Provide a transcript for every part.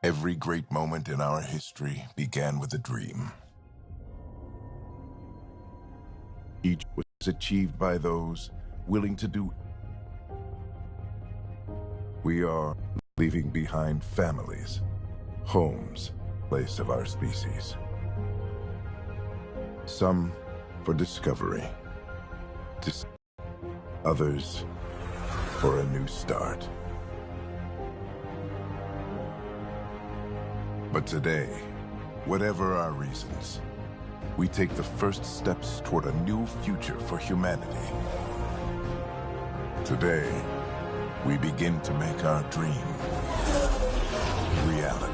Every great moment in our history began with a dream. Each was achieved by those willing to do. We are leaving behind families, homes, place of our species. Some for discovery, others for a new start. But today, whatever our reasons, we take the first steps toward a new future for humanity. Today, we begin to make our dream reality.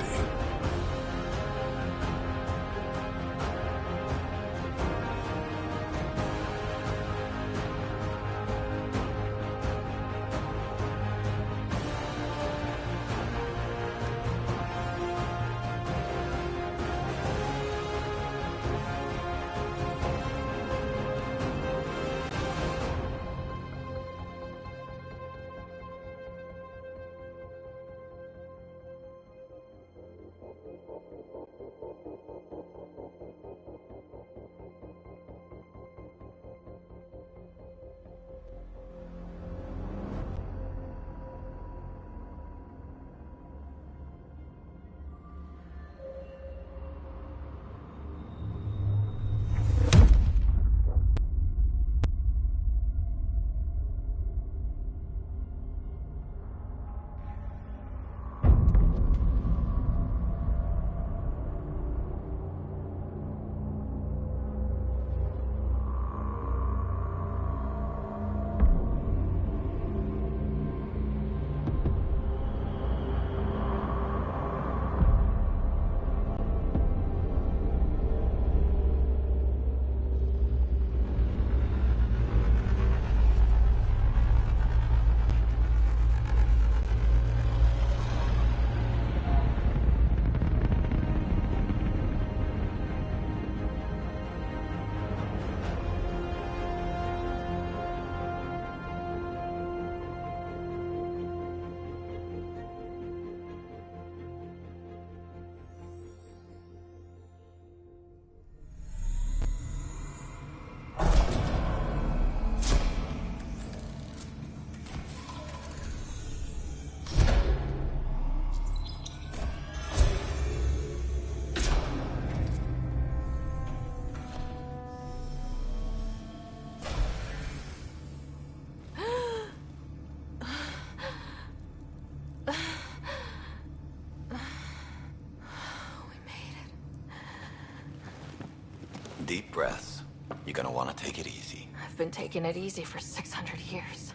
Deep breaths. You're gonna want to take it easy. I've been taking it easy for 600 years.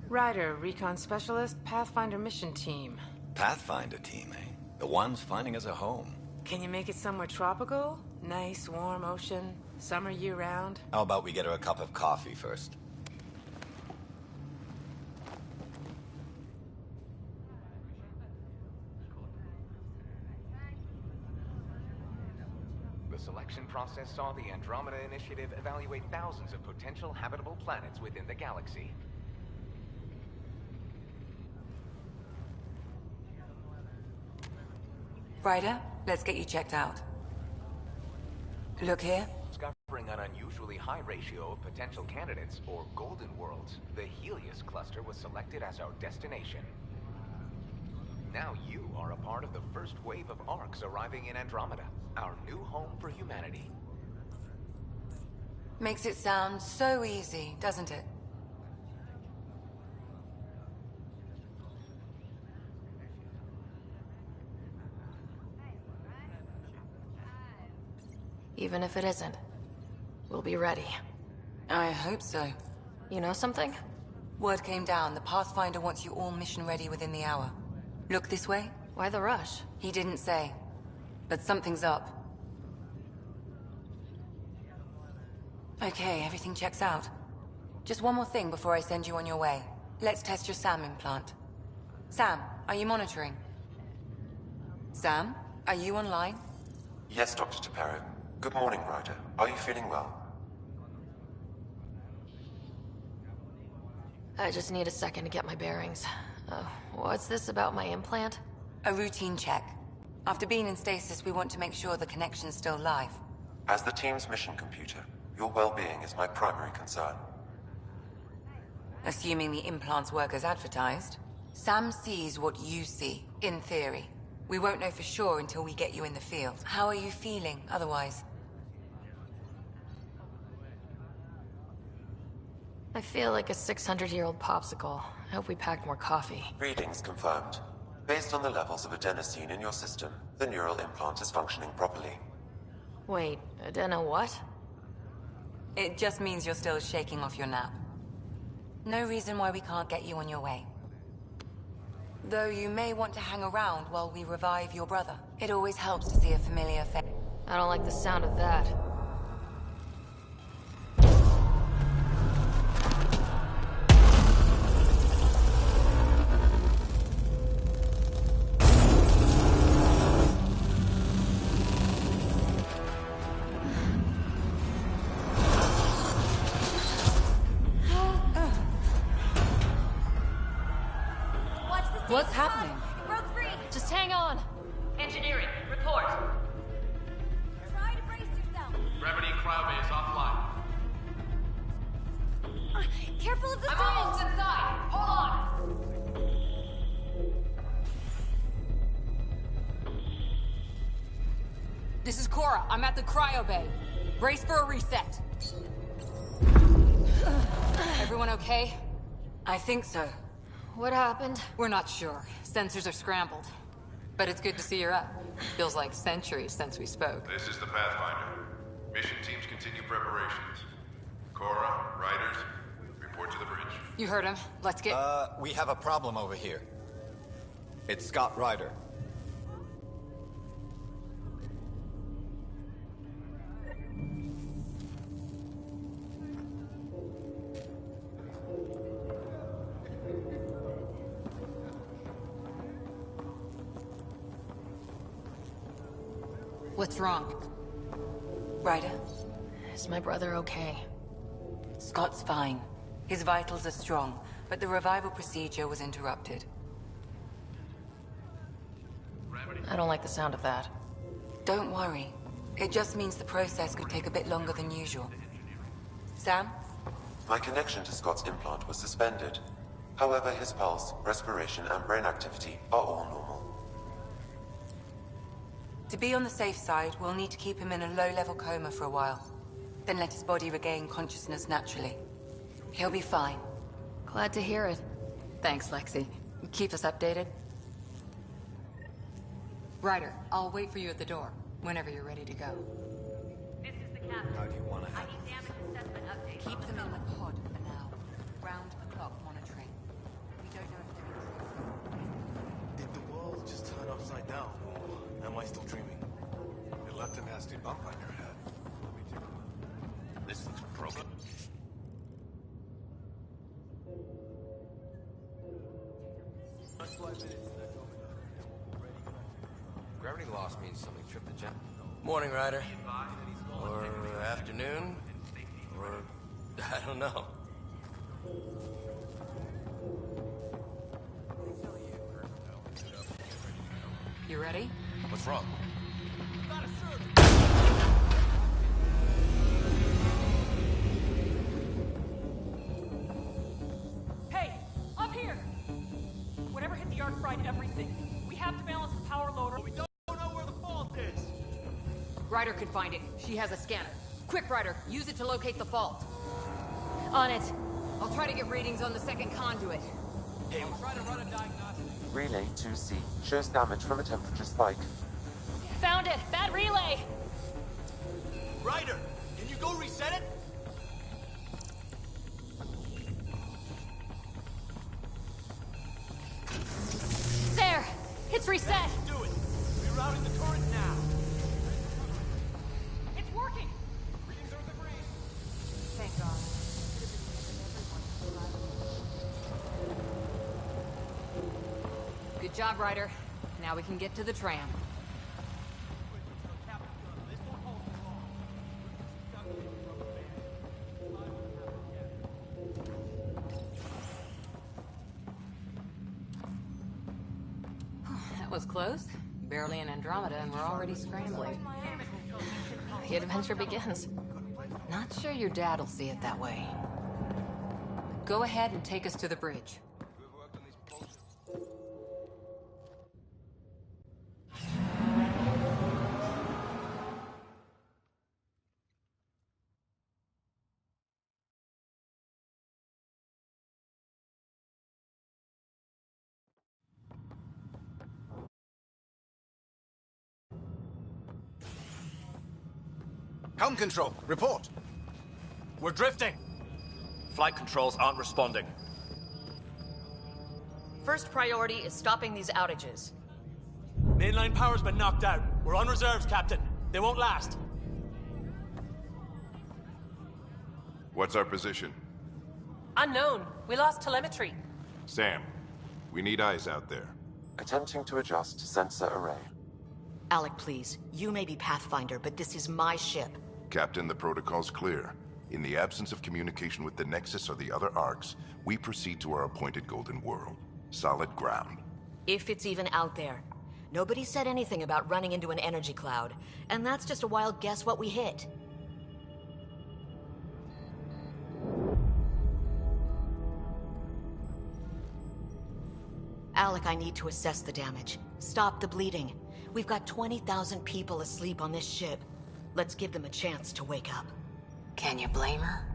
Ryder, Recon Specialist, Pathfinder Mission Team. Pathfinder team, eh? The ones finding us a home. Can you make it somewhere tropical? Nice, warm ocean, summer year-round? How about we get her a cup of coffee first? The selection process saw the Andromeda Initiative evaluate thousands of potential habitable planets within the galaxy. Ryder, let's get you checked out. Look here. Discovering an unusually high ratio of potential candidates, or golden worlds, the Helios cluster was selected as our destination. Now you are a part of the first wave of ARCs arriving in Andromeda, our new home for humanity. Makes it sound so easy, doesn't it? Even if it isn't, we'll be ready. I hope so. You know something? Word came down. The Pathfinder wants you all mission ready within the hour. Look this way? Why the rush? He didn't say. But something's up. Okay, everything checks out. Just one more thing before I send you on your way. Let's test your SAM implant. Sam, are you monitoring? Sam, are you online? Yes, Dr. T'Perro. Good morning, Ryder. Are you feeling well? I just need a second to get my bearings. What's this about my implant? A routine check. After being in stasis, we want to make sure the connection's still live. As the team's mission computer, your well-being is my primary concern. Assuming the implants work as advertised, Sam sees what you see, in theory. We won't know for sure until we get you in the field. How are you feeling otherwise? I feel like a 600-year-old popsicle. I hope we packed more coffee. Readings confirmed. Based on the levels of adenosine in your system, the neural implant is functioning properly. Wait, adeno what? It just means you're still shaking off your nap. No reason why we can't get you on your way. Though you may want to hang around while we revive your brother. It always helps to see a familiar face. I don't like the sound of that. What's happening? Broke free! Just hang on! Engineering, report! Try to brace yourself. Gravity cryobay is offline. Careful of the I'm almost inside! Hold on! This is Cora. I'm at the cryo bay. Brace for a reset. Everyone okay? I think so. What happened? We're not sure. Sensors are scrambled. But it's good to see you're up. Feels like centuries since we spoke. This is the Pathfinder. Mission teams continue preparations. Cora, Riders, report to the bridge. You heard him. Let's get... We have a problem over here. It's Scott Ryder. What's wrong? Ryder, Is my brother okay? Scott's fine. His vitals are strong, but the revival procedure was interrupted. I don't like the sound of that. Don't worry. It just means the process could take a bit longer than usual. Sam? My connection to Scott's implant was suspended. However, his pulse, respiration, and brain activity are all normal. To be on the safe side, we'll need to keep him in a low-level coma for a while. Then let his body regain consciousness naturally. He'll be fine. Glad to hear it. Thanks, Lexi. Keep us updated. Ryder, I'll wait for you at the door, whenever you're ready to go. This is the captain. How do you want to I have need damage assessment update. Keep them in the pod for now. Round-the-clock monitoring. We don't know if they're intrusive. Did the world just turn upside down, or am I still dreaming? You left a nasty bump on your head. Let me take a look. This looks broken. Gravity loss means something tripped the jet. Morning, Ryder. Or afternoon. Or... I don't know. You ready? What's wrong? Hey, up here! Whatever hit the arc fried everything. We have to balance the power loader. We don't know where the fault is. Ryder could find it. She has a scanner. Quick, Ryder, use it to locate the fault. On it. I'll try to get readings on the second conduit. Hey, we'll try to run a diagnostic. Relay 2C shows damage from a temperature spike. Found it! Bad relay! Ryder, can you go reset it? There! It's reset! Yeah, do it. Rerouting the current now. It's working! Readings are the green. Thank God. Good job, Ryder. Now we can get to the tram. That was close. barely in Andromeda and we're already scrambling. The adventure begins. Not sure your dad'll see it that way. Go ahead and take us to the bridge. Helm control, report. We're drifting. Flight controls aren't responding. First priority is stopping these outages. Mainline power's been knocked out. We're on reserves, Captain. They won't last. What's our position? Unknown. We lost telemetry. Sam, we need eyes out there. Attempting to adjust sensor array. Alec, please. You may be Pathfinder, but this is my ship. Captain, the protocol's clear. In the absence of communication with the Nexus or the other Arks, we proceed to our appointed Golden World. Solid ground. If it's even out there. Nobody said anything about running into an energy cloud, and that's just a wild guess what we hit. Alec, I need to assess the damage. Stop the bleeding. We've got 20,000 people asleep on this ship. Let's give them a chance to wake up. Can you blame her?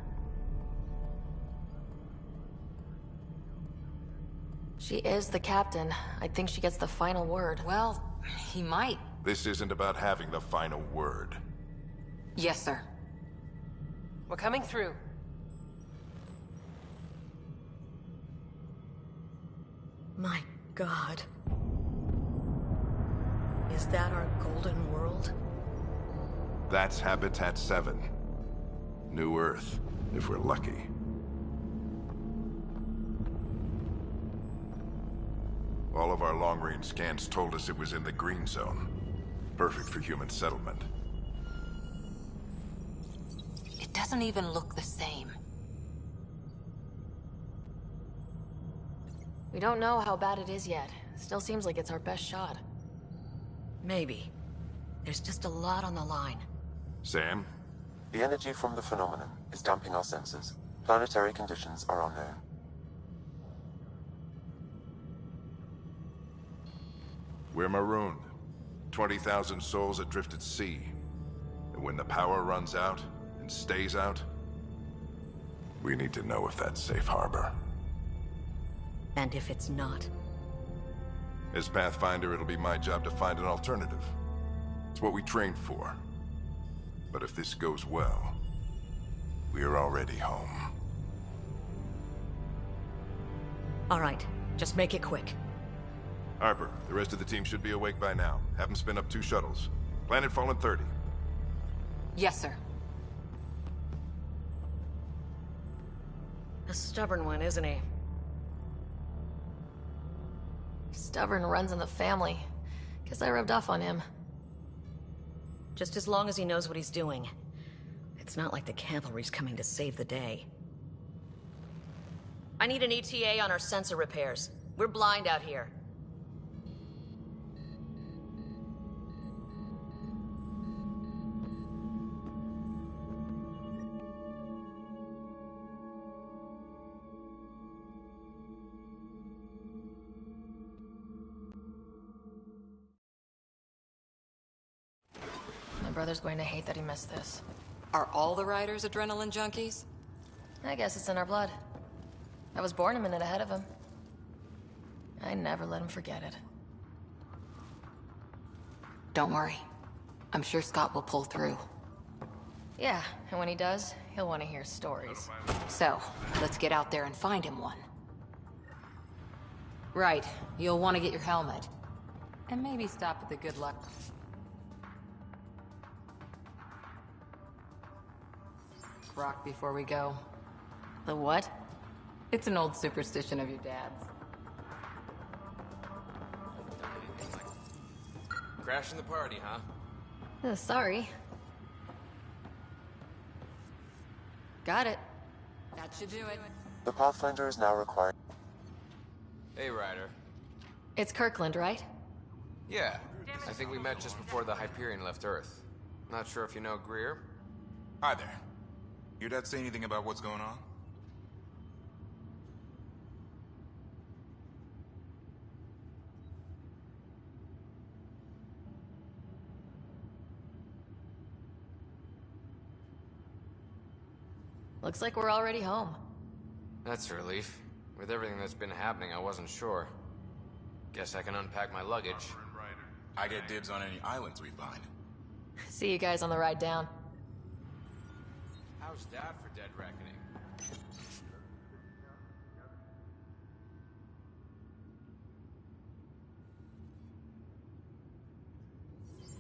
She is the captain. I think she gets the final word. Well, he might. This isn't about having the final word. Yes, sir. We're coming through. My God. Is that our Golden World? That's Habitat 7. New Earth, if we're lucky. All of our long-range scans told us it was in the green zone. Perfect for human settlement. It doesn't even look the same. We don't know how bad it is yet. Still seems like it's our best shot. Maybe. There's just a lot on the line. Sam? The energy from the phenomenon is damping our sensors. Planetary conditions are unknown. We're marooned. 20,000 souls adrift at sea. And when the power runs out, and stays out, we need to know if that's safe harbor. And if it's not? As Pathfinder, it'll be my job to find an alternative. It's what we trained for. But if this goes well, we're already home. All right, just make it quick. Harper, the rest of the team should be awake by now. Have them spin up 2 shuttles. Planet Fallen 30. Yes, sir. A stubborn one, isn't he? Stubborn runs in the family. Guess I rubbed off on him. Just as long as he knows what he's doing. It's not like the cavalry's coming to save the day. I need an ETA on our sensor repairs. We're blind out here. My brother's going to hate that he missed this. Are all the riders adrenaline junkies? I guess it's in our blood. I was born a minute ahead of him. I never let him forget it. Don't worry. I'm sure Scott will pull through. Yeah, and when he does, he'll want to hear stories. So, let's get out there and find him one. Right, you'll want to get your helmet. And maybe stop at the good luck. Rock before we go. The what? It's an old superstition of your dad's. Crashing the party, huh? Sorry. Got it. That should do it. The Pathfinder is now required. Hey, Ryder. It's Kirkland, right? Yeah, I think we met just before the Hyperion left Earth. Not sure if you know Greer. Hi there. Your dad say anything about what's going on? Looks like we're already home. That's a relief. With everything that's been happening, I wasn't sure. Guess I can unpack my luggage. I get dibs on any islands we find. See you guys on the ride down. How's that for Dead Reckoning?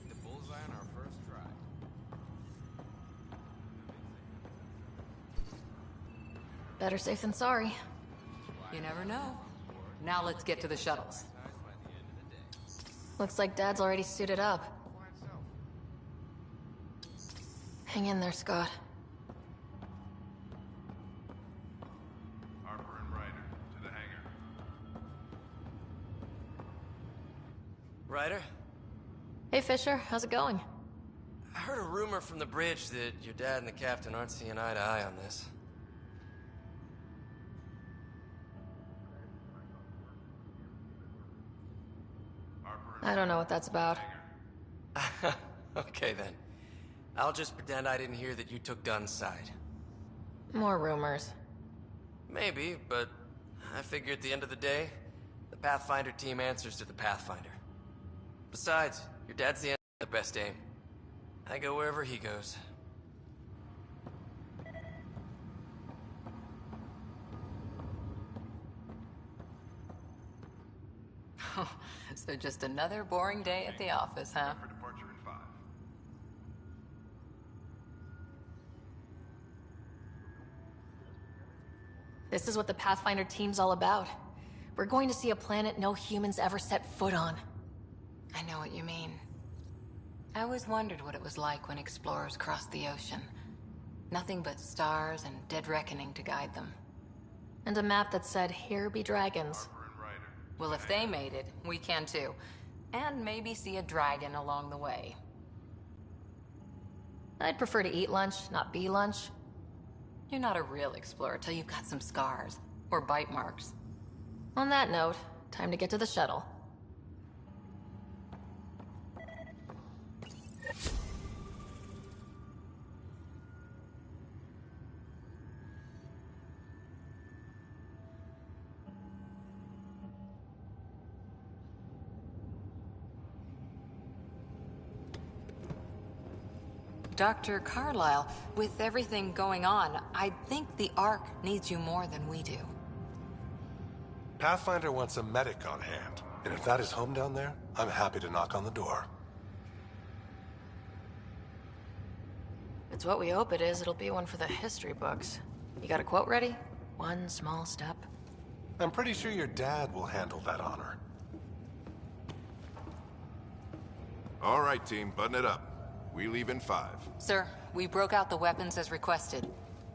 The bullseye on our first try. Better safe than sorry. You never know. Now let's get to the shuttles. Looks like Dad's already suited up. Hang in there, Scott. Harper and Ryder, to the hangar. Ryder? Hey, Fisher. How's it going? I heard a rumor from the bridge that your dad and the captain aren't seeing eye to eye on this. I don't know what that's about. Okay, then. I'll just pretend I didn't hear that you took Dunn's side. More rumors. Maybe, but I figure at the end of the day, the Pathfinder team answers to the Pathfinder. Besides, your dad's the best aim. I go wherever he goes. So just another boring day at the office, huh? For departure in 5. This is what the Pathfinder team's all about. We're going to see a planet no humans ever set foot on. I know what you mean. I always wondered what it was like when explorers crossed the ocean. Nothing but stars and dead reckoning to guide them. And a map that said, "Here be dragons." Well, if they made it, we can too. And maybe see a dragon along the way. I'd prefer to eat lunch, not be lunch. You're not a real explorer till you've got some scars. Or bite marks. On that note, time to get to the shuttle. Dr. Carlyle, with everything going on, I think the Ark needs you more than we do. Pathfinder wants a medic on hand, and if that is home down there, I'm happy to knock on the door. If it's what we hope it is, it'll be one for the history books. You got a quote ready? One small step. I'm pretty sure your dad will handle that honor. All right, team, button it up. We leave in 5. Sir, we broke out the weapons as requested.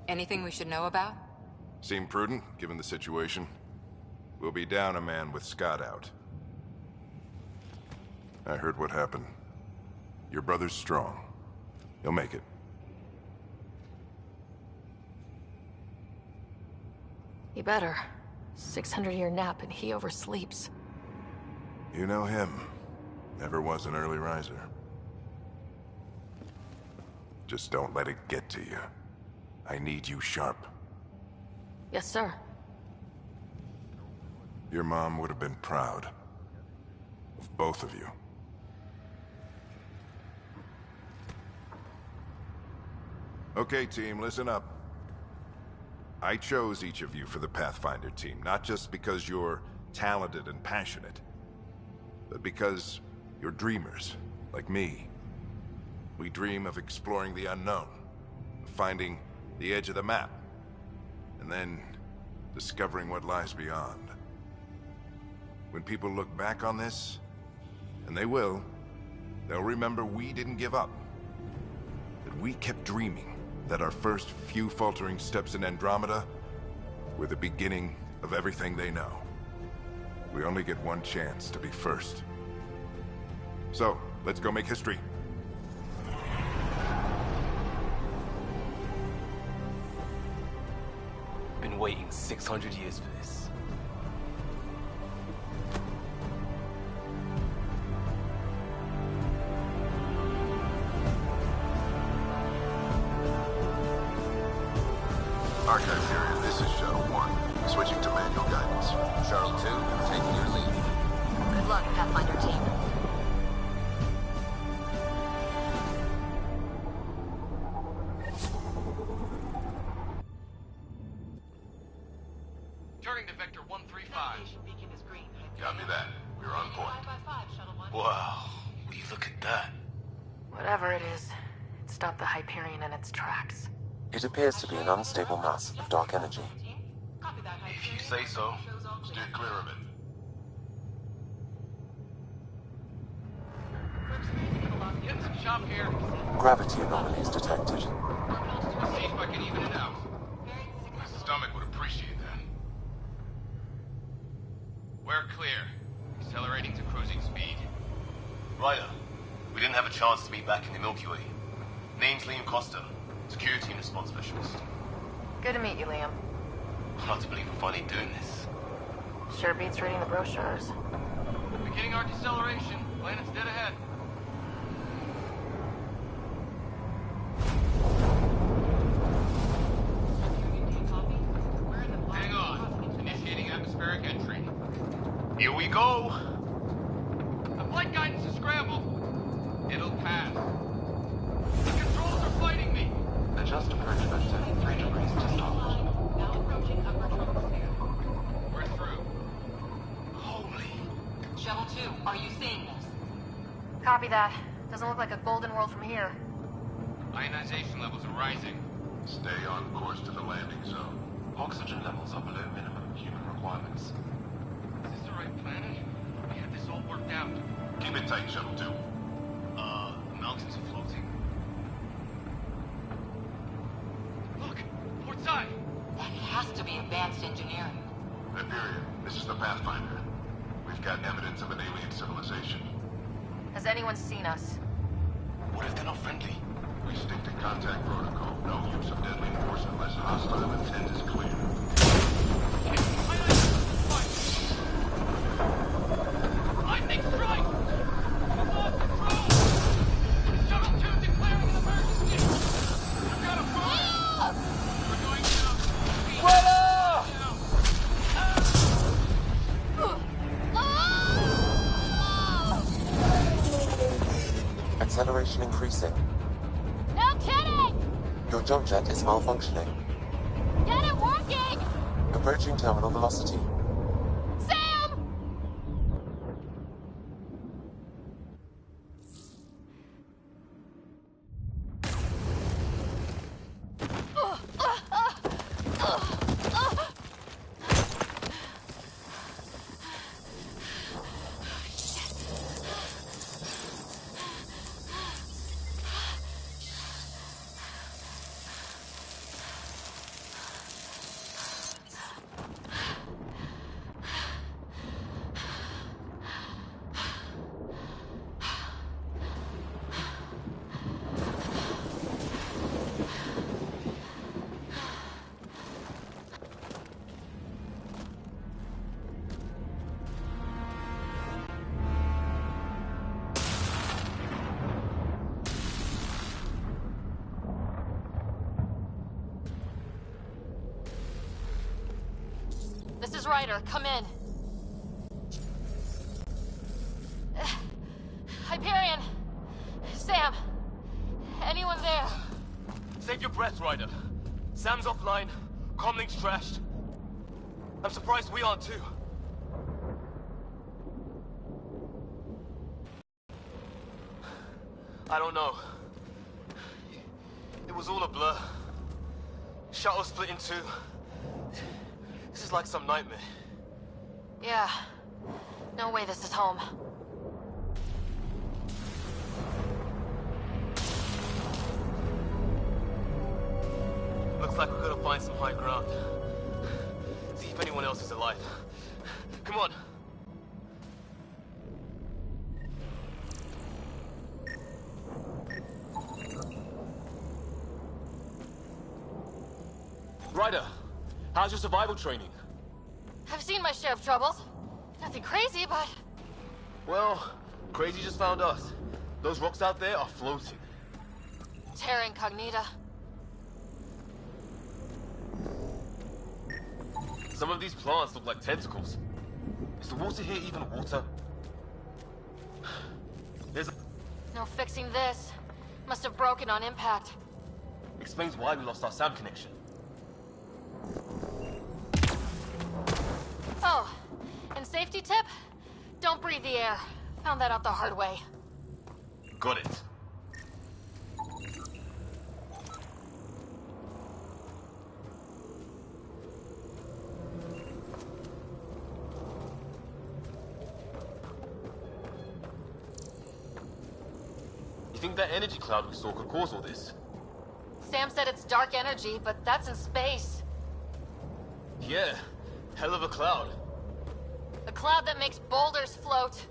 Anything we should know about? Seem prudent, given the situation. We'll be down a man with Scott out. I heard what happened. Your brother's strong. He'll make it. He better. 600-year nap and he oversleeps. You know him. Never was an early riser. Just don't let it get to you. I need you sharp. Yes, sir. Your mom would have been proud of both of you. Okay, team, listen up. I chose each of you for the Pathfinder team, not just because you're talented and passionate, but because you're dreamers, like me. We dream of exploring the unknown, of finding the edge of the map, and then discovering what lies beyond. When people look back on this, and they will, they'll remember we didn't give up. That we kept dreaming, that our first few faltering steps in Andromeda were the beginning of everything they know. We only get one chance to be first. So, let's go make history. Been waiting 600 years for this. Archive period, this is Shuttle 1. Switching to manual guidance. Shuttle 2, taking your lead. Good luck, Pathfinder team. Turning to Vector 135. Copy that. We're on point. Wow, will you look at that? Whatever it is, it stopped the Hyperion in its tracks. It appears to be an unstable mass of dark energy. If you say so. Steer clear of it. Getting some chop here. Gravity anomalies detected. Let's see if I can even it out. My stomach would appreciate that. We're clear. Accelerating to cruising speed. Ryder, we didn't have a chance to meet back in the Milky Way. Name's Liam Costa, Security and Response Specialist. Good to meet you, Liam. Hard to believe we're finally doing this. Sure beats reading the brochures. Beginning our deceleration. Planet's dead ahead. Hang on. Initiating atmospheric entry. Here we go. The flight guidance is scrambled. It'll pass. The controls are fighting me. Adjust approach vector 3 degrees to start. Now approaching upper troposphere. We're through. Holy. Shuttle 2, are you seeing this? Copy that. Doesn't look like a golden world from here. Ionization levels are rising. Stay on course to the landing zone. Oxygen levels are below minimum human requirements. Is this the right planet? We had this all worked out. Keep it tight, Shuttle 2. Mountains are floating. Look! Port side! That has to be advanced engineering. Hyperion, this is the Pathfinder. We've got evidence of an alien civilization. Has anyone seen us? What if they're not friendly? We stick to contact protocol. No use of deadly force unless hostile intent is clear. Lightning strike! We've lost control! Shuttle 2 declaring an emergency! We've got a fire! We're going down! Acceleration increasing. No kidding! Your jump jet is malfunctioning. Get it working! Approaching terminal velocity. Sam! This is Ryder. Come in. Hyperion! Sam! Anyone there? Save your breath, Ryder. Sam's offline. Comlink's trashed. I'm surprised we aren't too. I don't know. It was all a blur. Shuttle split in two. This is like some nightmare. Yeah. No way this is home. Looks like we're gonna find some high ground. See if anyone else is alive. Come on. Ryder, how's your survival training? I've seen my share of troubles. Nothing crazy, but... Well, crazy just found us. Those rocks out there are floating. Terra Incognita. Some of these plants look like tentacles. Is the water here even water? There's... No fixing this. Must have broken on impact. Explains why we lost our SAM connection. Oh, and safety tip? Don't breathe the air. Found that out the hard way. Got it. You think that energy cloud we saw could cause all this? Sam said it's dark energy, but that's in space. Yeah, hell of a cloud. A cloud that makes boulders float.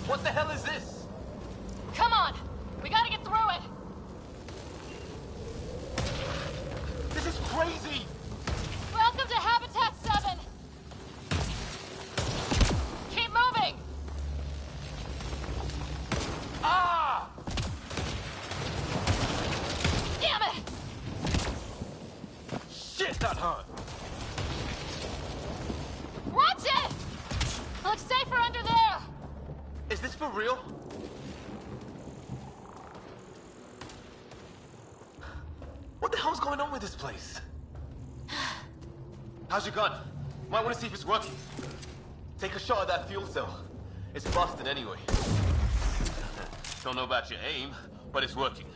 What the hell is this? Come on! We gotta get through it! This is crazy! Welcome to Habitat 7! Keep moving! Ah! Damn it! Shit, that hurt! Watch it! Looks safer under there! Is this for real? What the hell's going on with this place? How's your gun? Might want to see if it's working. Take a shot at that fuel cell. It's busted anyway. Don't know about your aim, but it's working.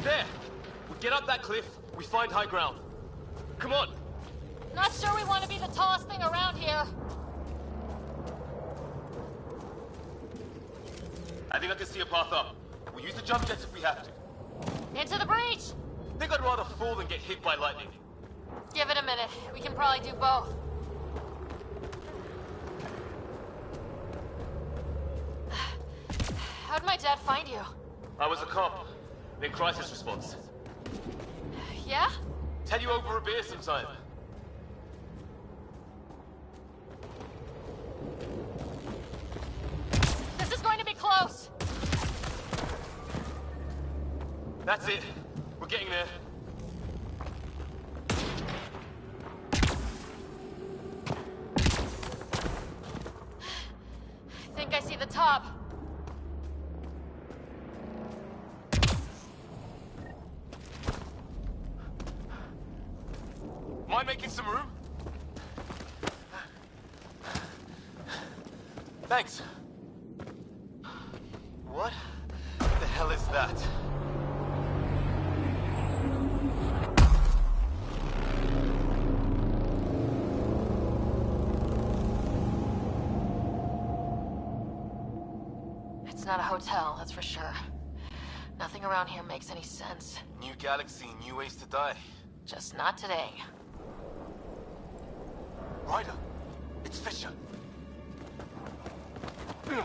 There! We get up that cliff, we find high ground. Come on! Not sure we want to be the tallest thing around here. I think I can see a path up. We'll use the jump jets if we have to. Into the breach! Think I'd rather fall than get hit by lightning. Give it a minute. We can probably do both. How'd my dad find you? I was a cop. In crisis response. Yeah? Tell you over a beer sometime. This is going to be close. That's it. We're getting there. I think I see the top. Mind making some room? Thanks. What the hell is that? It's not a hotel, that's for sure. Nothing around here makes any sense. New galaxy, new ways to die. Just not today. Ryder, it's Fisher. Wait,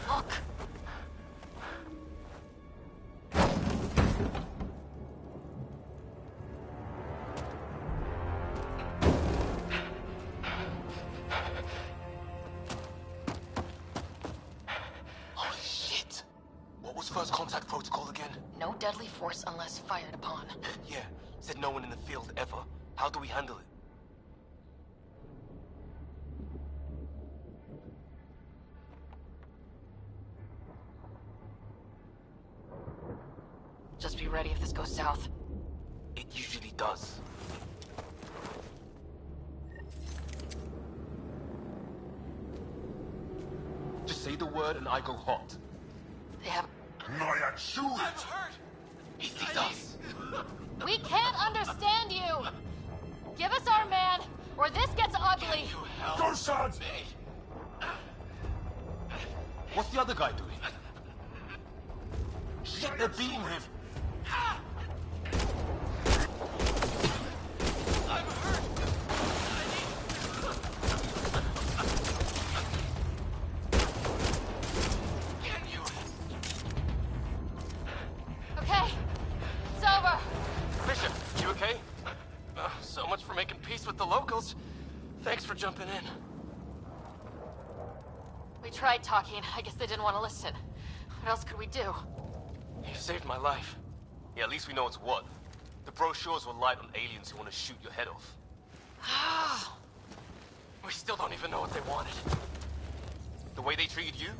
look. Holy shit! What was first contact protocol again? No deadly force unless fired upon. Yeah, said no one in the field ever. How do we handle it? Just be ready if this goes south. It usually does. Just say the word and I go hot. They have... Naya, shoot! I'm hurt! He sees us. We can't understand you! Give us our man, or this gets ugly! Go, son! What's the other guy doing? shit, they're beating him. Okay, it's over. Bishop, you okay? So much for making peace with the locals. Thanks for jumping in. We tried talking. I guess they didn't want to listen. What else could we do? You saved my life. Yeah, at least we know it's what. The brochures were light on aliens who want to shoot your head off. We still don't even know what they wanted. The way they treated you?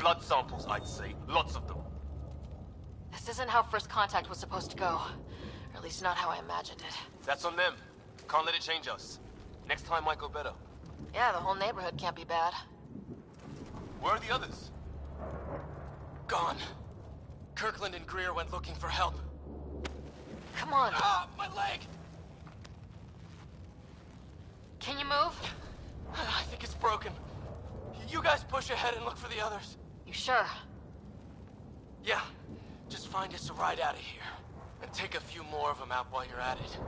Blood samples, I'd say. Lots of them. This isn't how first contact was supposed to go. Or at least not how I imagined it. That's on them. Can't let it change us. Next time might go better. Yeah, the whole neighborhood can't be bad. Where are the others? Gone. Kirkland and Greer went looking for help. Come on. Ah, my leg! Can you move? I think it's broken. You guys push ahead and look for the others. You sure? Yeah. Just find us a ride out of here. And take a few more of them out while you're at it.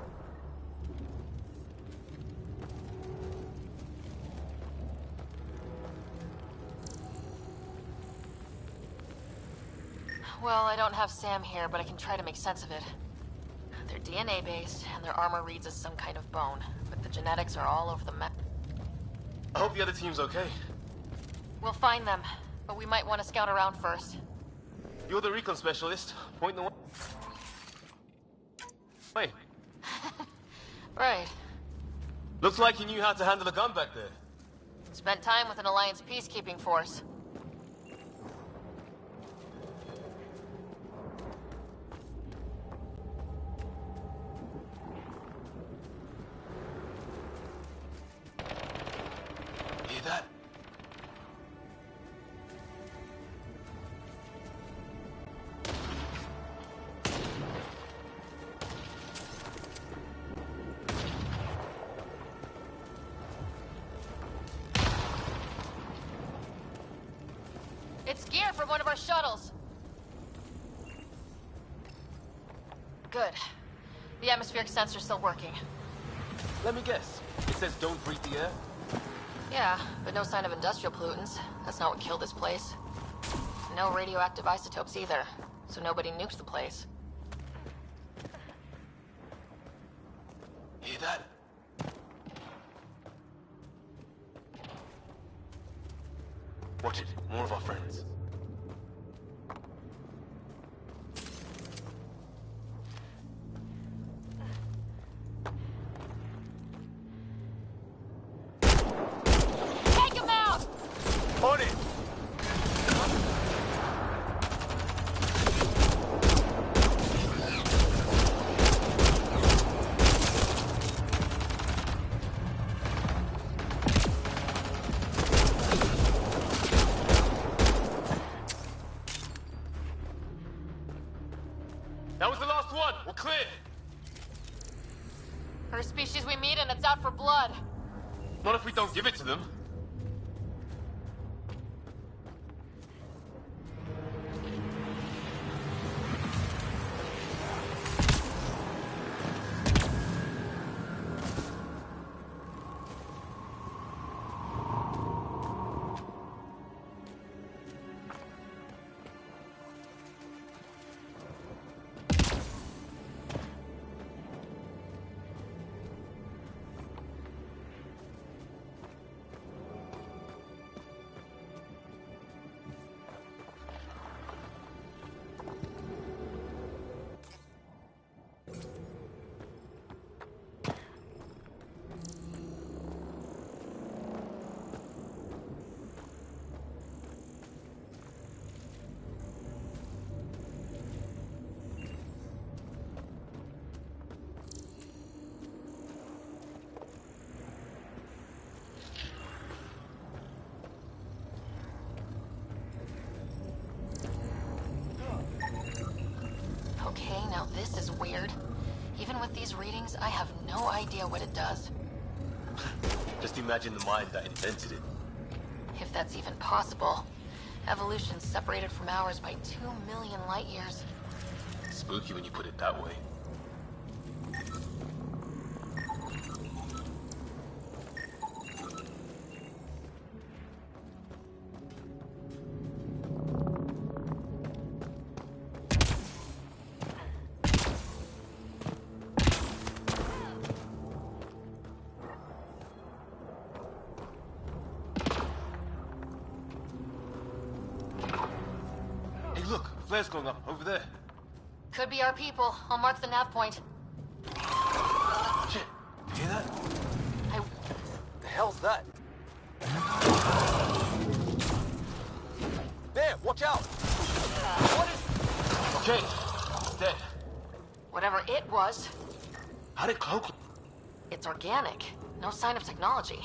Well, I don't have Sam here, but I can try to make sense of it. They're DNA-based, and their armor reads as some kind of bone, but the genetics are all over the map. I hope the other team's okay. We'll find them, but we might want to scout around first. You're the recon specialist. Point the way. Wait. Right. Looks like you knew how to handle a gun back there. Spent time with an Alliance peacekeeping force. Hear that? It's gear from one of our shuttles. Good. The atmospheric sensor's still working. Let me guess. It says don't breathe the air? Yeah, but no sign of industrial pollutants. That's not what killed this place. No radioactive isotopes either, so nobody nuked the place. Hear that? Watch it. More of our friends. Take him out! On it! That was the last one. We're clear. First species we meet and it's out for blood. Not if we don't give it to them. Okay, now this is weird. Even with these readings, I have no idea what it does. Just imagine the mind that invented it. If that's even possible. Evolution's separated from ours by 2 million light years. Spooky when you put it that way. Flares going up, over there. Could be our people. I'll mark the nav point. Shit, you hear that? The hell's that? There, watch out! What is... Okay, it's dead. Whatever it was. How did cloak... It's organic. No sign of technology.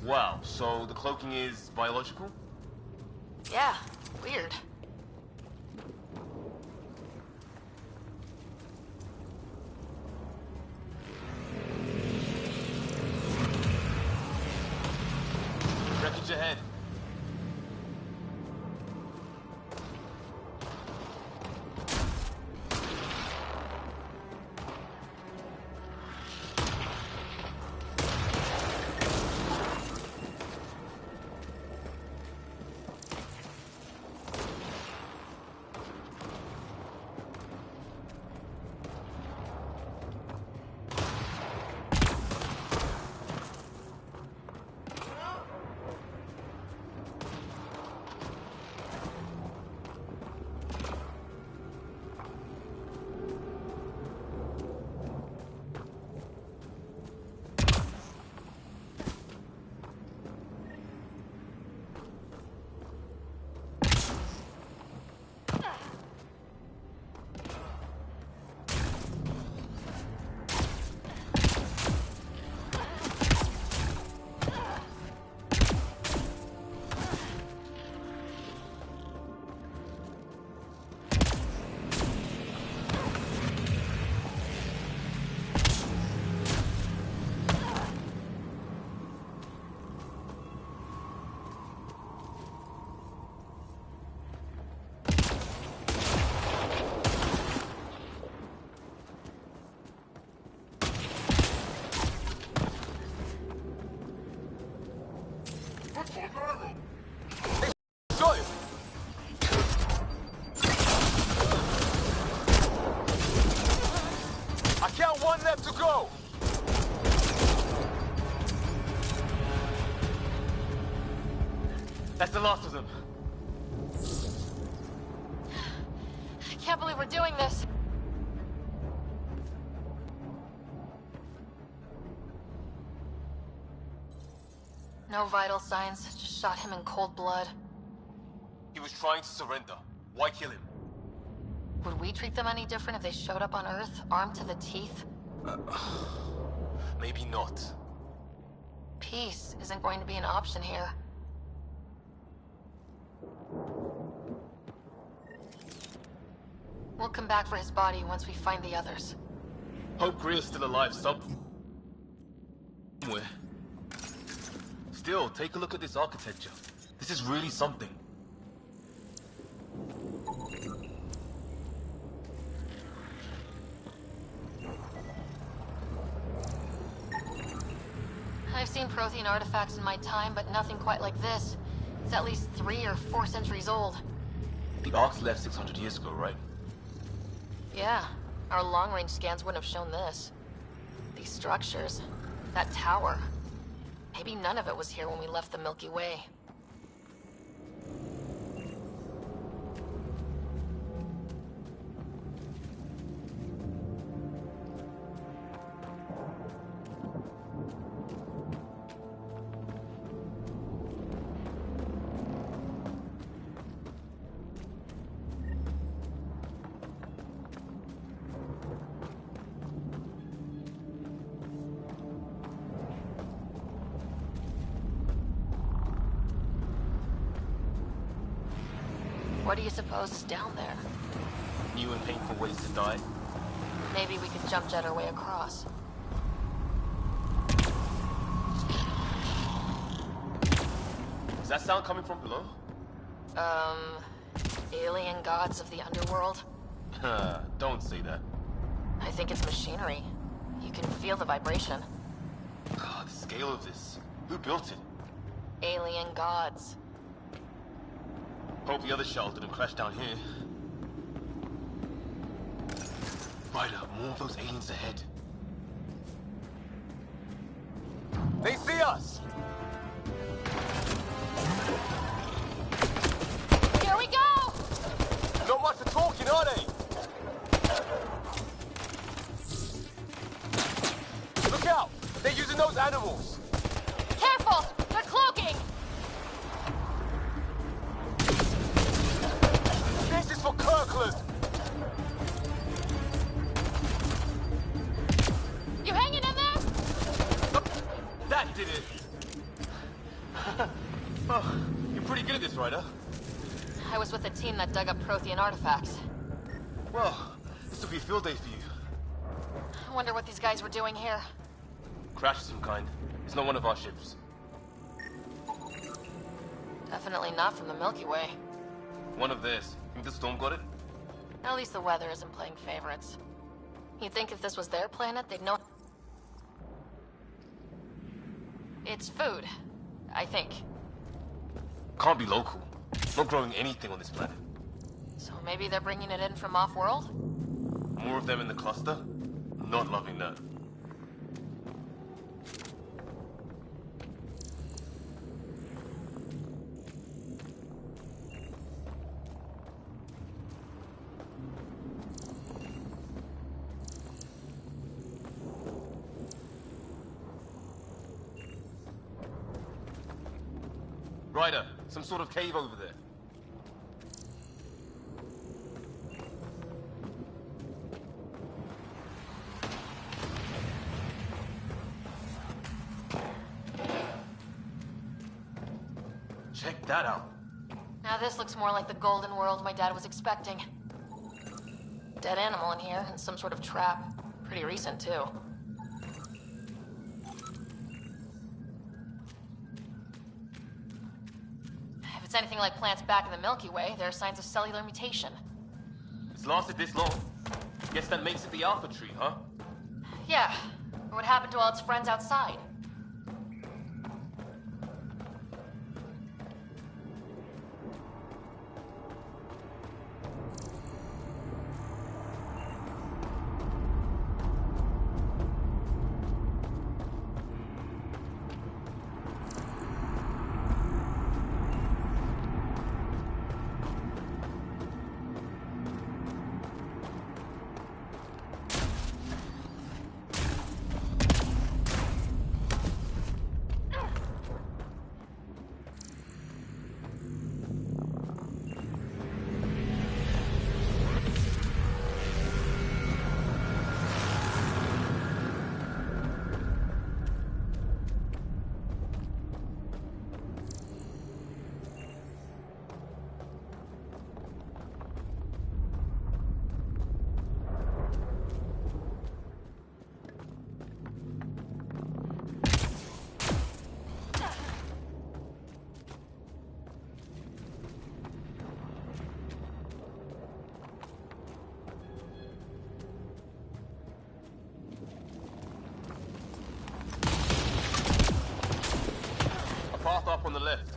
Wow, so the cloaking is biological? Yeah, weird. Wreckage ahead. That's the last of them. I can't believe we're doing this. No vital signs. Just shot him in cold blood. He was trying to surrender. Why kill him? Would we treat them any different if they showed up on Earth, armed to the teeth? Maybe not. Peace isn't going to be an option here. We'll come back for his body once we find the others. Hope Greer's still alive somewhere. Still, take a look at this architecture. This is really something. I've seen Prothean artifacts in my time, but nothing quite like this. It's at least 3 or 4 centuries old. The Ark's left 600 years ago, right? Yeah, our long-range scans wouldn't have shown this. These structures, that tower. Maybe none of it was here when we left the Milky Way. What do you suppose is down there? New and painful ways to die. Maybe we could jump jet our way across. Is that sound coming from below? Alien gods of the underworld? Don't say that. I think it's machinery. You can feel the vibration. God, the scale of this. Who built it? Alien gods. Hope the other shuttle didn't crash down here. Ryder, more of those aliens ahead. They see us! Here we go! Not much for talking, are they? Look out! They're using those animals! Careful! They're cloaking! This is for Kirkland! You hanging in there? That did it! Oh, you're pretty good at this, Ryder. I was with the team that dug up Prothean artifacts. Well, this will be a field day for you. I wonder what these guys were doing here. Crash of some kind. It's not one of our ships. Definitely not from the Milky Way. One of theirs. Think the storm got it? At least the weather isn't playing favorites. You'd think if this was their planet, they'd know... It's food, I think. Can't be local. Not growing anything on this planet. So maybe they're bringing it in from off-world? More of them in the cluster? Not loving that. Ryder, some sort of cave over there. Check that out. Now this looks more like the golden world my dad was expecting. Dead animal in here, and some sort of trap. Pretty recent, too. If it's anything like plants back in the Milky Way, there are signs of cellular mutation. It's lasted this long. Guess that makes it the Alpha Tree, huh? Yeah. Or what happened to all its friends outside? Path up on the left.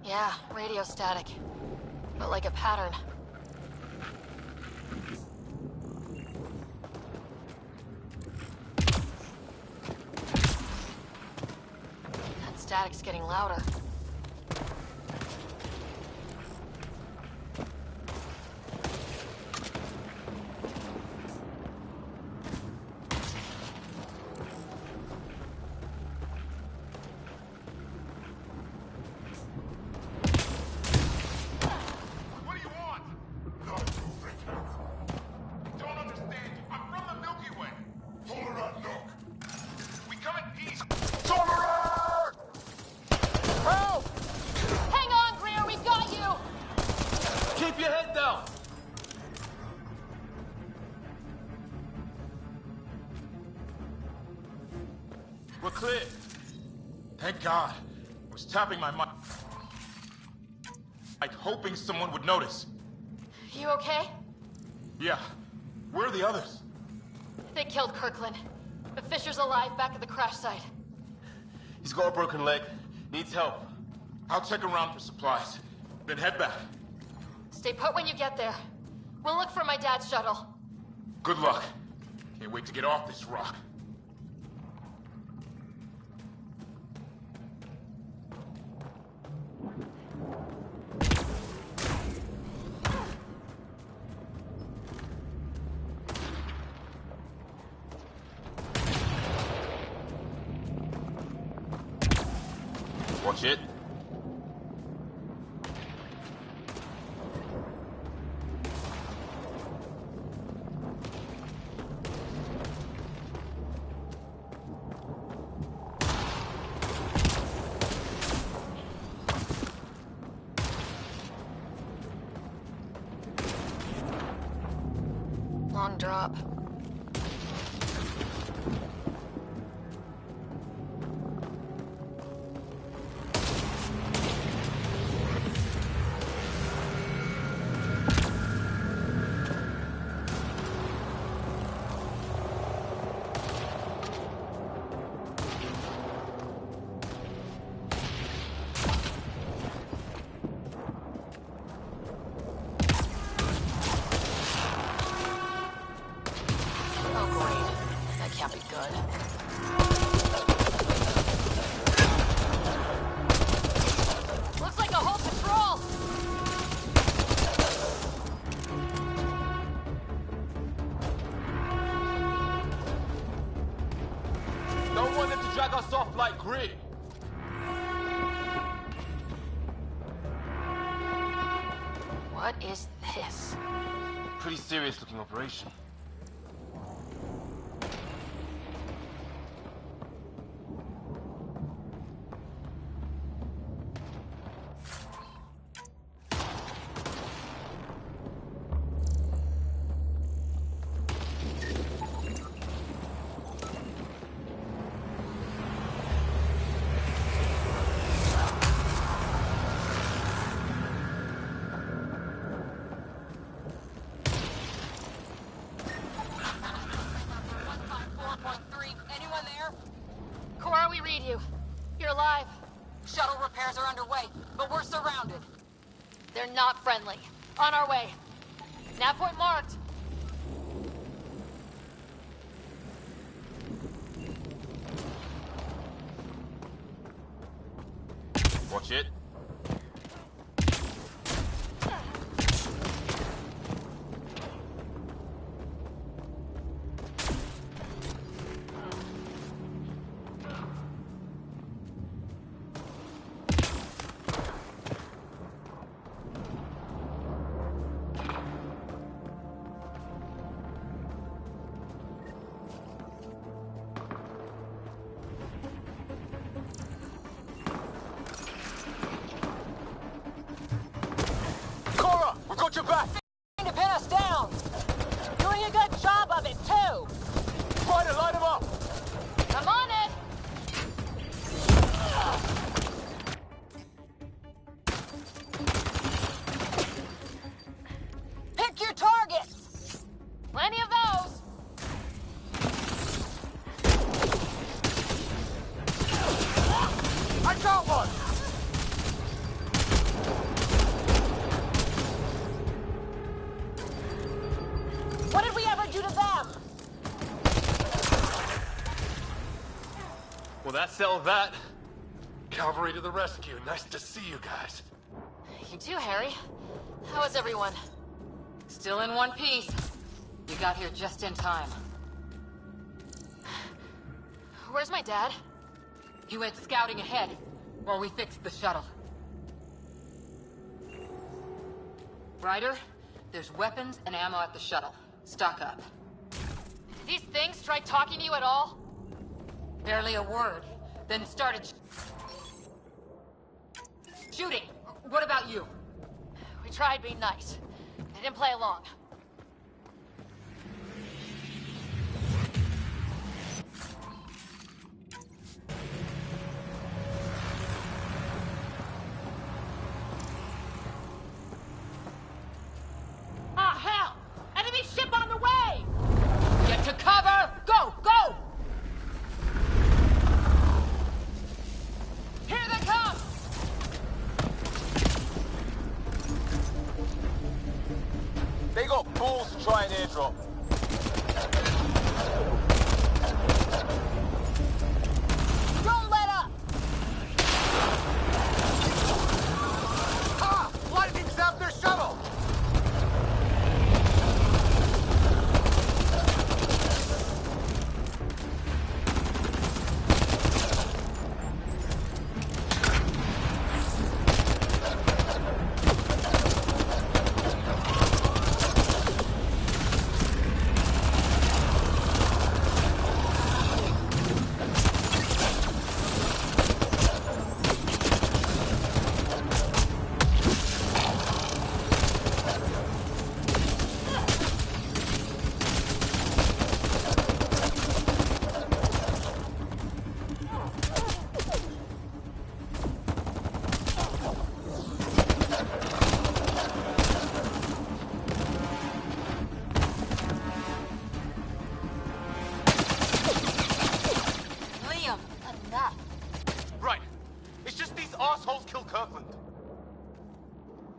Yeah, radio static. But like a pattern. That static's getting louder. We're clear. Thank God. I was tapping my mic, hoping someone would notice. You okay? Yeah. Where are the others? They killed Kirkland. But Fisher's alive back at the crash site. He's got a broken leg. Needs help. I'll check around for supplies. Then head back. Stay put when you get there. We'll look for my dad's shuttle. Good luck. Can't wait to get off this rock. Watch it. Long drop. Drag us off like grit. What is this? Pretty serious looking operation. Friendly. On our way. Nav point marked. Watch it. Your back! To pin us down! Doing a good job of it, too! Try to light him up! I'm on it! Pick your targets! Plenty of those! I got one! What did we ever do to them? Well, that settled that. Cavalry to the rescue. Nice to see you guys. You too, Harry. How is everyone? Still in one piece. You got here just in time. Where's my dad? He went scouting ahead while we fixed the shuttle. Ryder, there's weapons and ammo at the shuttle. Stock up. Did these things try talking to you at all? Barely a word. Then started shooting. What about you? We tried being nice. They didn't play along. drop. Don't let up! Ah! Lightning zapped their shuttle!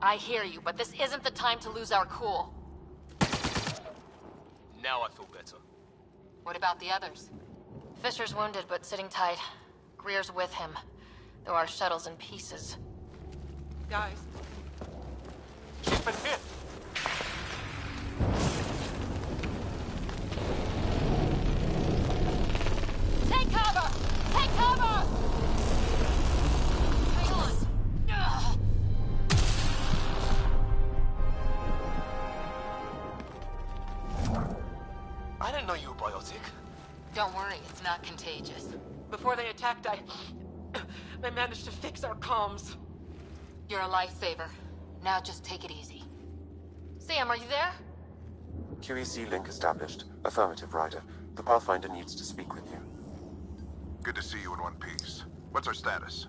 I hear you, but this isn't the time to lose our cool. Now I feel better. What about the others? Fisher's wounded, but sitting tight. Greer's with him, though our shuttle's in pieces. Guys. She's been hit! Take cover! Take cover! Hang on. Ugh. I didn't know you were biotic. Don't worry, it's not contagious. Before they attacked, I managed to fix our comms. You're a lifesaver. Now just take it easy. Sam, are you there? QEC link established. Affirmative, Ryder. The Pathfinder needs to speak with you. Good to see you in one piece. What's our status?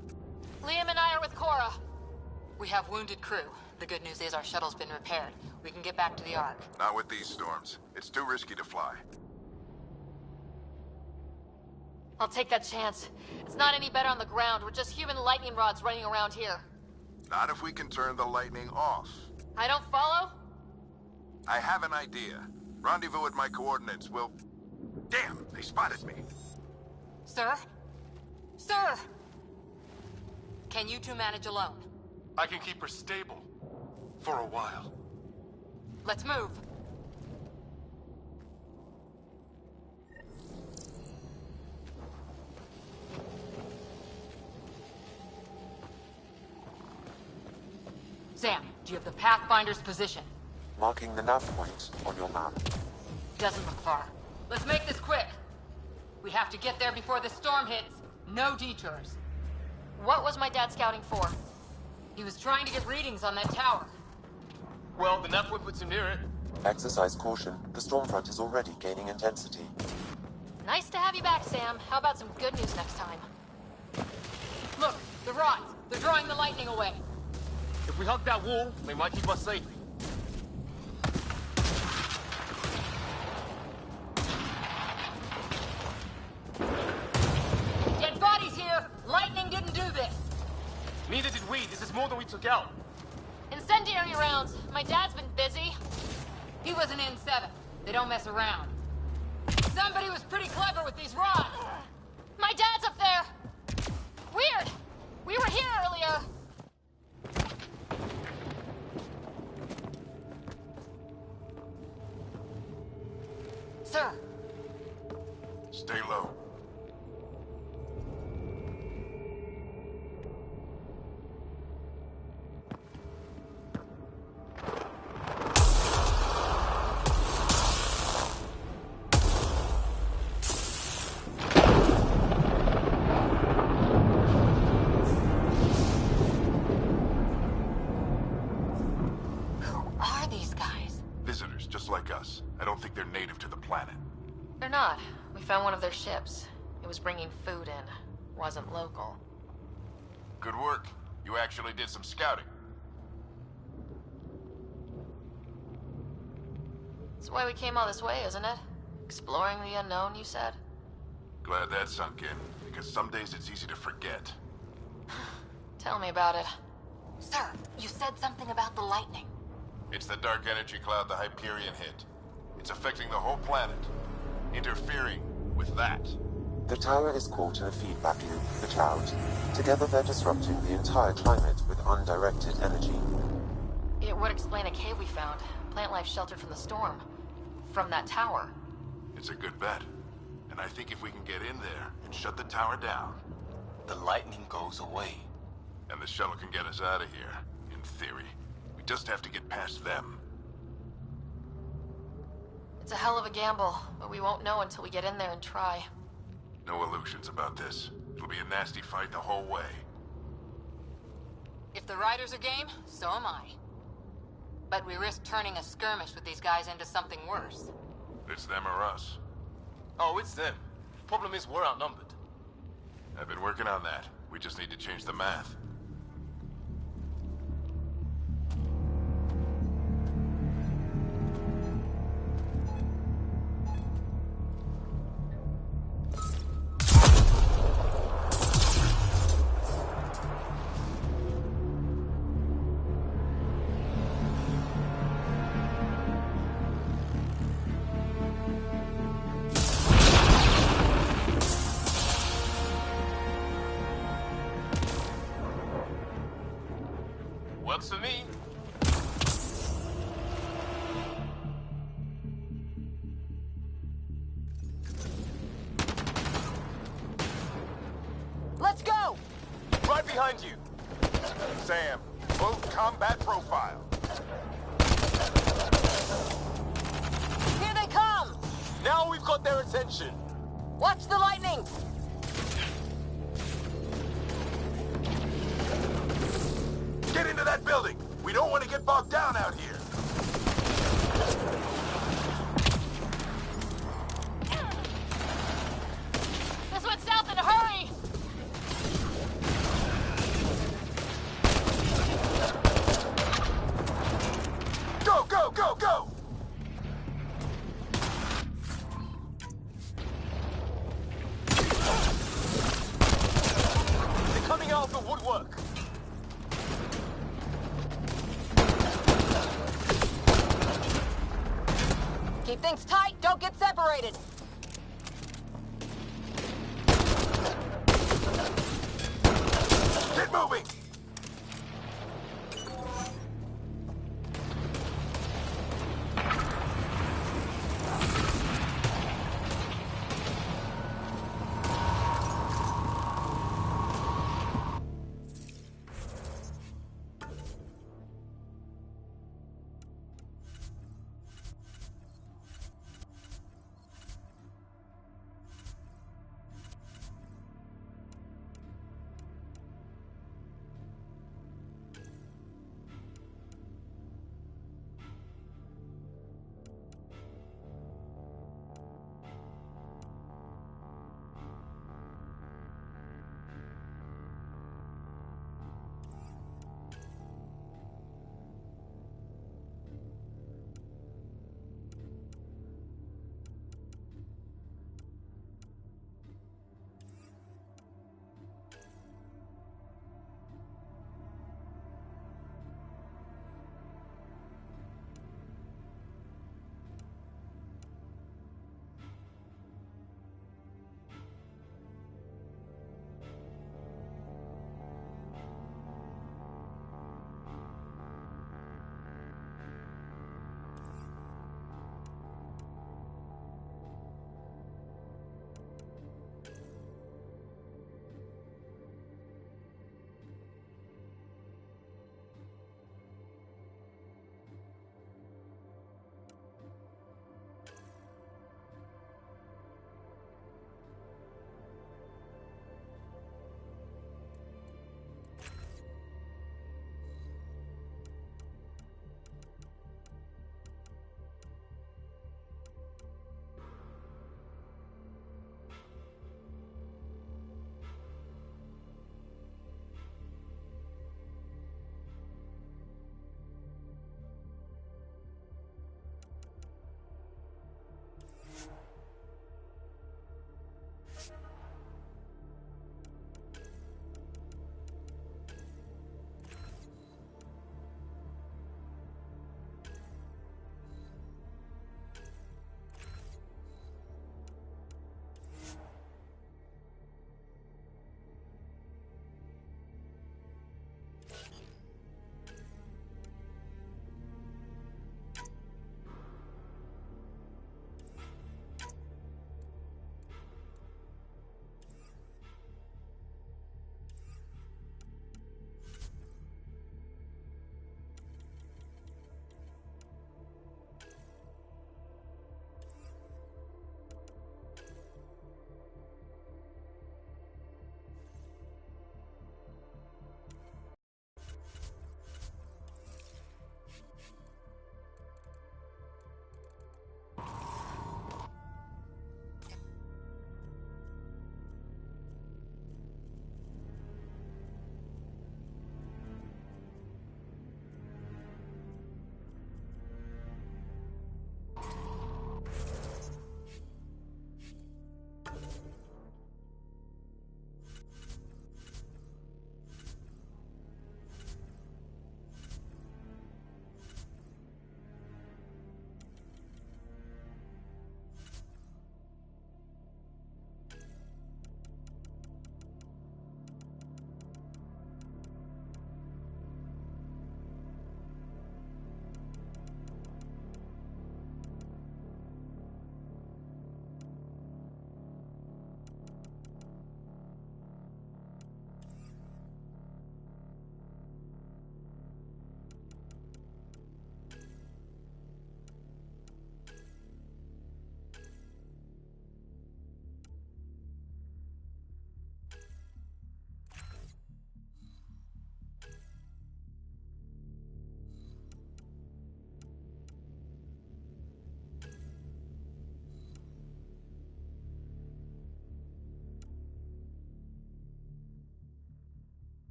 Liam and I are with Cora. We have wounded crew. The good news is our shuttle's been repaired. We can get back to the Ark. Not with these storms. It's too risky to fly. I'll take that chance. It's not any better on the ground. We're just human lightning rods running around here. Not if we can turn the lightning off. I don't follow? I have an idea. Rendezvous at my coordinates. We'll... Damn, they spotted me. Sir? Sir! Can you two manage alone? I can keep her stable. For a while. Let's move. Sam, do you have the Pathfinder's position? Marking the nav point on your map. Doesn't look far. Let's make this quick. We have to get there before the storm hits. No detours. What was my dad scouting for? He was trying to get readings on that tower. Well, the nav point puts him near it. Exercise caution. The storm front is already gaining intensity. Nice to have you back, Sam. How about some good news next time? Look, the rods. They're drawing the lightning away. If we hug that wall, they might keep us safe. Dead bodies here! Lightning didn't do this! Neither did we. This is more than we took out. Incendiary rounds. My dad's been busy. He was an N7. They don't mess around. Somebody was pretty clever with these rods! My dad's up there! Weird! We were here earlier! Sir! Stay low. Visitors, just like us. I don't think they're native to the planet. They're not. We found one of their ships. It was bringing food in. Wasn't local. Good work. You actually did some scouting. That's why we came all this way, isn't it? Exploring the unknown, you said? Glad that sunk in, because some days it's easy to forget. Tell me about it. Sir, you said something about the lightning. It's the dark energy cloud the Hyperion hit. It's affecting the whole planet. Interfering with that. The tower is caught in a feedback loop with the cloud. Together they're disrupting the entire climate with undirected energy. It would explain a cave we found. Plant life sheltered from the storm. From that tower. It's a good bet. And I think if we can get in there and shut the tower down, the lightning goes away. And the shuttle can get us out of here, in theory. We just have to get past them. It's a hell of a gamble, but we won't know until we get in there and try. No illusions about this. It'll be a nasty fight the whole way. If the riders are game, so am I. But we risk turning a skirmish with these guys into something worse. It's them or us. Oh, it's them. Problem is, we're outnumbered. I've been working on that. We just need to change the math. Works for me. Let's go! Right behind you. Sam, full combat profile. Here they come! Now we've got their attention. Watch the lightning! Get into that building! We don't want to get bogged down out here! This went south in a hurry! Go, go, go, go! They're coming out of the woodwork. Keep things tight, don't get separated! Get moving!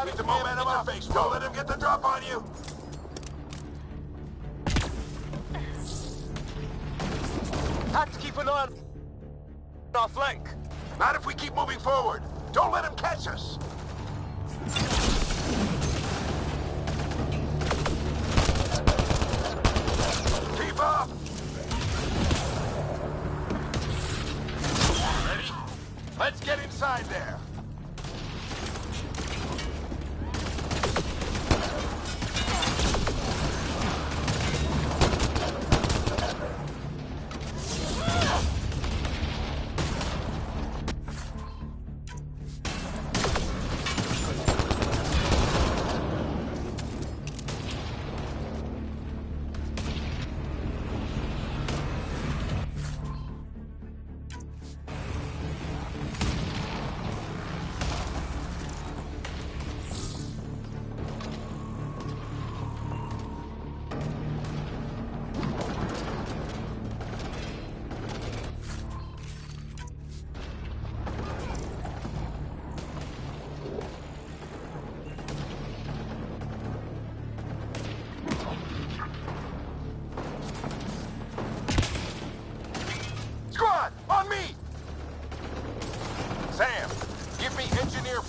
Keep the momentum up. Don't let him get the drop on you. Have to keep an eye on our flank. Not if we keep moving forward. Don't let him catch us. Keep up. Ready? Let's get inside there.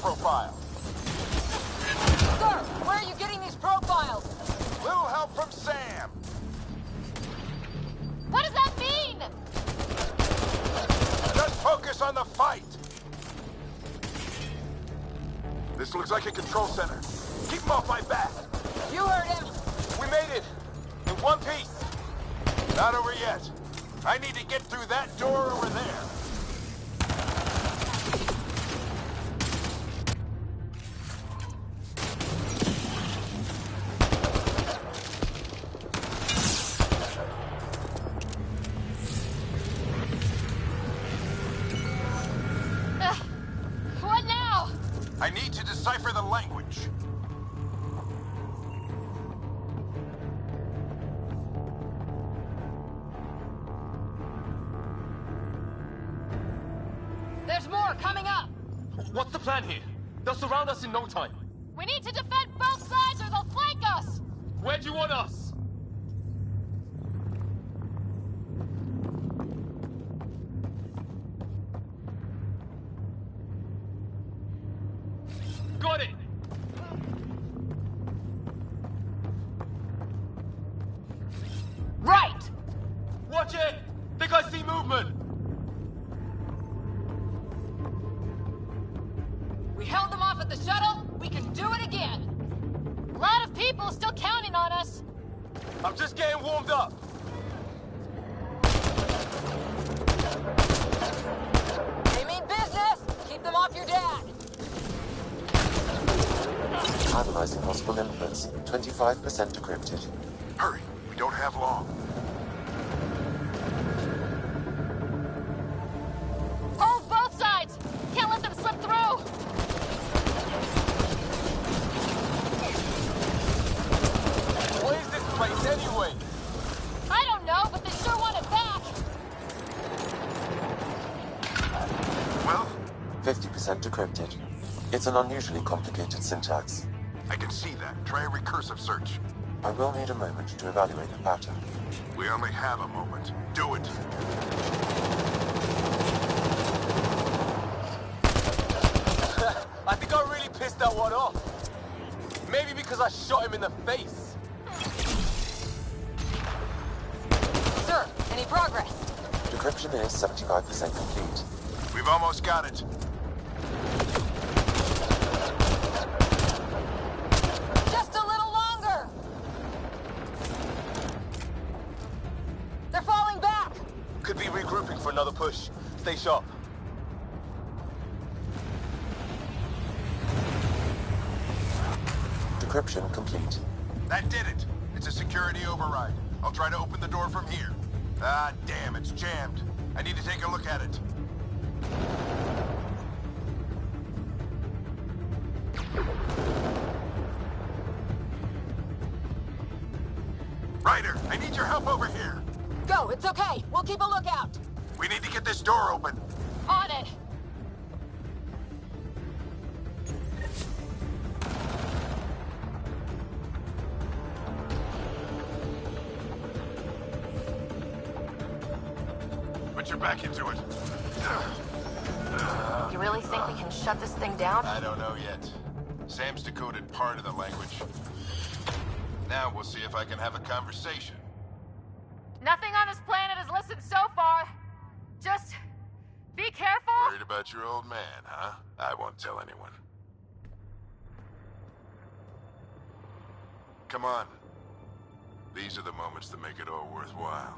Profile. Sir, where are you getting these profiles? Little help from Sam. What does that mean? Just focus on the fight. This looks like a control center. Keep him off my back. You heard him. We made it. In one piece. Not over yet. I need to get through that door over there. What now? I need to decipher the language. There's more coming up. What's the plan here? They'll surround us in no time. We need to defend both sides or they'll flank us! Where do you want us? Got it! Right! Watch it! Think I see movement! We held them off at the shuttle. We can do it again. A lot of people still counting on us. I'm just getting warmed up. They mean business. Keep them off your dad. Analyzing possible inputs. 25% decrypted. Hurry, we don't have long. Hold both sides! Can't let them slip through! What is this place anyway? I don't know, but they sure want it back! Well? 50% decrypted. It's an unusually complicated syntax. I can see that. Try a recursive search. I will need a moment to evaluate the pattern. We only have a moment. Do it. I think I really pissed that one off. Maybe because I shot him in the face. Sir, any progress? Decryption is 75% complete. We've almost got it. Just a little longer. They're falling back. Could be regrouping for another push. Stay sharp. Decryption complete. That did it. It's a security override. I'll try to open the door from here. Ah, damn, it's jammed. I need to take a look at it. Ryder, I need your help over here. Go, it's okay. We'll keep a lookout. We need to get this door open. On it! you're back into it. You really think we can shut this thing down? I don't know yet. Sam's decoded part of the language. Now we'll see if I can have a conversation. Nothing on this planet has listened so far. Just be careful. Worried about your old man, huh? I won't tell anyone. Come on. These are the moments that make it all worthwhile.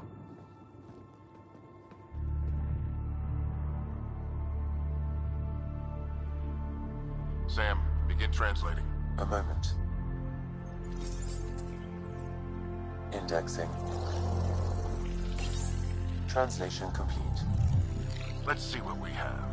Sam, begin translating. A moment. Indexing. Translation complete. Let's see what we have.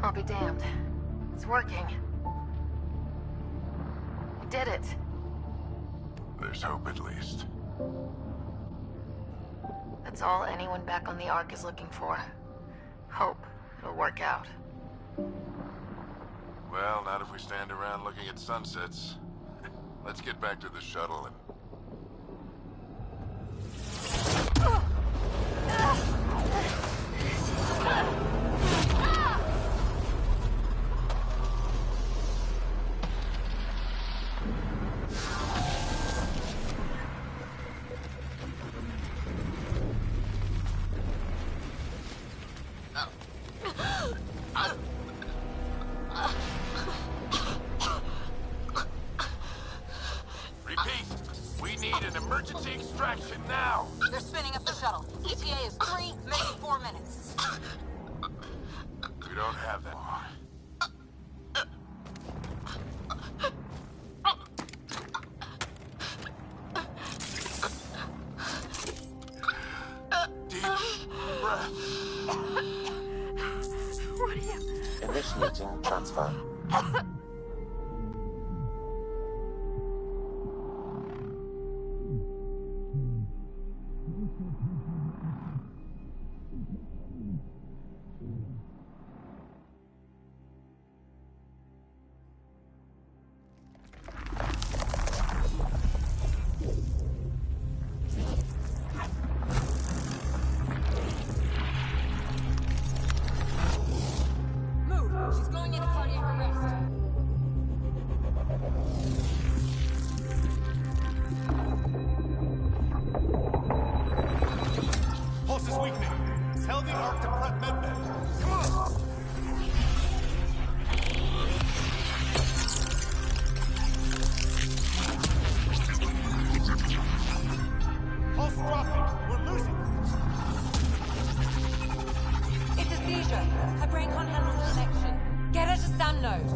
I'll be damned. It's working. We did it. There's hope at least. That's all anyone back on the Ark is looking for. Hope it'll work out. Well, not if we stand around looking at sunsets. Let's get back to the shuttle and... Repeat, we need an emergency extraction now. They're spinning up the shuttle. ETA is 3, maybe 4 minutes. We don't have that long. Deep breath. What are you... Initiating transfer. Move! She's going into cardiac arrest. Pulse is weakening. Tell the Ark to prep medbay. Come on! Pulse dropping. We're losing. It's a seizure. Her brain can't handle the connection. Get her to Sam node.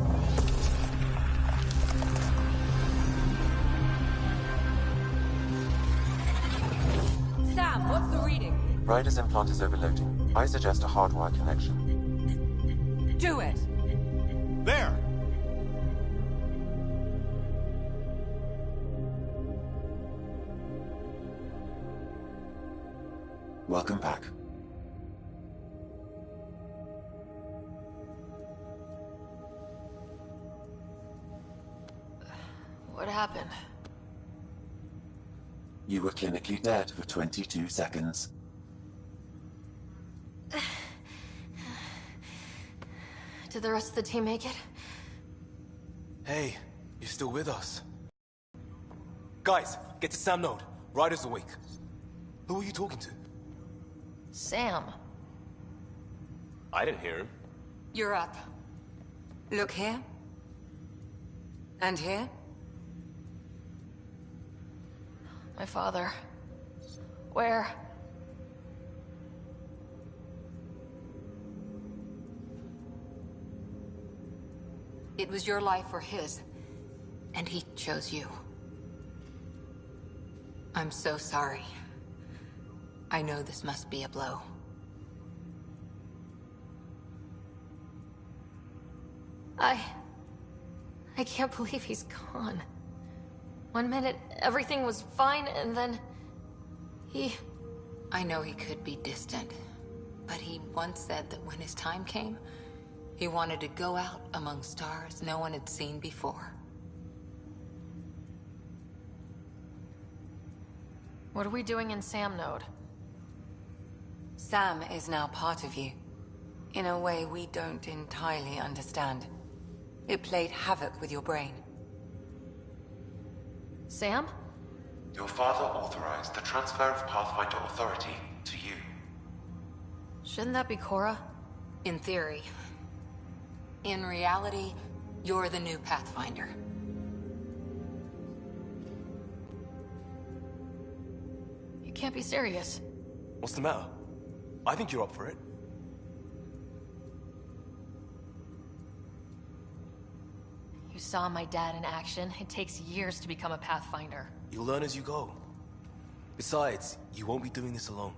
Sam, what's the reading? Ryder's implant is overloading. I suggest a hardwire connection. Do it! There! Welcome back. What happened? You were clinically dead for 22 seconds. Did the rest of the team make it? Hey, you're still with us. Guys, get to Sam node. Ryder's awake. Who are you talking to? Sam. I didn't hear him. You're up. Look here. And here. My father. Where? It was your life or his, and he chose you. I'm so sorry. I know this must be a blow. I can't believe he's gone. 1 minute, everything was fine, and then... I know he could be distant, but he once said that when his time came, he wanted to go out among stars no one had seen before. What are we doing in Sam Node? Sam is now part of you, in a way we don't entirely understand. It played havoc with your brain. Sam? Your father authorized the transfer of Pathfinder authority to you. Shouldn't that be Cora? In theory. In reality, you're the new Pathfinder. You can't be serious. What's the matter? I think you're up for it. You saw my dad in action. It takes years to become a Pathfinder. You'll learn as you go. Besides, you won't be doing this alone.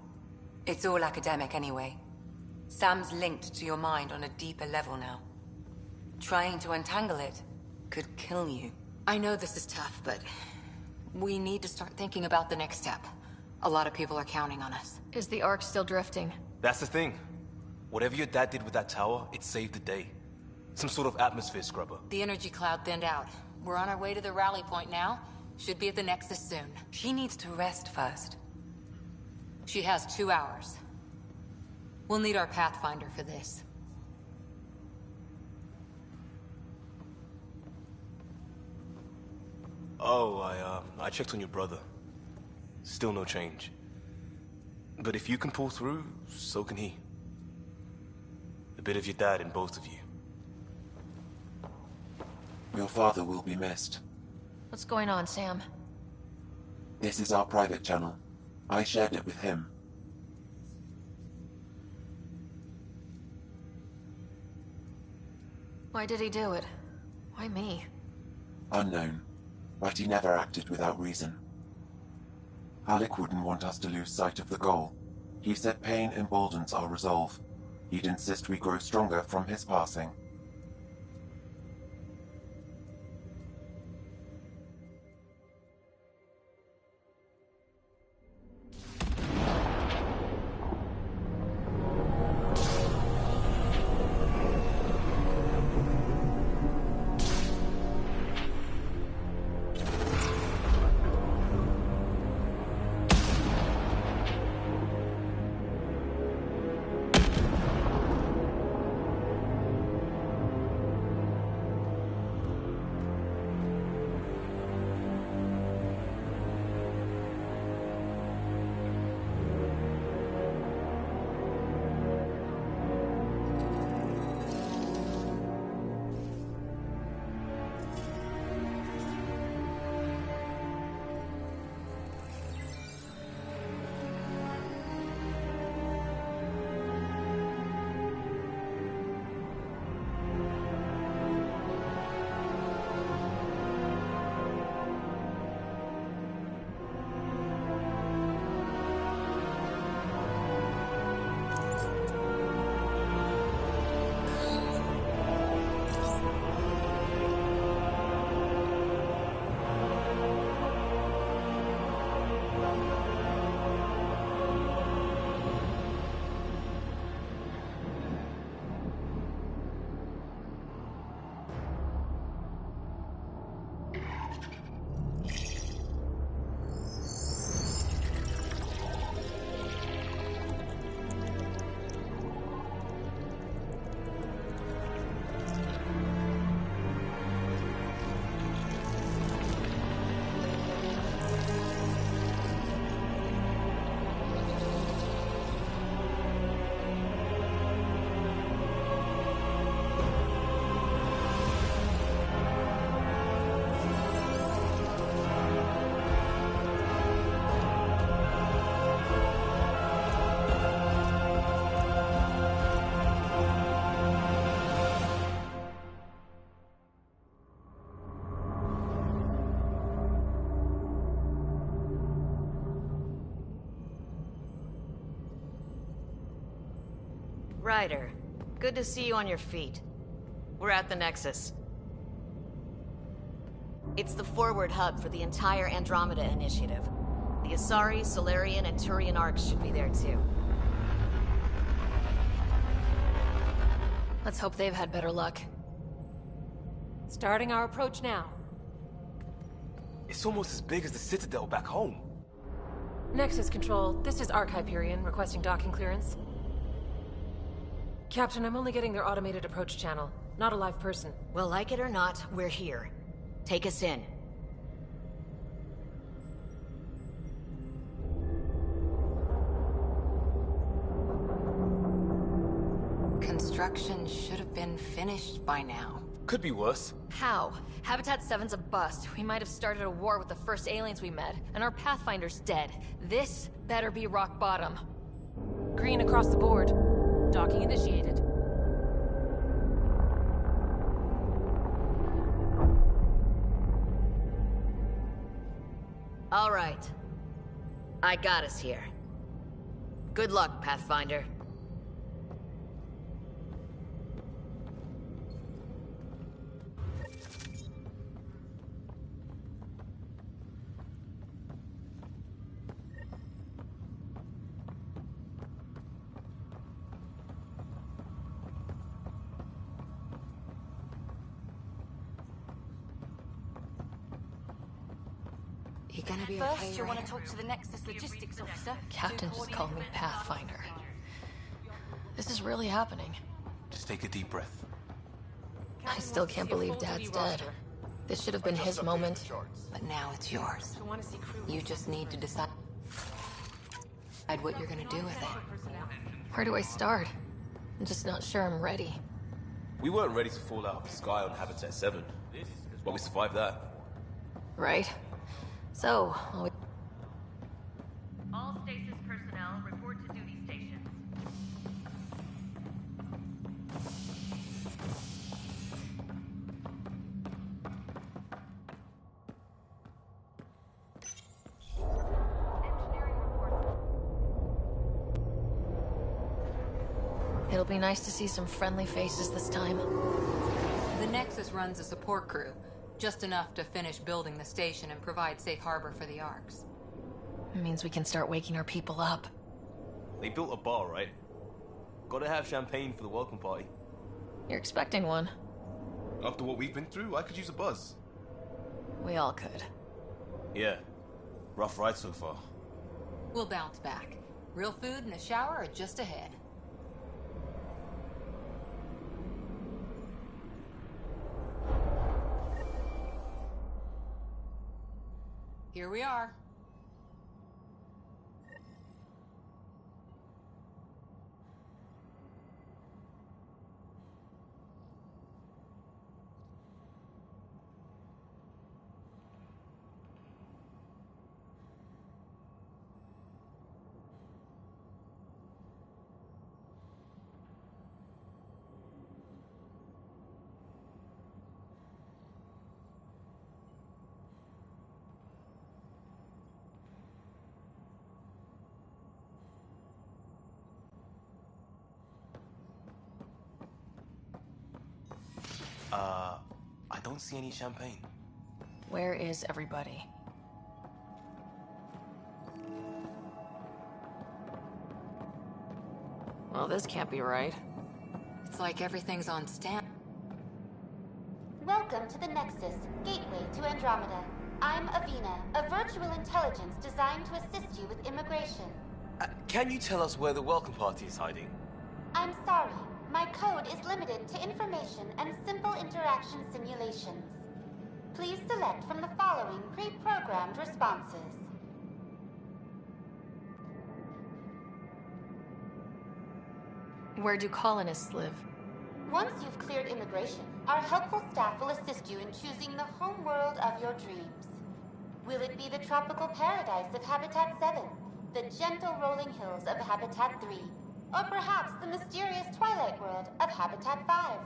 It's all academic anyway. Sam's linked to your mind on a deeper level now. Trying to untangle it could kill you. I know this is tough, but we need to start thinking about the next step. A lot of people are counting on us. Is the Ark still drifting? That's the thing. Whatever your dad did with that tower, it saved the day. Some sort of atmosphere scrubber. The energy cloud thinned out. We're on our way to the rally point now. Should be at the Nexus soon. She needs to rest first. She has 2 hours. We'll need our Pathfinder for this. Oh, I checked on your brother. Still no change. But if you can pull through, so can he. A bit of your dad in both of you. Your father will be missed. What's going on, Sam? This is our private channel. I shared it with him. Why did he do it? Why me? Unknown, but he never acted without reason. Alec wouldn't want us to lose sight of the goal. He said pain emboldens our resolve. He'd insist we grow stronger from his passing. Ryder, good to see you on your feet. We're at the Nexus. It's the forward hub for the entire Andromeda Initiative. The Asari, Salarian, and Turian arcs should be there too. Let's hope they've had better luck. Starting our approach now. It's almost as big as the Citadel back home. Nexus Control, this is Arc Hyperion requesting docking clearance. Captain, I'm only getting their automated approach channel, not a live person. Well, like it or not, we're here. Take us in. Construction should have been finished by now. Could be worse. How? Habitat 7's a bust. We might have started a war with the first aliens we met, and our Pathfinder's dead. This better be rock bottom. Green across the board. Docking initiated. All right. I got us here. Good luck, Pathfinder. You gonna be First, okay, you'll want to Ryder? talk to the Nexus logistics officer. Captain just called me Pathfinder. This is really happening. Just take a deep breath. I still can't believe Dad's dead. This should have been his moment. But now it's yours. You just need to decide what you're gonna do with it. Where do I start? I'm just not sure I'm ready. We weren't ready to fall out of the sky on Habitat 7, but we survived that. Right? So, All stasis personnel report to duty stations. it'll be nice to see some friendly faces this time. The Nexus runs a support crew, just enough to finish building the station and provide safe harbor for the arcs. It means we can start waking our people up. They built a bar, right? Gotta have champagne for the welcome party. You're expecting one. After what we've been through, I could use a buzz. We all could. Yeah. Rough ride so far. We'll bounce back. Real food and a shower are just ahead. Here we are. I don't see any champagne. Where is everybody? Well, this can't be right. It's like everything's on stand. Welcome to the Nexus, gateway to Andromeda. I'm Avina, a virtual intelligence designed to assist you with immigration. Can you tell us where the welcome party is hiding? I'm sorry. My code is limited to information and simple interaction simulations. Please select from the following pre-programmed responses. Where do colonists live? Once you've cleared immigration, our helpful staff will assist you in choosing the home world of your dreams. Will it be the tropical paradise of Habitat 7, the gentle rolling hills of Habitat 3, or perhaps the mysterious twilight world of Habitat 5?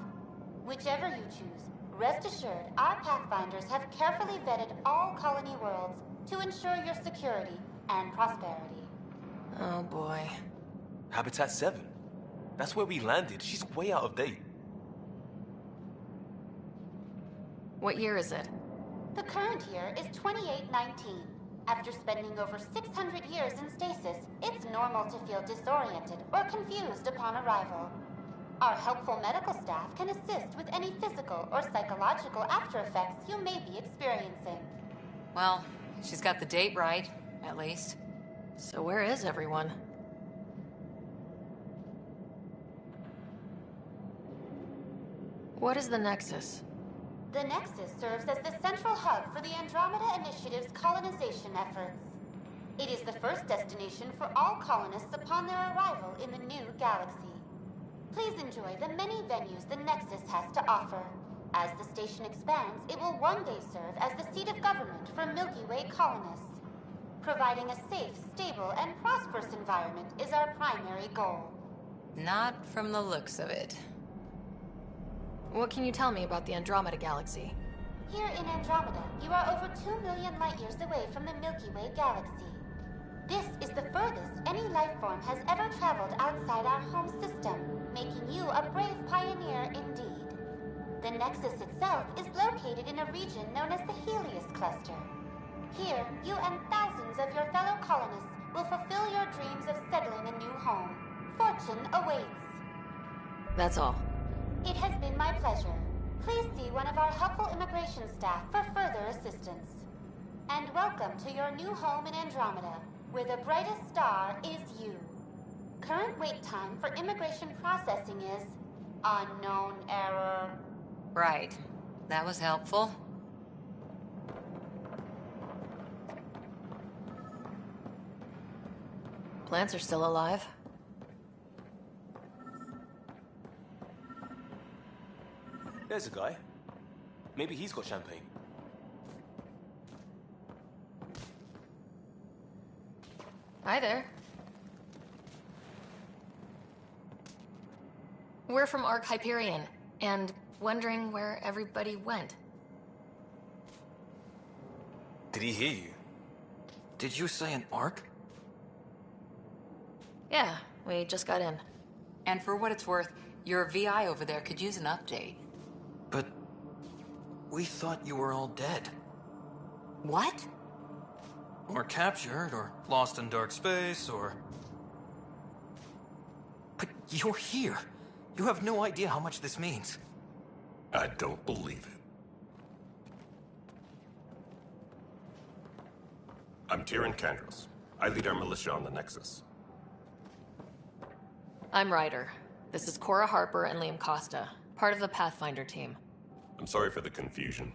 Whichever you choose, rest assured our Pathfinders have carefully vetted all colony worlds to ensure your security and prosperity. Oh boy. Habitat 7? That's where we landed. She's way out of date. What year is it? The current year is 2819. After spending over 600 years in stasis, it's normal to feel disoriented or confused upon arrival. Our helpful medical staff can assist with any physical or psychological after effects you may be experiencing. Well, she's got the date right, at least. So where is everyone? What is the Nexus? The Nexus serves as the central hub for the Andromeda Initiative's colonization efforts. It is the first destination for all colonists upon their arrival in the new galaxy. Please enjoy the many venues the Nexus has to offer. As the station expands, it will one day serve as the seat of government for Milky Way colonists. Providing a safe, stable, and prosperous environment is our primary goal. Not from the looks of it. What can you tell me about the Andromeda Galaxy? Here in Andromeda, you are over 2 million light-years away from the Milky Way galaxy. This is the furthest any life form has ever traveled outside our home system, making you a brave pioneer indeed. The Nexus itself is located in a region known as the Helios Cluster. Here, you and thousands of your fellow colonists will fulfill your dreams of settling a new home. Fortune awaits. That's all. It has been my pleasure. Please see one of our helpful immigration staff for further assistance. And welcome to your new home in Andromeda, where the brightest star is you. Current wait time for immigration processing is unknown error. Right. That was helpful. Plants are still alive. There's a guy. Maybe he's got champagne. Hi there. We're from Ark Hyperion, and wondering where everybody went. Did he hear you? Did you say an Ark? Yeah, we just got in. And for what it's worth, your VI over there could use an update. But we thought you were all dead. What? Or captured, or lost in dark space, or... But you're here. You have no idea how much this means. I don't believe it. I'm Tyrion Kandros. I lead our militia on the Nexus. I'm Ryder. This is Cora Harper and Liam Costa, part of the Pathfinder team. I'm sorry for the confusion.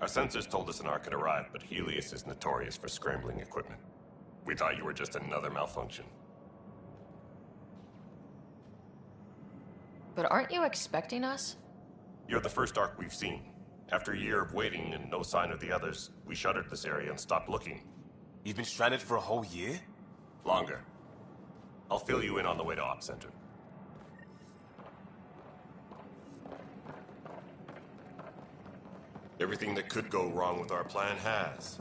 Our sensors told us an Ark had arrived, but Helios is notorious for scrambling equipment. We thought you were just another malfunction. But aren't you expecting us? You're the first Ark we've seen. After a year of waiting and no sign of the others, we shuttered this area and stopped looking. You've been stranded for a whole year? Longer. I'll fill you in on the way to Op Center. Everything that could go wrong with our plan has.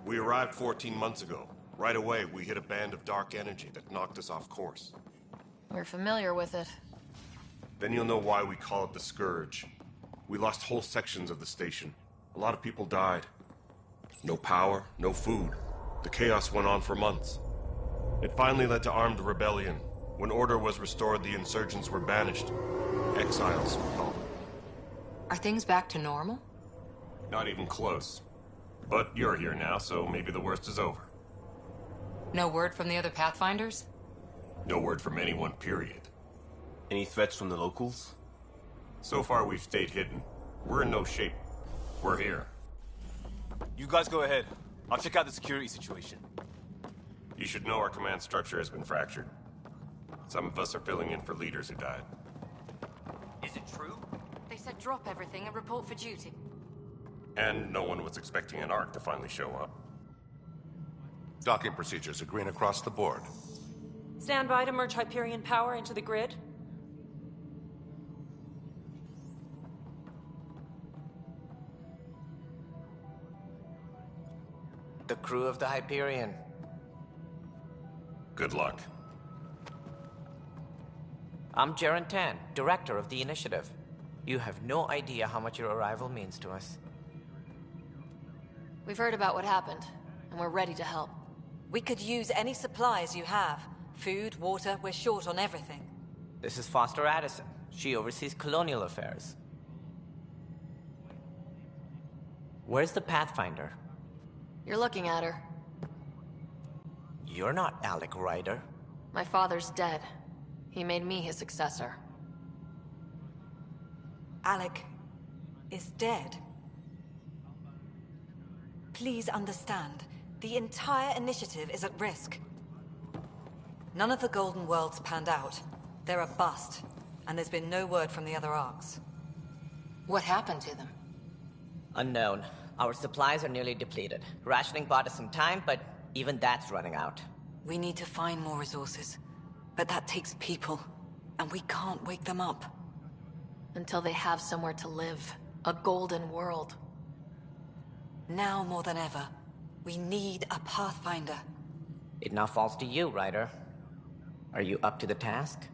We arrived 14 months ago. Right away, we hit a band of dark energy that knocked us off course. We're familiar with it. Then you'll know why we call it the Scourge. We lost whole sections of the station. A lot of people died. No power, no food. The chaos went on for months. It finally led to armed rebellion. When order was restored, the insurgents were banished. Exiles, we call them. Are things back to normal? Not even close. But you're here now, so maybe the worst is over. No word from the other Pathfinders? No word from anyone, period. Any threats from the locals? So far, we've stayed hidden. We're in no shape. We're here. You guys go ahead. I'll check out the security situation. You should know our command structure has been fractured. Some of us are filling in for leaders who died. Is it true? They said drop everything and report for duty. And no one was expecting an Ark to finally show up. Docking procedures are green across the board. Stand by to merge Hyperion power into the grid. The crew of the Hyperion. Good luck. I'm Jaren Tan, director of the initiative. You have no idea how much your arrival means to us. We've heard about what happened, and we're ready to help. We could use any supplies you have. Food, water, we're short on everything. This is Foster Addison. She oversees colonial affairs. Where's the Pathfinder? You're looking at her. You're not Alec Ryder. My father's dead. He made me his successor. Alec is dead. Please understand, the entire initiative is at risk. None of the Golden Worlds panned out. They're a bust, and there's been no word from the other arcs. What happened to them? Unknown. Our supplies are nearly depleted. Rationing bought us some time, but even that's running out. We need to find more resources, but that takes people, and we can't wake them up. Until they have somewhere to live. A golden world. Now more than ever, we need a Pathfinder. It now falls to you, Ryder. Are you up to the task?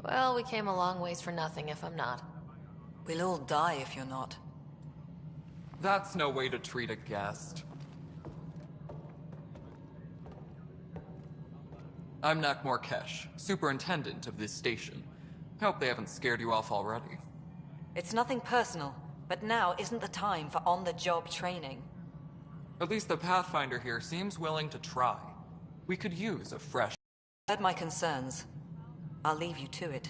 Well, we came a long ways for nothing if I'm not. We'll all die if you're not. That's no way to treat a guest. I'm Nakmor Kesh, superintendent of this station. Hope they haven't scared you off already. It's nothing personal, but now isn't the time for on-the-job training. At least the Pathfinder here seems willing to try. We could use a fresh... Heard my concerns. I'll leave you to it.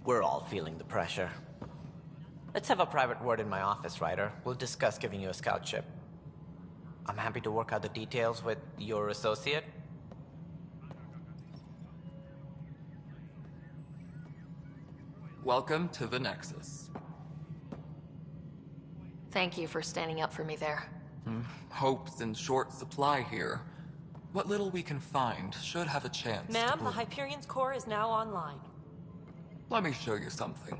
We're all feeling the pressure. Let's have a private word in my office, Ryder. We'll discuss giving you a scout ship. I'm happy to work out the details with your associate. Welcome to the Nexus. Thank you for standing up for me there. Hope's in short supply here. What little we can find should have a chance. Ma'am, the Hyperion's core is now online. Let me show you something.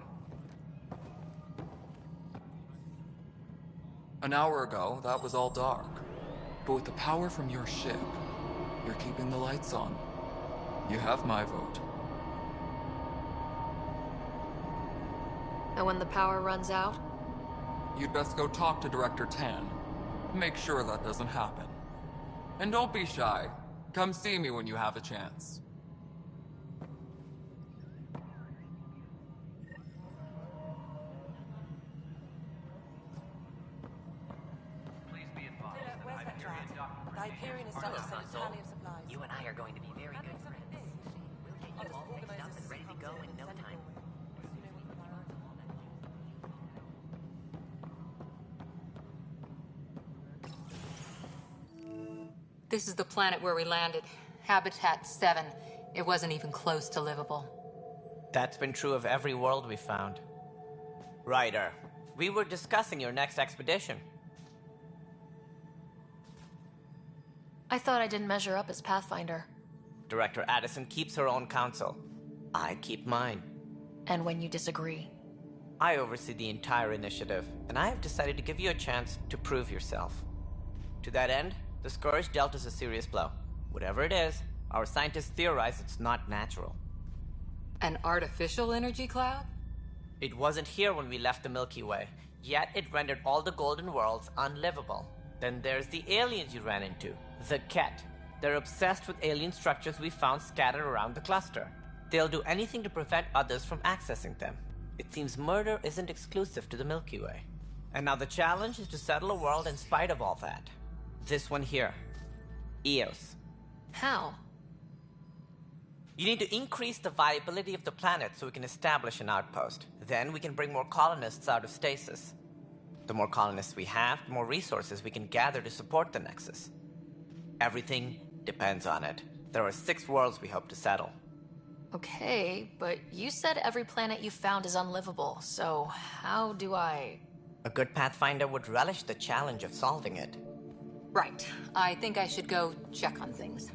An hour ago, that was all dark. But with the power from your ship, you're keeping the lights on. You have my vote. And when the power runs out? You'd best go talk to Director Tan. Make sure that doesn't happen. And don't be shy. Come see me when you have a chance. The Hyperion is sent us a tally of supplies. You and I are going to be very good friends. We'll get you all fixed up and ready to go in no time. This is the planet where we landed. Habitat 7. It wasn't even close to livable. That's been true of every world we found. Ryder, we were discussing your next expedition. I thought I didn't measure up as Pathfinder. Director Addison keeps her own counsel. I keep mine. And when you disagree? I oversee the entire initiative, and I have decided to give you a chance to prove yourself. To that end, the Scourge dealt us a serious blow. Whatever it is, our scientists theorize it's not natural. An artificial energy cloud? It wasn't here when we left the Milky Way, yet it rendered all the Golden Worlds unlivable. Then there's the aliens you ran into, the Ket. They're obsessed with alien structures we found scattered around the cluster. They'll do anything to prevent others from accessing them. It seems murder isn't exclusive to the Milky Way. And now the challenge is to settle a world in spite of all that. This one here. Eos. How? You need to increase the viability of the planet so we can establish an outpost. Then we can bring more colonists out of stasis. The more colonists we have, the more resources we can gather to support the Nexus. Everything depends on it. There are 6 worlds we hope to settle. Okay, but you said every planet you found is unlivable, so how do I... A good Pathfinder would relish the challenge of solving it. Right. I think I should go check on things.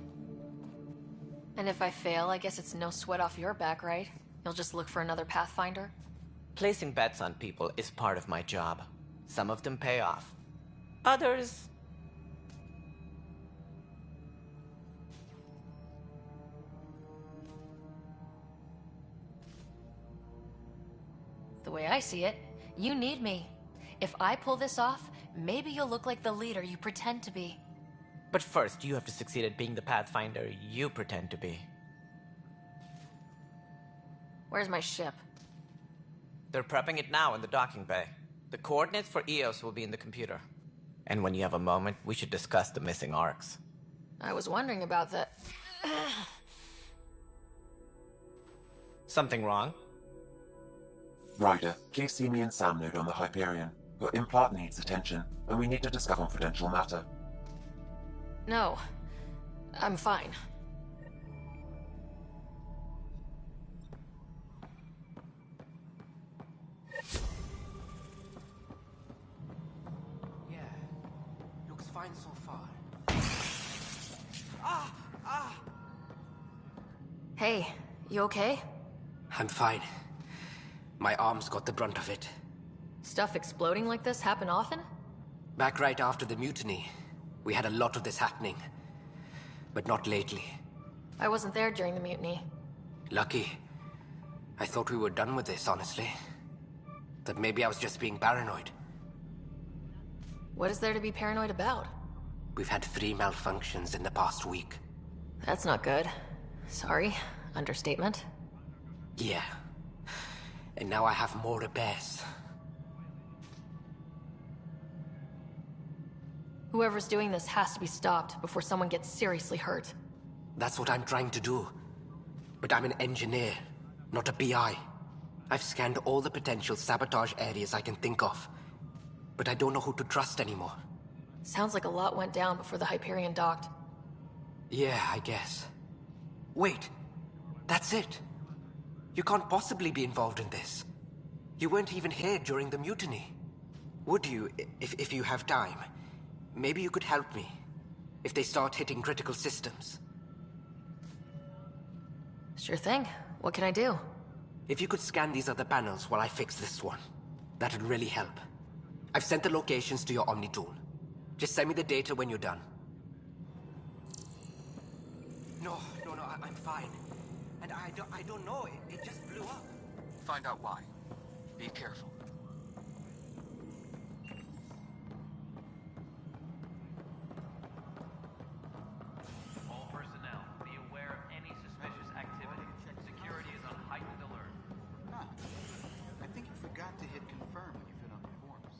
And if I fail, I guess it's no sweat off your back, right? You'll just look for another Pathfinder? Placing bets on people is part of my job. Some of them pay off. Others... The way I see it, you need me. If I pull this off, maybe you'll look like the leader you pretend to be. But first, you have to succeed at being the Pathfinder you pretend to be. Where's my ship? They're prepping it now in the docking bay. The coordinates for Eos will be in the computer. And when you have a moment, we should discuss the missing arcs. I was wondering about that. Something wrong? Ryder, please see me and Sam Node on the Hyperion. Your implant needs attention, and we need to discuss confidential matter. No, I'm fine. Yeah, looks fine so far. Hey, you okay? I'm fine. My arms got the brunt of it. Stuff exploding like this happen often? Back right after the mutiny, we had a lot of this happening. But not lately. I wasn't there during the mutiny. Lucky. I thought we were done with this, honestly. That maybe I was just being paranoid. What is there to be paranoid about? We've had 3 malfunctions in the past week. That's not good. Sorry, understatement. Yeah. And now I have more repairs. Whoever's doing this has to be stopped before someone gets seriously hurt. That's what I'm trying to do. But I'm an engineer, not a PI. I've scanned all the potential sabotage areas I can think of. But I don't know who to trust anymore. Sounds like a lot went down before the Hyperion docked. Yeah, I guess. Wait, that's it. You can't possibly be involved in this. You weren't even here during the mutiny. Would you, if you have time? Maybe you could help me, if they start hitting critical systems. Sure thing. What can I do? If you could scan these other panels while I fix this one, that'd really help. I've sent the locations to your Omni tool. Just send me the data when you're done. No, I'm fine. And I don't know, it just blew up. Find out why. Be careful. All personnel, be aware of any suspicious activity. Security is on heightened alert. Huh. I think you forgot to hit confirm when you fill out the forms.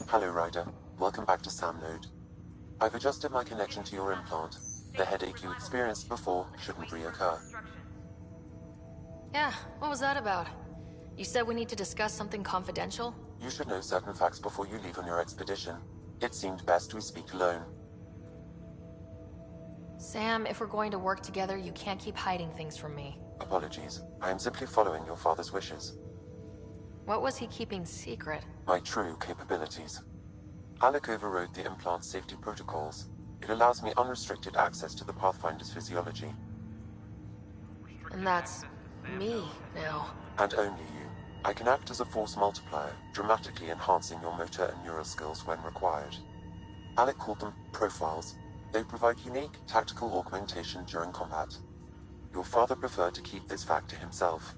Hello, Ryder. Welcome back to Sam Node. I've adjusted my connection to your implant. The headache you experienced before shouldn't reoccur. Yeah, what was that about? You said we need to discuss something confidential? You should know certain facts before you leave on your expedition. It seemed best we speak alone. Sam, if we're going to work together, you can't keep hiding things from me. Apologies. I am simply following your father's wishes. What was he keeping secret? My true capabilities. Alec overrode the implant's safety protocols. It allows me unrestricted access to the Pathfinder's physiology. And that's me now. And only you. I can act as a force multiplier, dramatically enhancing your motor and neural skills when required. Alec called them profiles. They provide unique tactical augmentation during combat. Your father preferred to keep this fact to himself.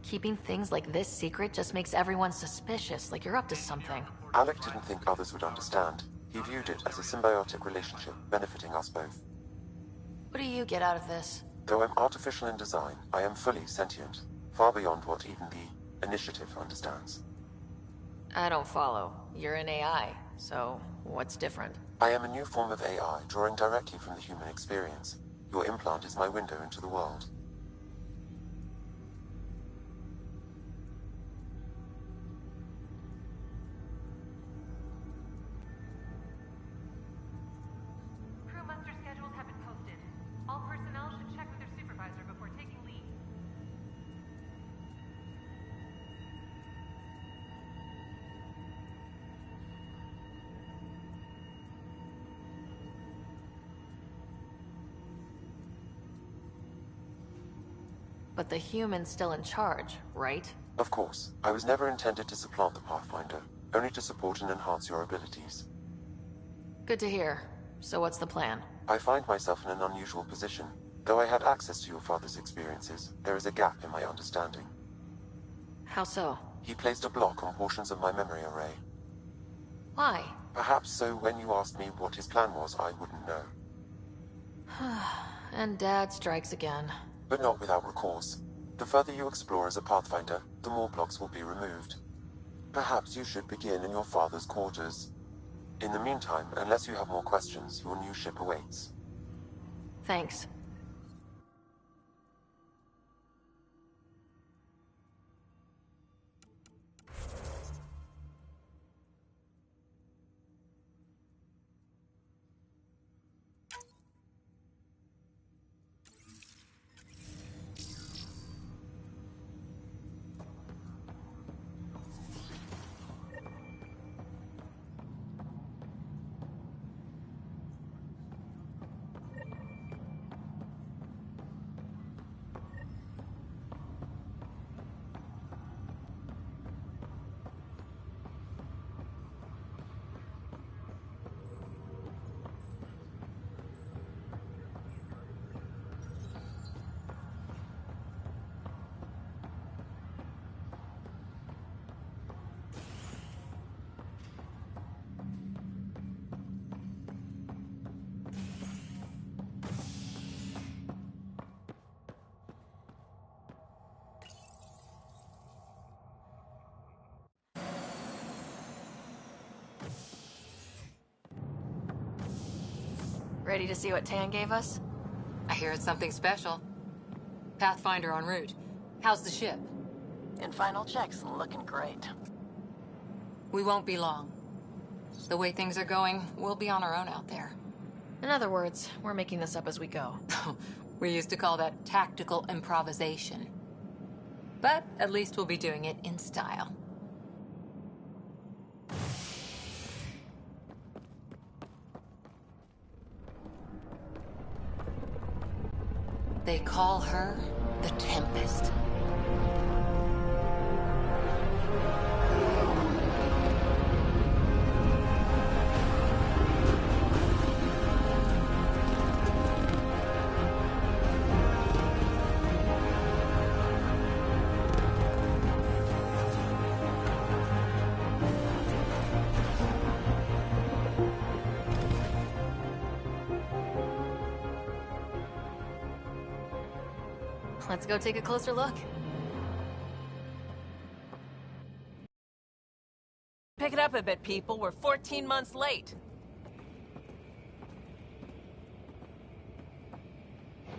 Keeping things like this secret just makes everyone suspicious, like you're up to something. Alec didn't think others would understand. He viewed it as a symbiotic relationship, benefiting us both. What do you get out of this? Though I'm artificial in design, I am fully sentient, far beyond what even the Initiative understands. I don't follow. You're an AI, so what's different? I am a new form of AI, drawing directly from the human experience. Your implant is my window into the world. Crew muster schedules have been posted. All personnel should check with their supervisor before taking leave. But the human's still in charge, right? Of course. I was never intended to supplant the Pathfinder, only to support and enhance your abilities. Good to hear. So what's the plan? I find myself in an unusual position. Though I had access to your father's experiences, there is a gap in my understanding. How so? He placed a block on portions of my memory array. Why? Perhaps so when you asked me what his plan was, I wouldn't know. And Dad strikes again. But not without recourse. The further you explore as a Pathfinder, the more blocks will be removed. Perhaps you should begin in your father's quarters. In the meantime, unless you have more questions, your new ship awaits. Thanks. Ready to see what Tan gave us? I hear it's something special. Pathfinder en route. How's the ship? In final checks, looking great. We won't be long. The way things are going, we'll be on our own out there. In other words, we're making this up as we go. We used to call that tactical improvisation. But at least we'll be doing it in style. They call her the Tempest. Let's go take a closer look. Pick it up a bit, people. We're 14 months late.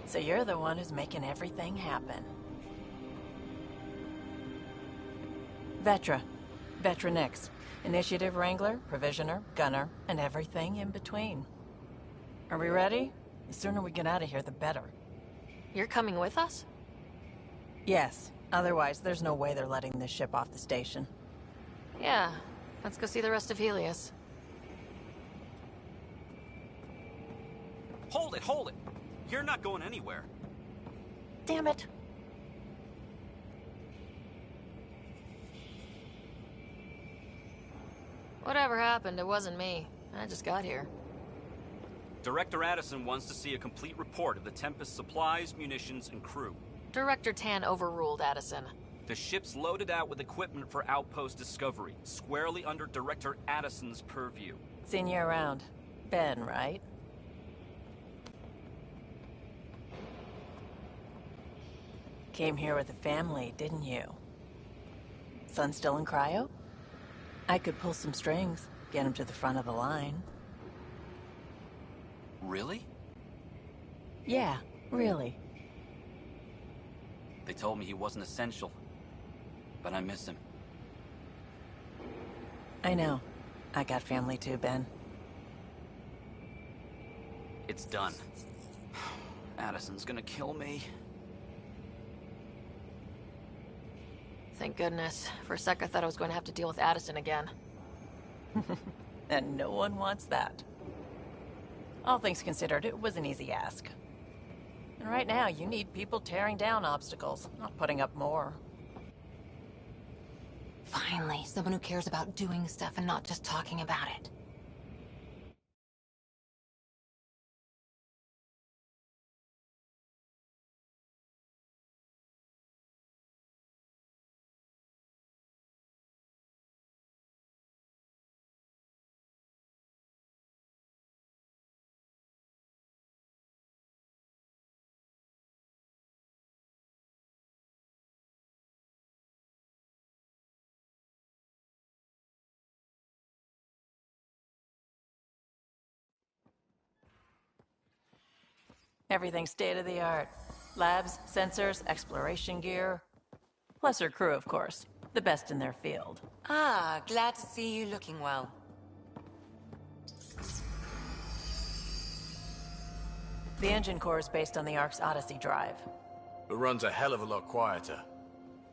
So you're the one who's making everything happen. Vetra. Vetra Nix. Initiative Wrangler, Provisioner, Gunner, and everything in between. Are we ready? The sooner we get out of here, the better. You're coming with us? Yes. Otherwise, there's no way they're letting this ship off the station. Yeah. Let's go see the rest of Helios. Hold it, hold it! You're not going anywhere. Damn it. Whatever happened, it wasn't me. I just got here. Director Addison wants to see a complete report of the Tempest's supplies, munitions, and crew. Director Tan overruled Addison. The ship's loaded out with equipment for Outpost Discovery, squarely under Director Addison's purview. Seen you around. Ben, right? Came here with a family, didn't you? Son still in cryo? I could pull some strings, get him to the front of the line. Really? Yeah, really. They told me he wasn't essential, but I miss him. I know. I got family too, Ben. It's done. Addison's gonna kill me. Thank goodness. For a sec, I thought I was going to have to deal with Addison again. And no one wants that. All things considered, it was an easy ask. And right now, you need people tearing down obstacles, not putting up more. Finally, someone who cares about doing stuff and not just talking about it. Everything's state-of-the-art. Labs, sensors, exploration gear. Plus her crew, of course. The best in their field. Ah, glad to see you looking well. The engine core is based on the Ark's Odyssey drive. It runs a hell of a lot quieter.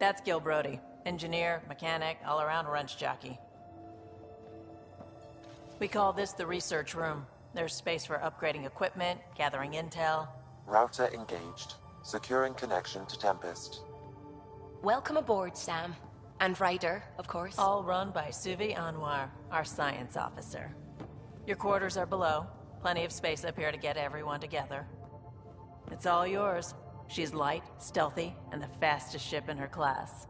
That's Gil Brody. Engineer, mechanic, all-around wrench jockey. We call this the research room. There's space for upgrading equipment, gathering intel. Router engaged. Securing connection to Tempest. Welcome aboard, Sam. And Ryder, of course. All run by Suvi Anwar, our science officer. Your quarters are below. Plenty of space up here to get everyone together. It's all yours. She's light, stealthy, and the fastest ship in her class.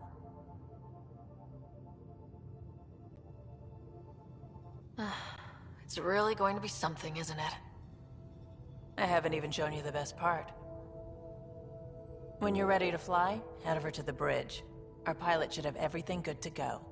It's really going to be something, isn't it? I haven't even shown you the best part. When you're ready to fly, head over to the bridge. Our pilot should have everything good to go.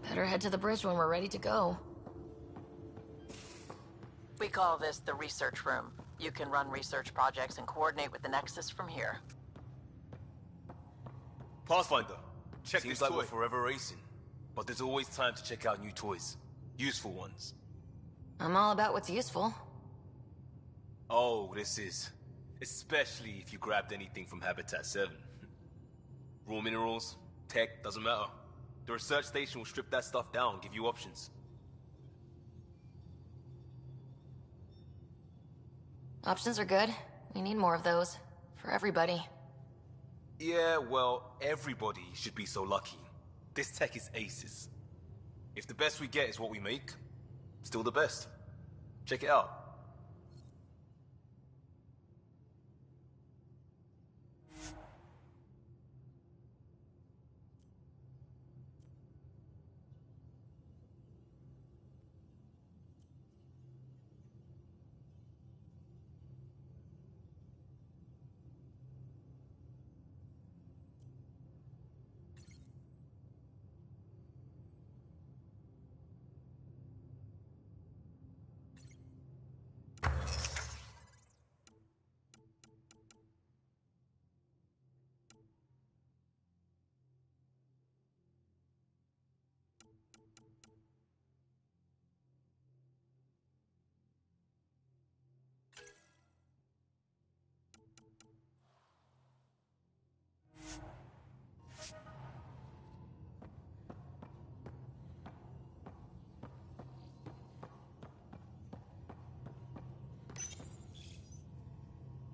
Better head to the bridge when we're ready to go. We call this the research room. You can run research projects and coordinate with the Nexus from here. Pathfinder, check Seems this like toy. we're forever racing, but there's always time to check out new toys. Useful ones. I'm all about what's useful. Oh, this is. Especially if you grabbed anything from Habitat 7. Raw minerals, tech, doesn't matter. The research station will strip that stuff down, give you options. Options are good. We need more of those. For everybody. Yeah, well, everybody should be so lucky. This tech is aces. If the best we get is what we make, still the best. Check it out.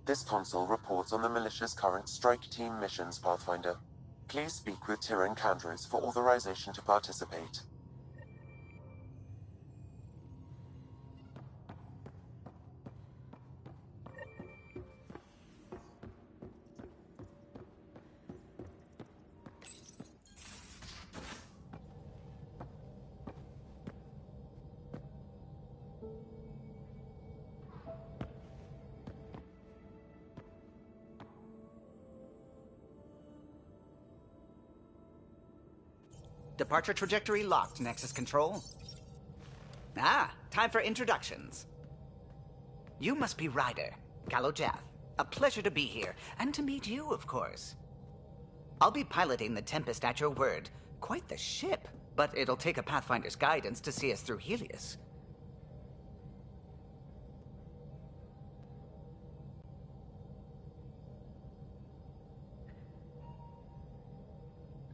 This console reports on the militia's current strike team missions, Pathfinder. Please speak with Tyrion Candros for authorization to participate. Departure trajectory locked, Nexus Control. Ah, time for introductions. You must be Ryder, Calo Jath. A pleasure to be here, and to meet you, of course. I'll be piloting the Tempest at your word. Quite the ship, but it'll take a Pathfinder's guidance to see us through Helios.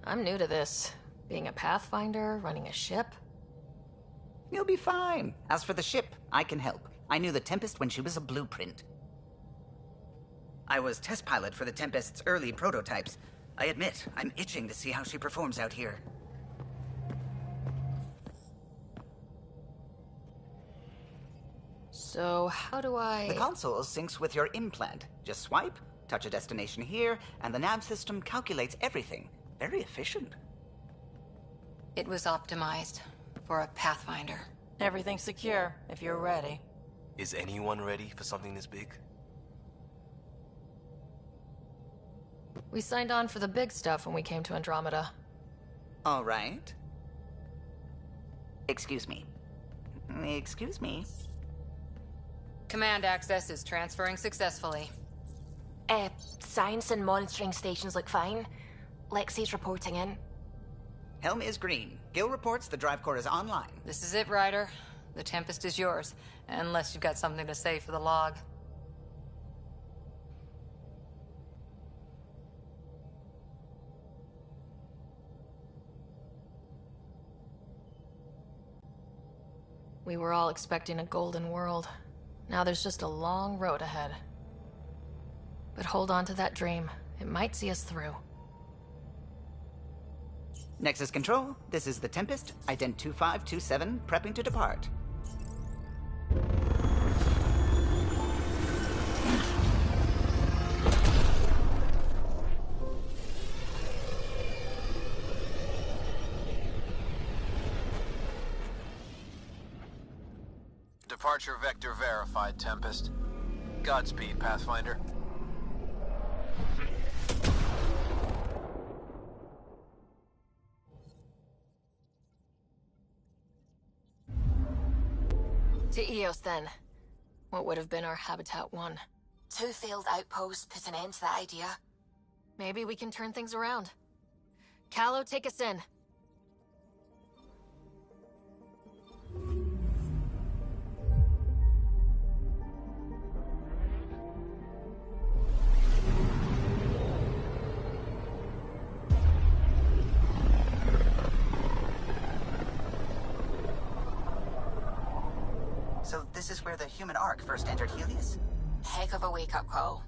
I'm new to this. Being a Pathfinder, running a ship. You'll be fine. As for the ship, I can help. I knew the Tempest when she was a blueprint. I was test pilot for the Tempest's early prototypes. I admit, I'm itching to see how she performs out here. So, how do I... The console syncs with your implant. Just swipe, touch a destination here, and the nav system calculates everything. Very efficient. It was optimized for a Pathfinder. Everything's secure, if you're ready. Is anyone ready for something this big? We signed on for the big stuff when we came to Andromeda. All right. Excuse me. Excuse me. Command access is transferring successfully. Science and monitoring stations look fine. Lexi's reporting in. Helm is green. Gil reports the drive core is online. This is it, Ryder. The Tempest is yours, unless you've got something to say for the log. We were all expecting a golden world. Now there's just a long road ahead. But hold on to that dream. It might see us through. Nexus Control, this is the Tempest, Ident 2527, prepping to depart. Departure vector verified, Tempest. Godspeed, Pathfinder. To Eos, then. What would have been our Habitat 1. 2 failed outposts put an end to that idea. Maybe we can turn things around. Calo, take us in. So this is where the human Ark first entered Helios? Heck of a wake-up call.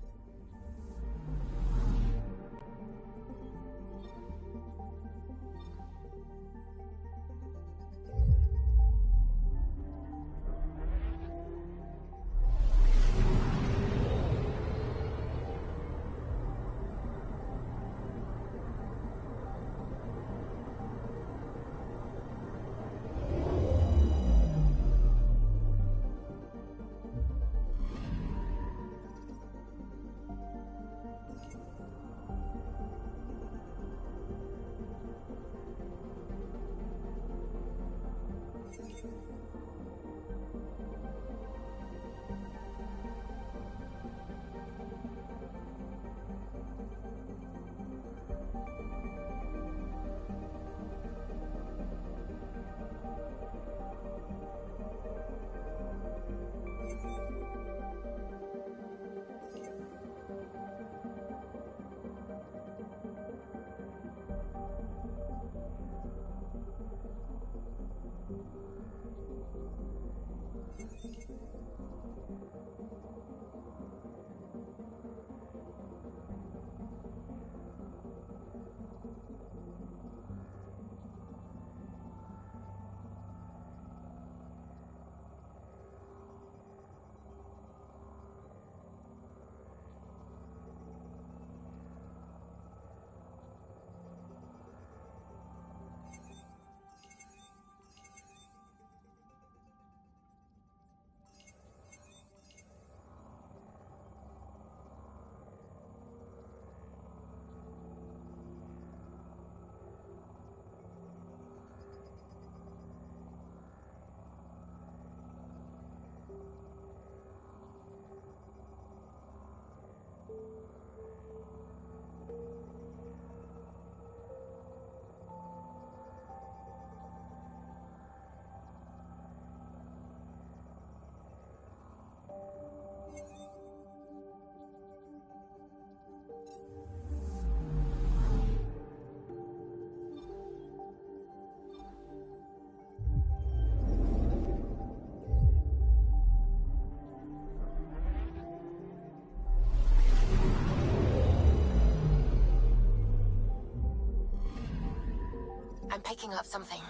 picking up something.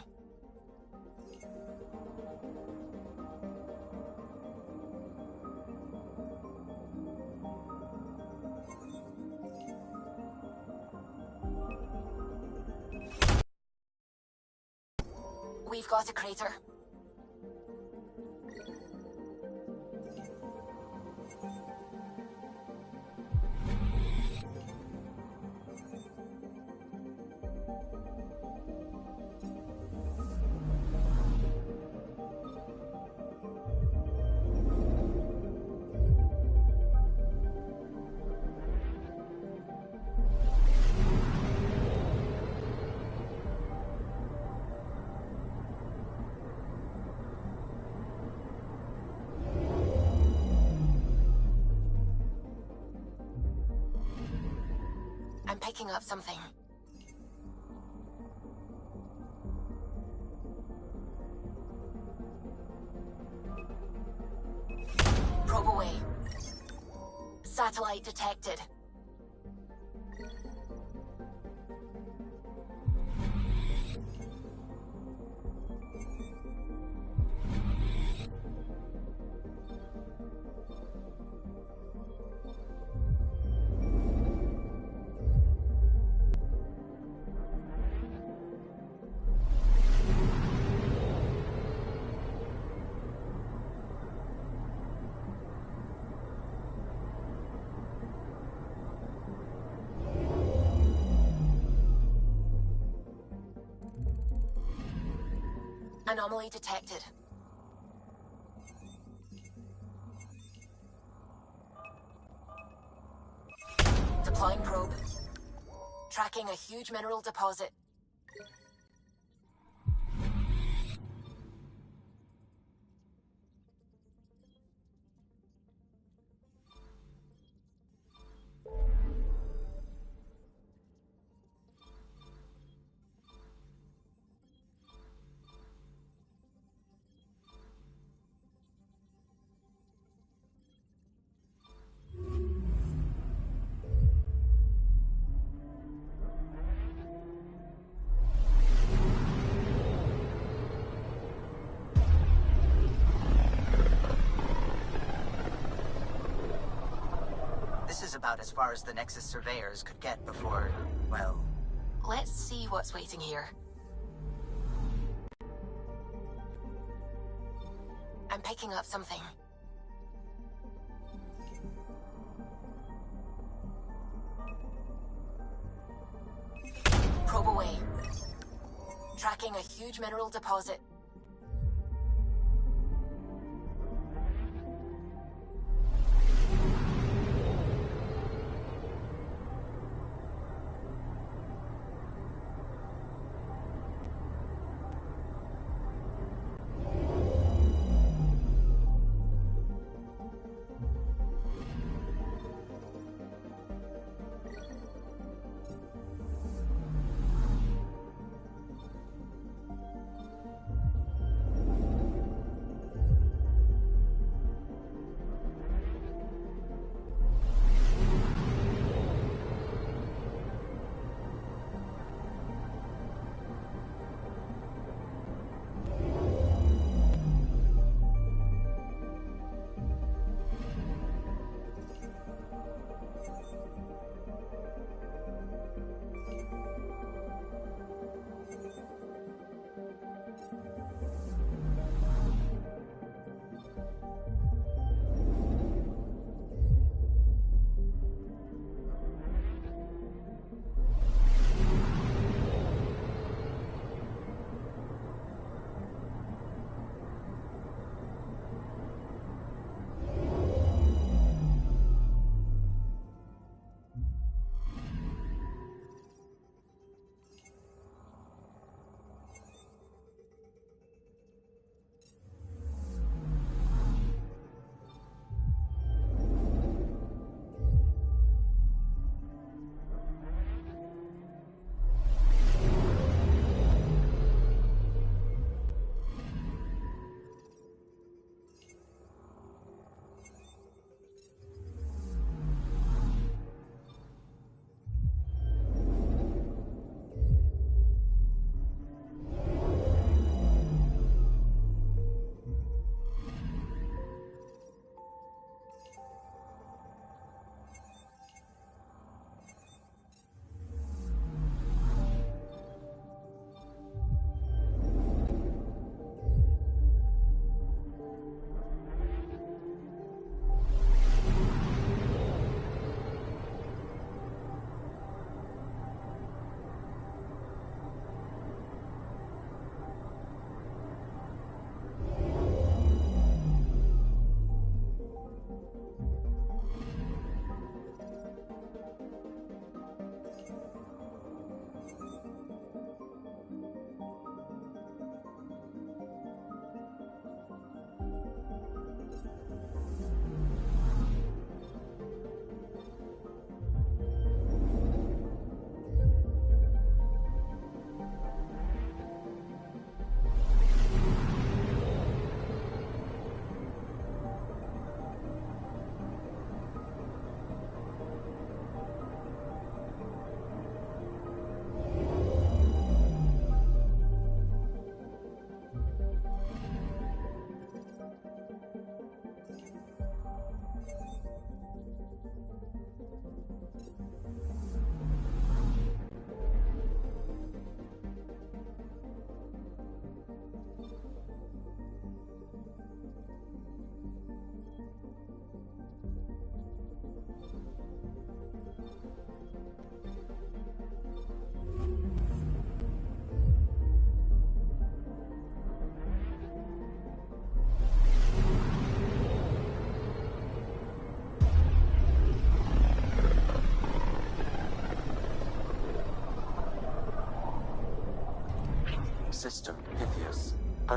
We've got a crater. I'm picking up something. Probe away. Satellite detected. Anomaly detected. Deploying probe. Tracking a huge mineral deposit. This is about as far as the Nexus surveyors could get before, well... Let's see what's waiting here. I'm picking up something. Probe away. Tracking a huge mineral deposit.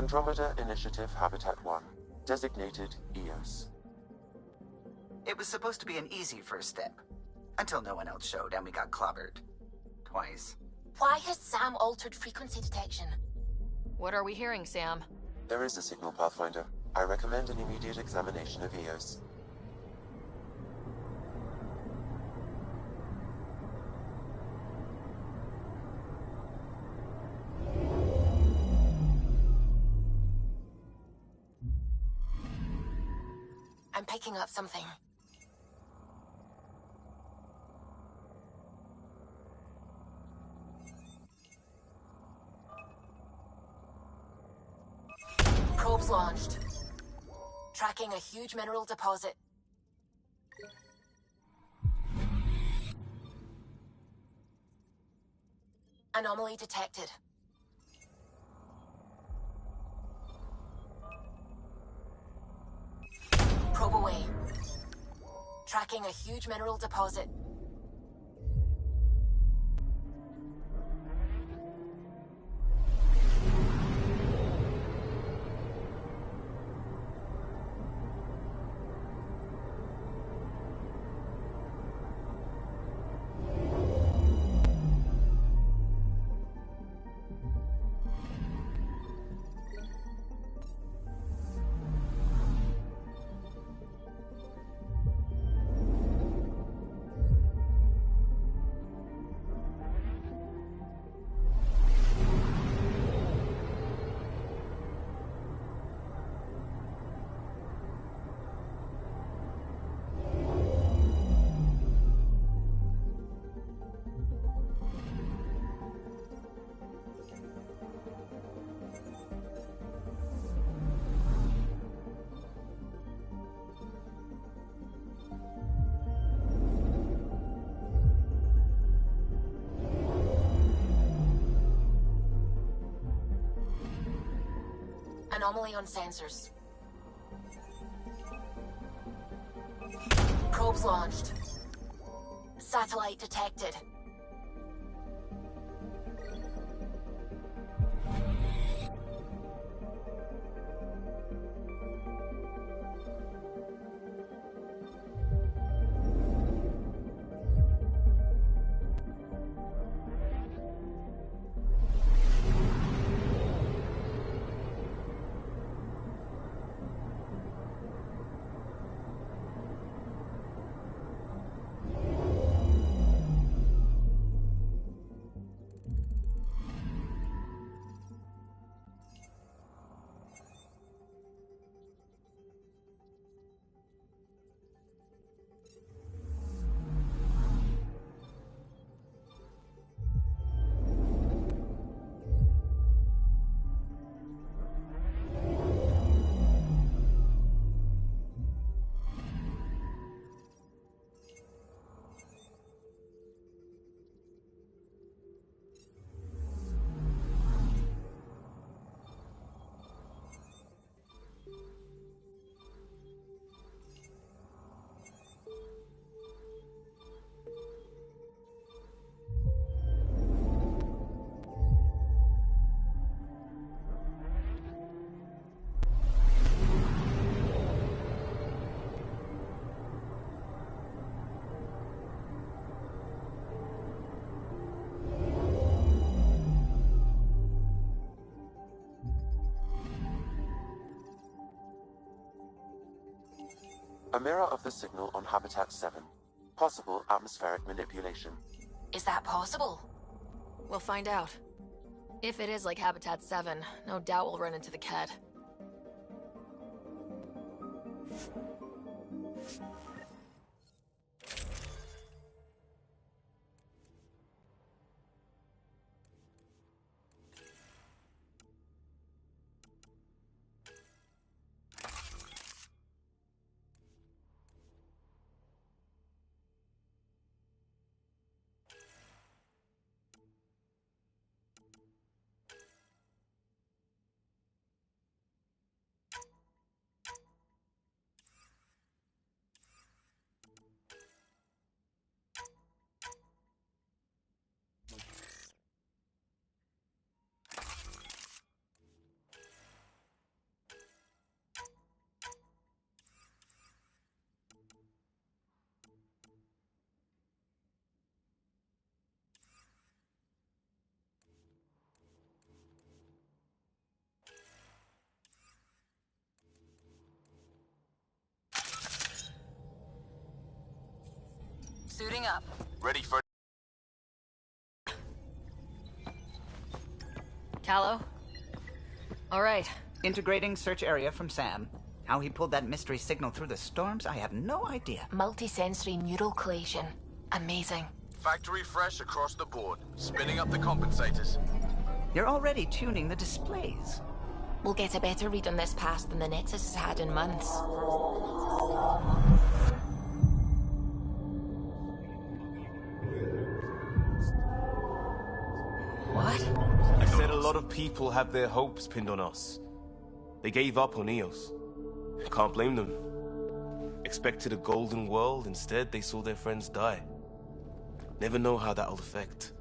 Andromeda Initiative Habitat 1, designated EOS. It was supposed to be an easy first step. Until no one else showed and we got clobbered. Twice. Why has Sam altered frequency detection? What are we hearing, Sam? There is a signal, Pathfinder. I recommend an immediate examination of EOS. I'm picking up something. Probes launched. Tracking a huge mineral deposit. Anomaly detected. Probe away. Tracking a huge mineral deposit. Anomaly on sensors. Probes launched. Satellite detected. A mirror of the signal on Habitat 7. Possible atmospheric manipulation. Is that possible? We'll find out. If it is like Habitat 7, no doubt we'll run into the Kett. Suiting up. Ready for... Callow? All right. Integrating search area from Sam. How he pulled that mystery signal through the storms, I have no idea. Multisensory neural collation. Amazing. Factory fresh across the board. Spinning up the compensators. You're already tuning the displays. We'll get a better read on this pass than the Nexus has had in months. What? I said a lot of people have their hopes pinned on us. They gave up on Eos. Can't blame them. Expected a golden world, instead they saw their friends die. Never know how that'll affect.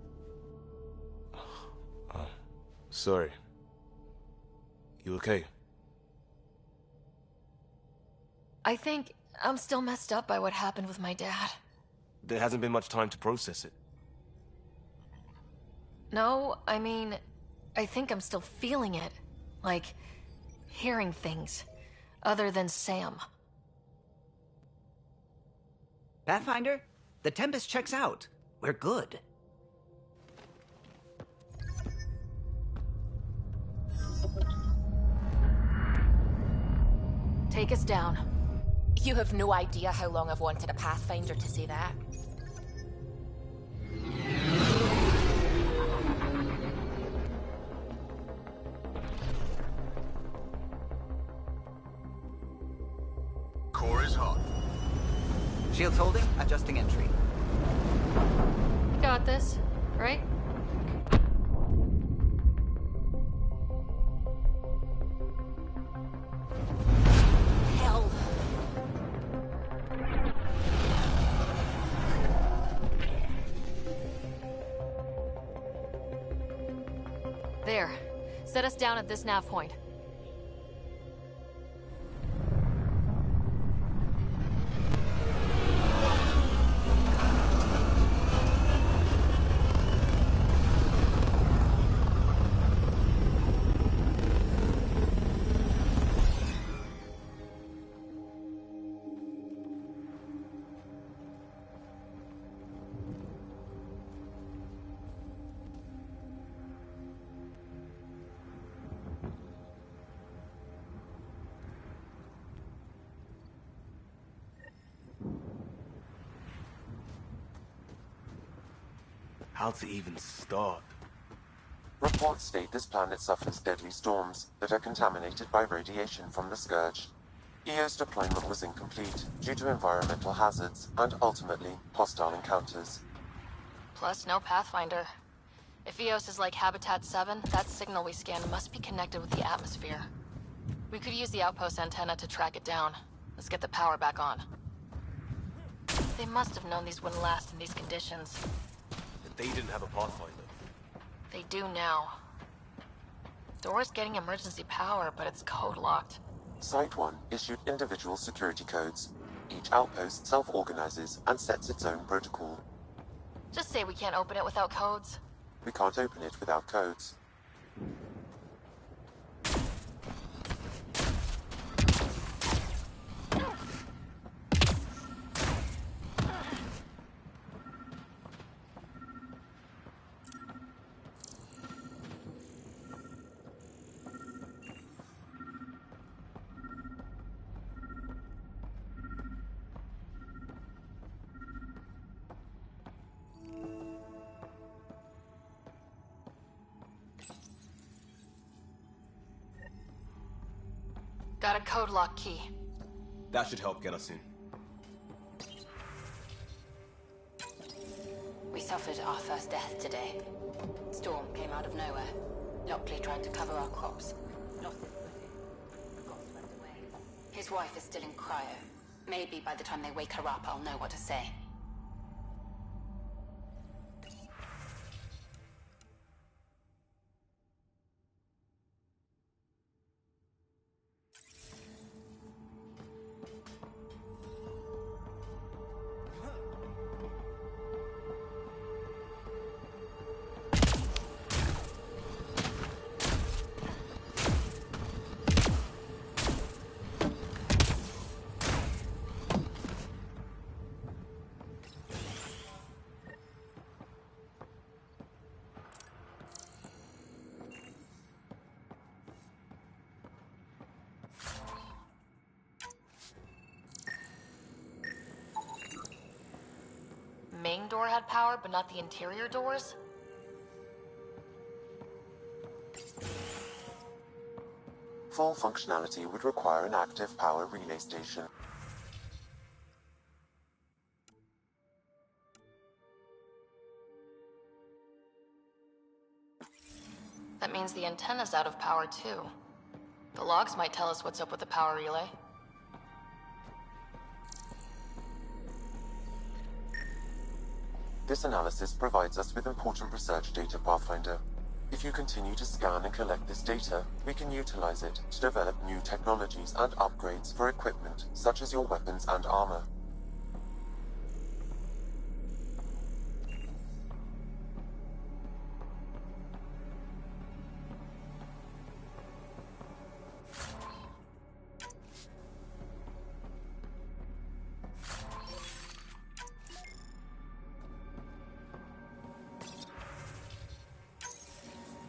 Sorry. You okay? I think I'm still messed up by what happened with my dad. There hasn't been much time to process it. No, I mean, I think I'm still feeling it. Like, hearing things. Other than Sam. Pathfinder, the Tempest checks out. We're good. Take us down. You have no idea how long I've wanted a Pathfinder to say that. Core is hot. Shields holding, adjusting entry. You got this, right? Hell. There. Set us down at this nav point. How to even start? Reports state this planet suffers deadly storms that are contaminated by radiation from the Scourge. EO's deployment was incomplete due to environmental hazards and ultimately hostile encounters. Plus, no Pathfinder. If Eos is like Habitat 7, that signal we scanned must be connected with the atmosphere. We could use the outpost antenna to track it down. Let's get the power back on. They must have known these wouldn't last in these conditions. They didn't have a Pathfinder. They do now. Door's getting emergency power, but it's code-locked. Site 1 issued individual security codes. Each outpost self-organizes and sets its own protocol. Just say we can't open it without codes. We can't open it without codes. Got a code lock key. That should help get us in. We suffered our first death today. Storm came out of nowhere. Lockley tried to cover our crops. Lost his footing. Got swept away. His wife is still in cryo. Maybe by the time they wake her up, I'll know what to say. main door had power, but not the interior doors? Full functionality would require an active power relay station. That means the antenna's out of power too. The logs might tell us what's up with the power relay. This analysis provides us with important research data, Pathfinder. If you continue to scan and collect this data, we can utilize it to develop new technologies and upgrades for equipment, such as your weapons and armor.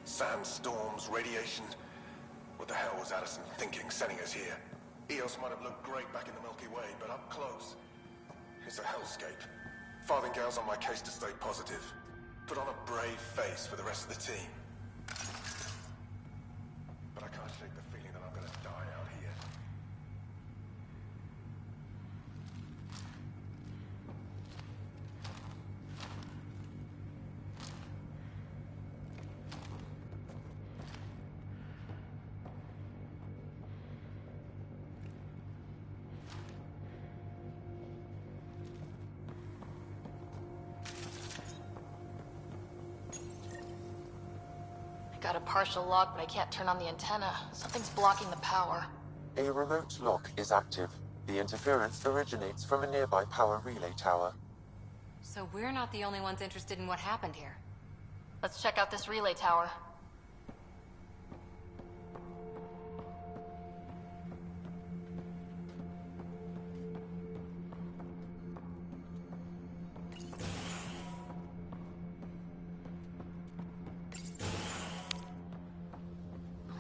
Sandstorms, radiation. What the hell was Addison thinking sending us here? Eos might have looked great back in the Milky Way, but up close, it's a hellscape. Farthingale's on my case to stay positive. Put on a brave face for the rest of the team. But I can't shake the feeling that I'm gonna die out here. Got a partial lock, but I can't turn on the antenna. Something's blocking the power. A remote lock is active. The interference originates from a nearby power relay tower. So we're not the only ones interested in what happened here. Let's check out this relay tower.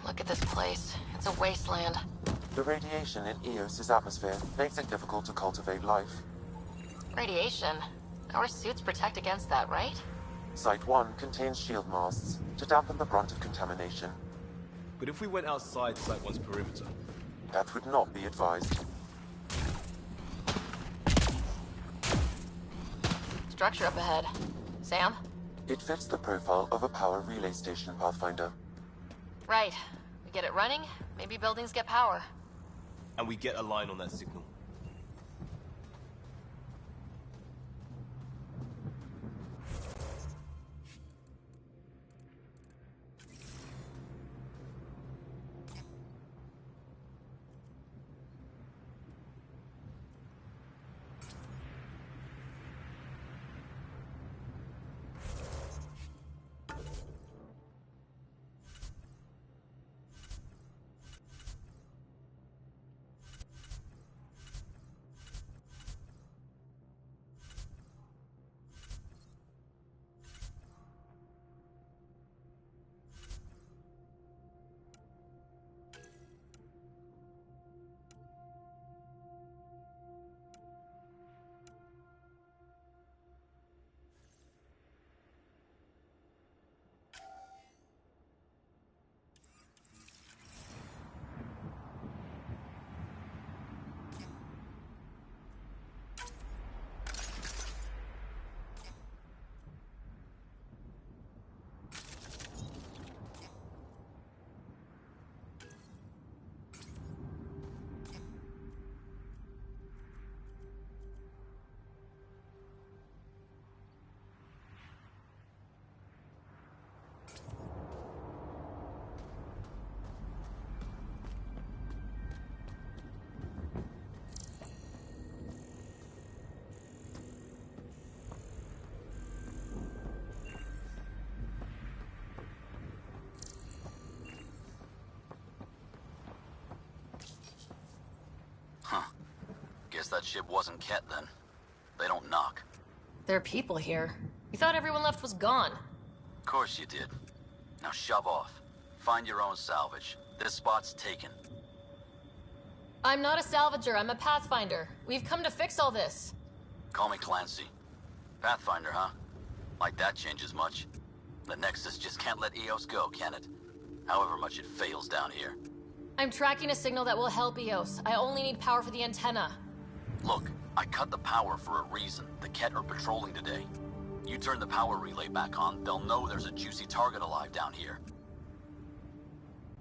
Look at this place. It's a wasteland. The radiation in Eos's atmosphere makes it difficult to cultivate life. Radiation? Our suits protect against that, right? Site 1 contains shield masts to dampen the brunt of contamination. But if we went outside Site 1's perimeter? That would not be advised. Structure up ahead. Sam? It fits the profile of a power relay station, Pathfinder. Right. We get it running, maybe buildings get power. And we get a line on that signal. Guess that ship wasn't Ket then. They don't knock. There are people here. We thought everyone left was gone. Of course you did. Now shove off. Find your own salvage. This spot's taken. I'm not a salvager, I'm a pathfinder. We've come to fix all this. Call me Clancy. Pathfinder, huh? Like that changes much. The Nexus just can't let EOS go, can it? However much it fails down here. I'm tracking a signal that will help EOS. I only need power for the antenna. Look, I cut the power for a reason. The Ket are patrolling today. You turn the power relay back on, they'll know there's a juicy target alive down here.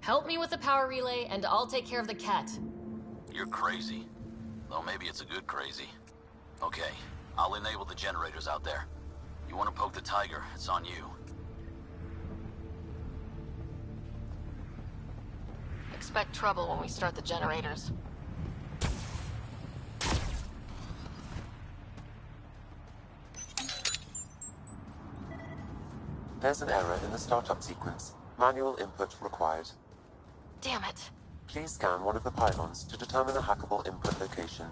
Help me with the power relay, and I'll take care of the Ket. You're crazy. Though maybe it's a good crazy. Okay, I'll enable the generators out there. You want to poke the tiger, it's on you. Expect trouble when we start the generators. There's an error in the startup sequence. Manual input required. Damn it. Please scan one of the pylons to determine a hackable input location.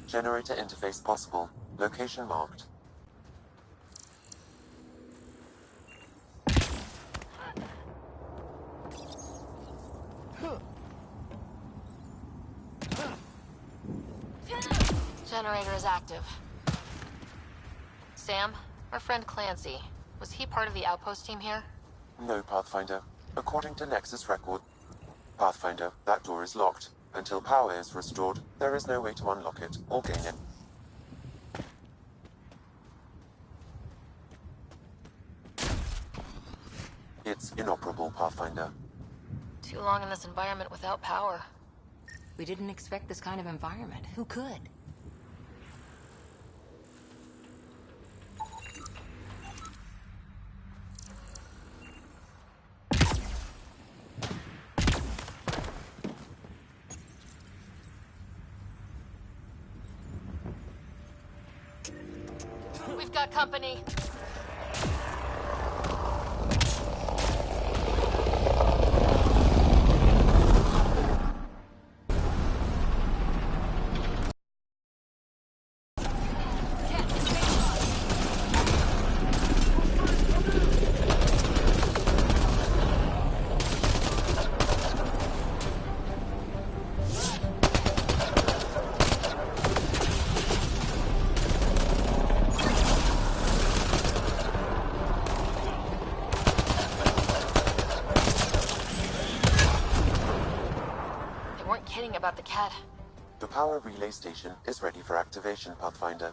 Generator interface possible. Location marked. Generator is active. Sam, our friend Clancy, was he part of the outpost team here? No, Pathfinder. According to Nexus record, Pathfinder, that door is locked. Until power is restored, there is no way to unlock it or gain it. It's inoperable, Pathfinder. Too long in this environment without power. We didn't expect this kind of environment. Who could? We've got company. About the Ket. The power relay station is ready for activation, Pathfinder.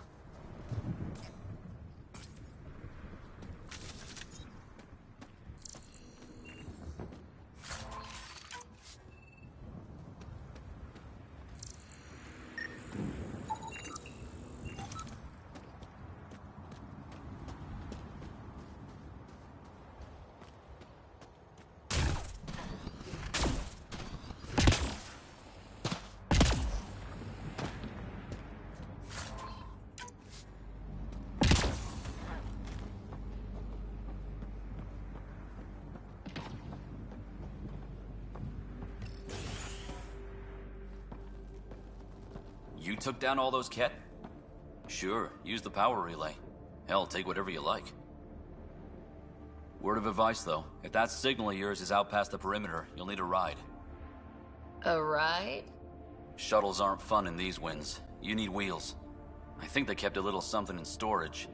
You took down all those Ket? Sure, use the power relay. Hell, take whatever you like. Word of advice, though. If that signal of yours is out past the perimeter, you'll need a ride. A ride? Shuttles aren't fun in these winds. You need wheels. I think they kept a little something in storage.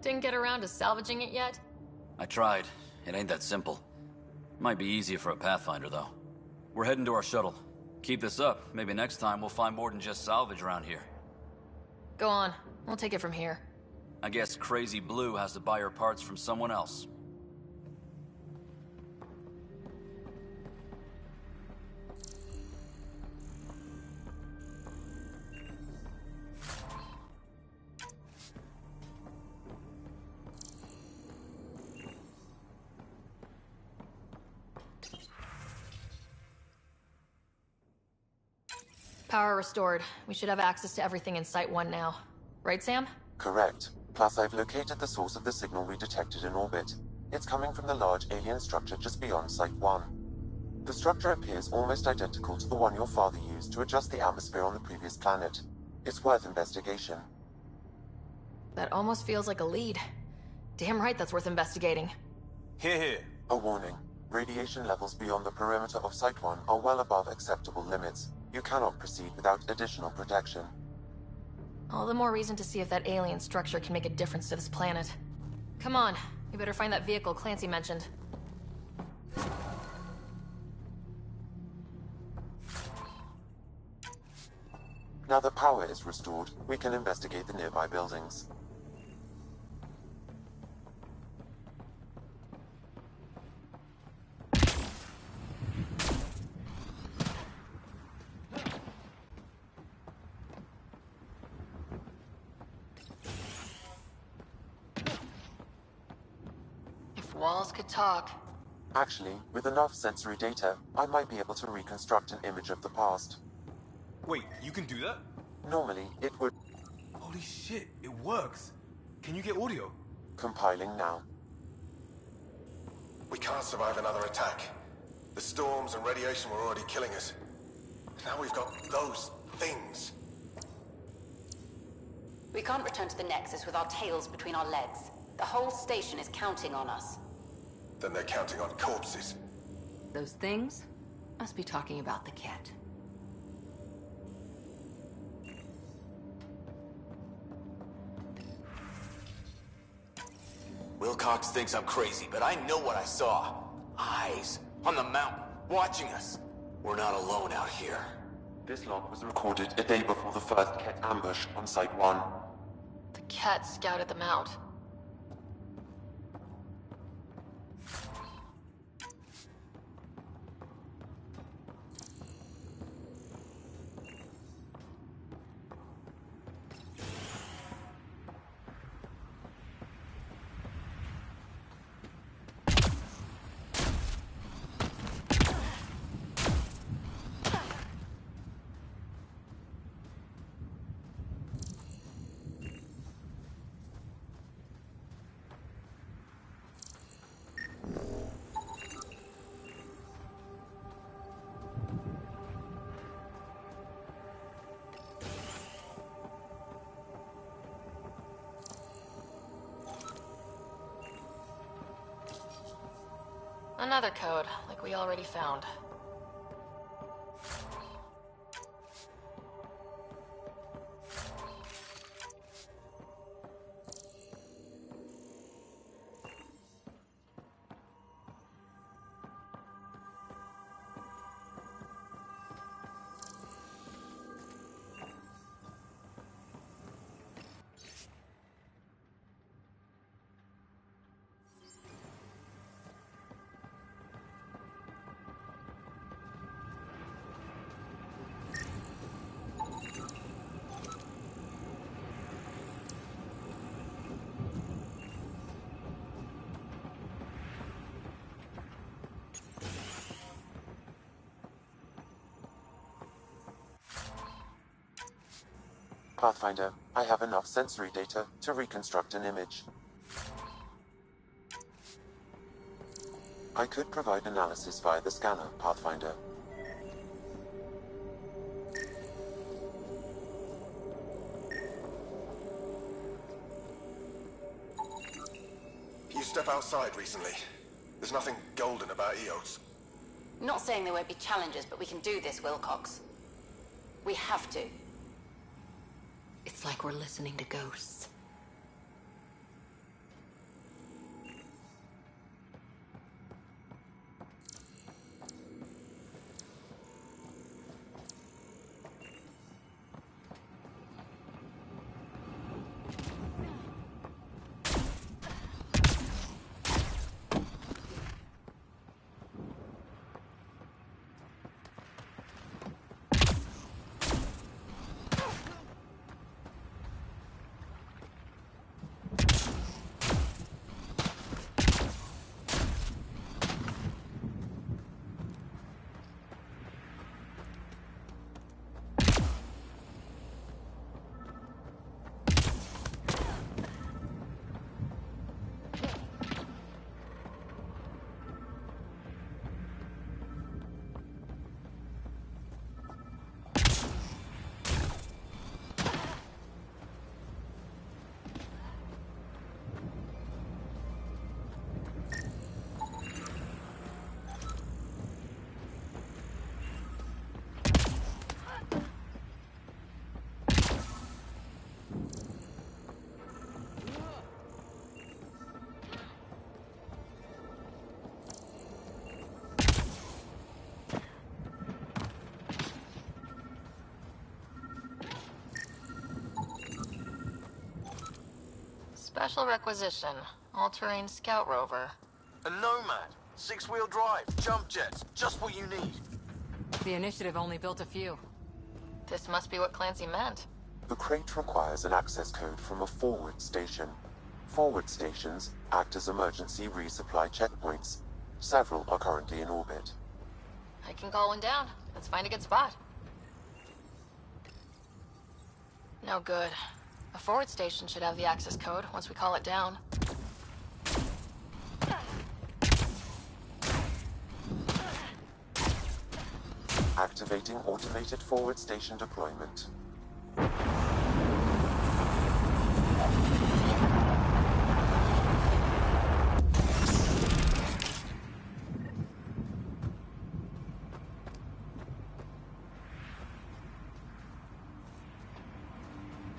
Didn't get around to salvaging it yet? I tried. It ain't that simple. Might be easier for a Pathfinder, though. We're heading to our shuttle. Keep this up. Maybe next time we'll find more than just salvage around here. Go on. We'll take it from here. I guess Crazy Blue has to buy her parts from someone else. Power restored. We should have access to everything in Site 1 now. Right, Sam? Correct. Plus, I've located the source of the signal we detected in orbit. It's coming from the large alien structure just beyond Site 1. The structure appears almost identical to the one your father used to adjust the atmosphere on the previous planet. It's worth investigation. That almost feels like a lead. Damn right that's worth investigating. Here, here. A warning. Radiation levels beyond the perimeter of Site 1 are well above acceptable limits. You cannot proceed without additional protection. All the more reason to see if that alien structure can make a difference to this planet. Come on, we better find that vehicle Clancy mentioned. Now that power is restored, we can investigate the nearby buildings. If walls could talk. Actually, with enough sensory data, I might be able to reconstruct an image of the past. Wait, you can do that? Normally, it would... Holy shit, it works. Can you get audio? Compiling now. We can't survive another attack. The storms and radiation were already killing us. Now we've got those things. We can't return to the Nexus with our tails between our legs. The whole station is counting on us. Then they're counting on corpses. Those things must be talking about the cat. Wilcox thinks I'm crazy, but I know what I saw. Eyes on the mountain, watching us. We're not alone out here. This log was recorded a day before the first Ket ambush on Site 1. The cat scouted them out. Another code, like we already found. Pathfinder, I have enough sensory data to reconstruct an image. I could provide analysis via the scanner, Pathfinder. You step outside recently. There's nothing golden about Eos. Not saying there won't be challenges, but we can do this, Wilcox. We have to. It's like we're listening to ghosts. Special requisition. All-terrain scout rover. A Nomad. 6-wheel drive. Jump jets. Just what you need. The Initiative only built a few. This must be what Clancy meant. The crate requires an access code from a forward station. Forward stations act as emergency resupply checkpoints. Several are currently in orbit. I can call one down. Let's find a good spot. No good. A forward station should have the access code once we call it down. Activating automated forward station deployment.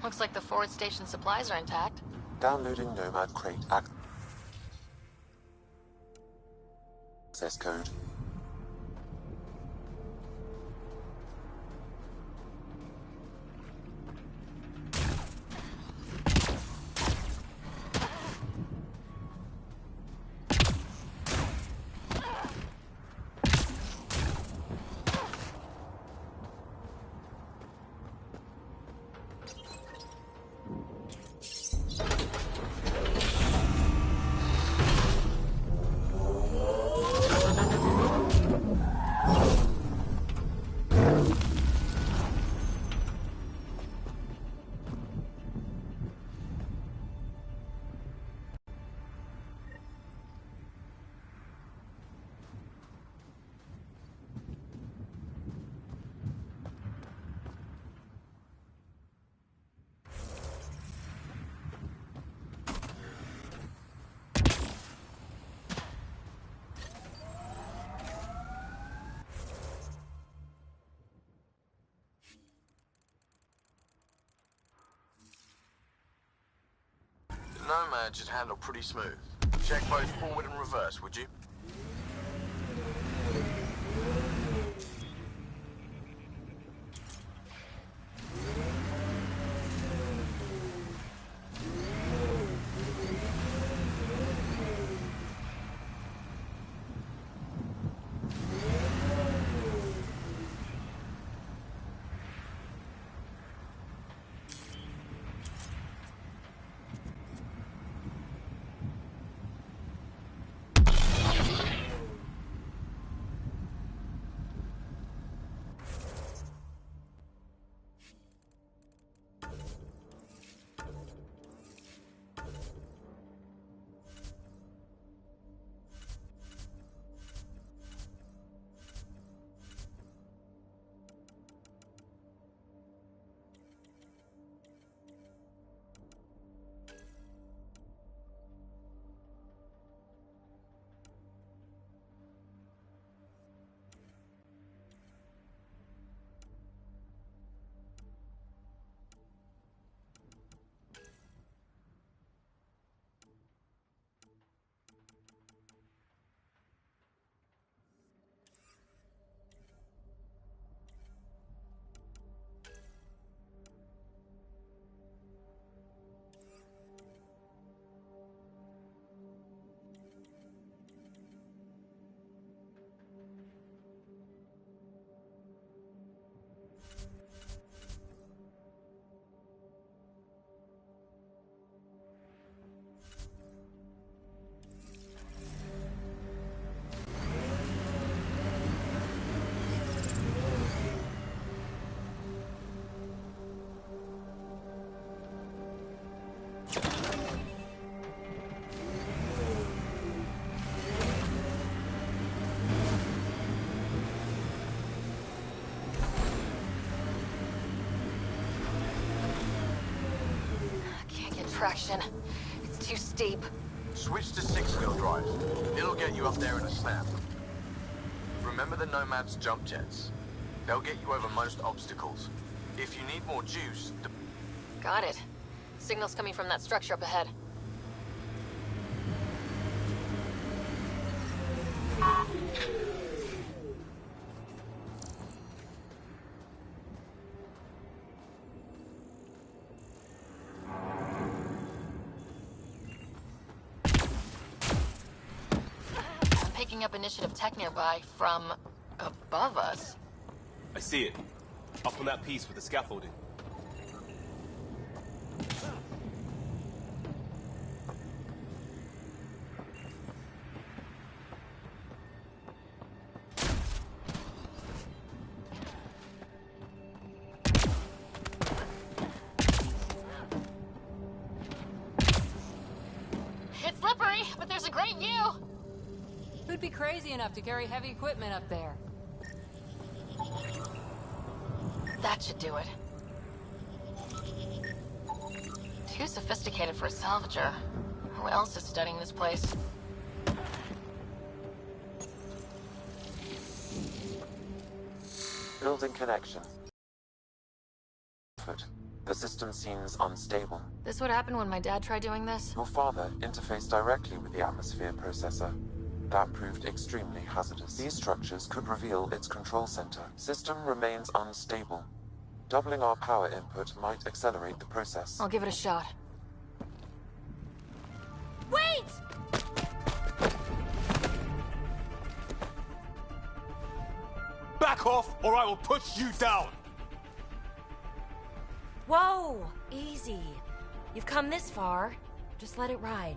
Looks like the forward station supplies are intact. Downloading Nomad crate access code. Nomad should handle pretty smooth. Check both forward and reverse, would you? Traction. It's too steep. Switch to 6-wheel drive. It'll get you up there in a snap. Remember the Nomad's jump jets. They'll get you over most obstacles. If you need more juice... Got it. Signal's coming from that structure up ahead. picking up initiative tech nearby from above us. I see it. Up on that piece with the scaffolding. It's slippery, but there's a great view. Who'd be crazy enough to carry heavy equipment up there? That should do it. Too sophisticated for a salvager. Who else is studying this place? Building connection. The system seems unstable. This would happen when my dad tried doing this? Your father interfaced directly with the atmosphere processor. That proved extremely hazardous. These structures could reveal its control center. System remains unstable. Doubling our power input might accelerate the process. I'll give it a shot. Wait! Back off, or I will push you down! Whoa! Easy. You've come this far. Just let it ride.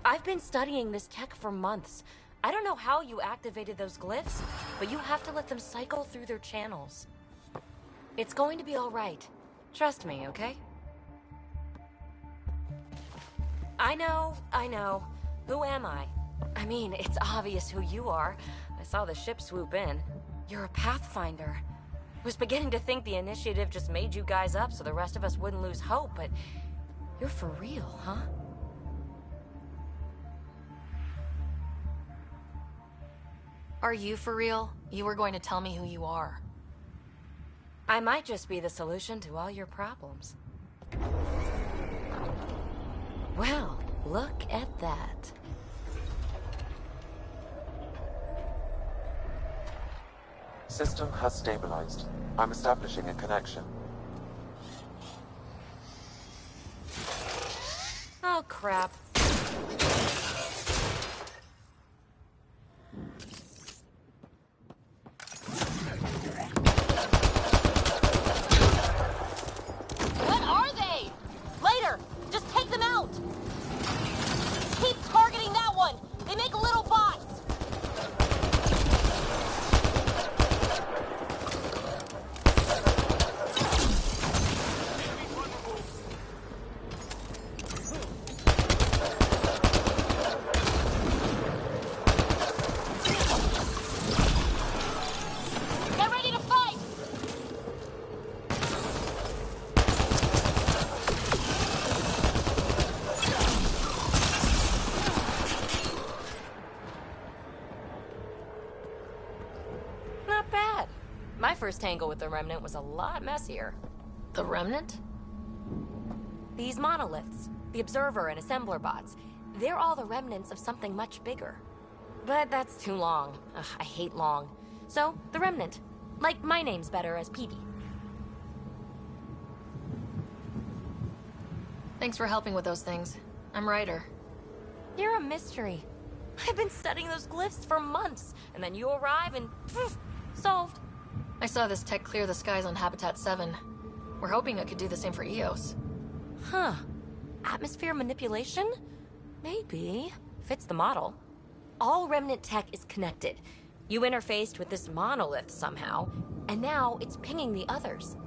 I've been studying this tech for months. I don't know how you activated those glyphs, but you have to let them cycle through their channels. It's going to be all right. Trust me, okay? I know. Who am I? I mean, it's obvious who you are. I saw the ship swoop in. You're a Pathfinder. I was beginning to think the initiative just made you guys up so the rest of us wouldn't lose hope, but you're for real, huh? Are you for real? You were going to tell me who you are. I might just be the solution to all your problems. Well, look at that. System has stabilized. I'm establishing a connection. Oh, crap. What are they? Later, just take them out. Keep targeting that one. They make little bots. Get ready to fight. Not bad. My first tangle with the Remnant was a lot messier. The Remnant? These monoliths, the Observer and Assembler bots, they're all the remnants of something much bigger. But that's too long. Ugh, I hate long. So, the Remnant. Like, my name's better as Peavy. Thanks for helping with those things. I'm Ryder. You're a mystery. I've been studying those glyphs for months, and then you arrive and... poof, solved. I saw this tech clear the skies on Habitat 7. We're hoping it could do the same for EOS. Huh. Atmosphere manipulation? Maybe. Fits the model. All Remnant tech is connected. You interfaced with this monolith somehow, and now it's pinging the others.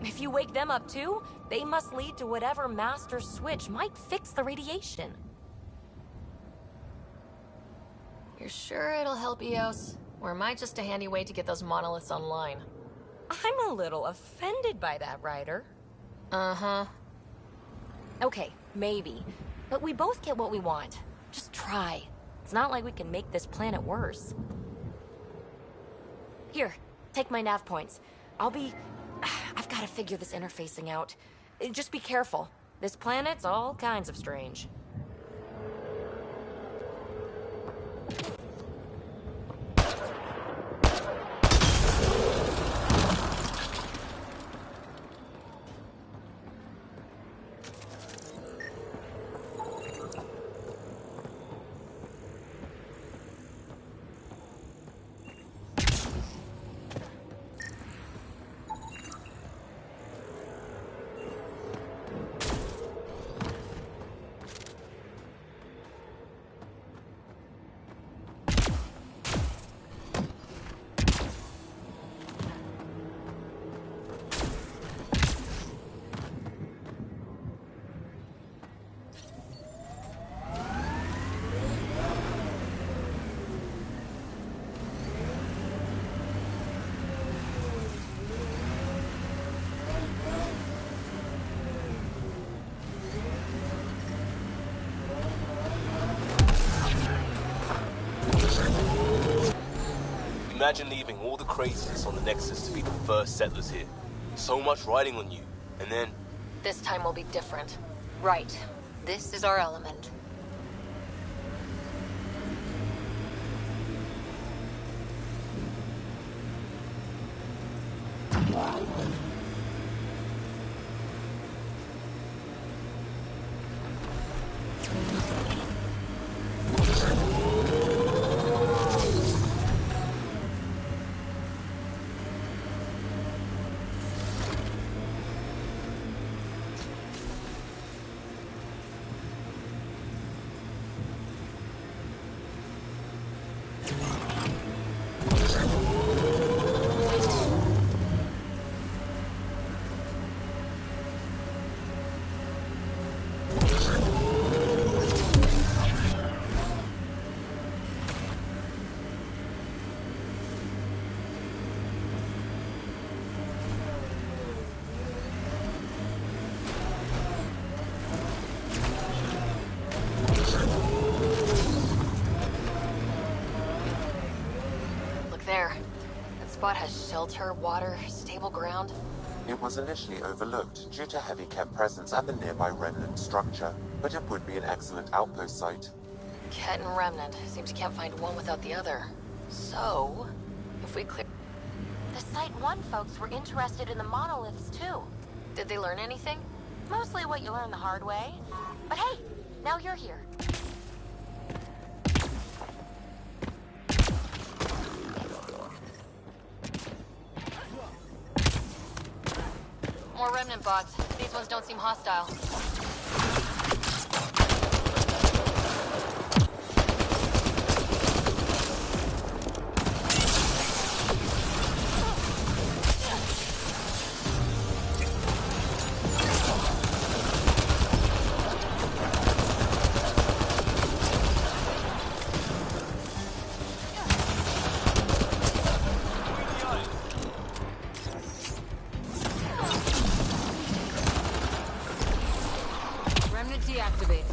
If you wake them up too, they must lead to whatever master switch might fix the radiation. You're sure it'll help EOS? Or am I just a handy way to get those monoliths online? I'm a little offended by that, Ryder. Uh-huh. Okay, maybe. But we both get what we want. Just try. It's not like we can make this planet worse. Here, take my nav points. I've got to figure this interfacing out. Just be careful. This planet's all kinds of strange. Imagine leaving all the crazies on the Nexus to be the first settlers here. So much riding on you, and then... This time will be different. Right. This is our element. There. That spot has shelter, water, stable ground. It was initially overlooked due to heavy Ket presence at the nearby Remnant structure, but it would be an excellent outpost site. Ket and Remnant. Seems you can't find one without the other. So, if we clear... The Site 1 folks were interested in the monoliths, too. Did they learn anything? Mostly what you learn the hard way. But hey, now you're here. More Remnant bots. These ones don't seem hostile. Deactivate.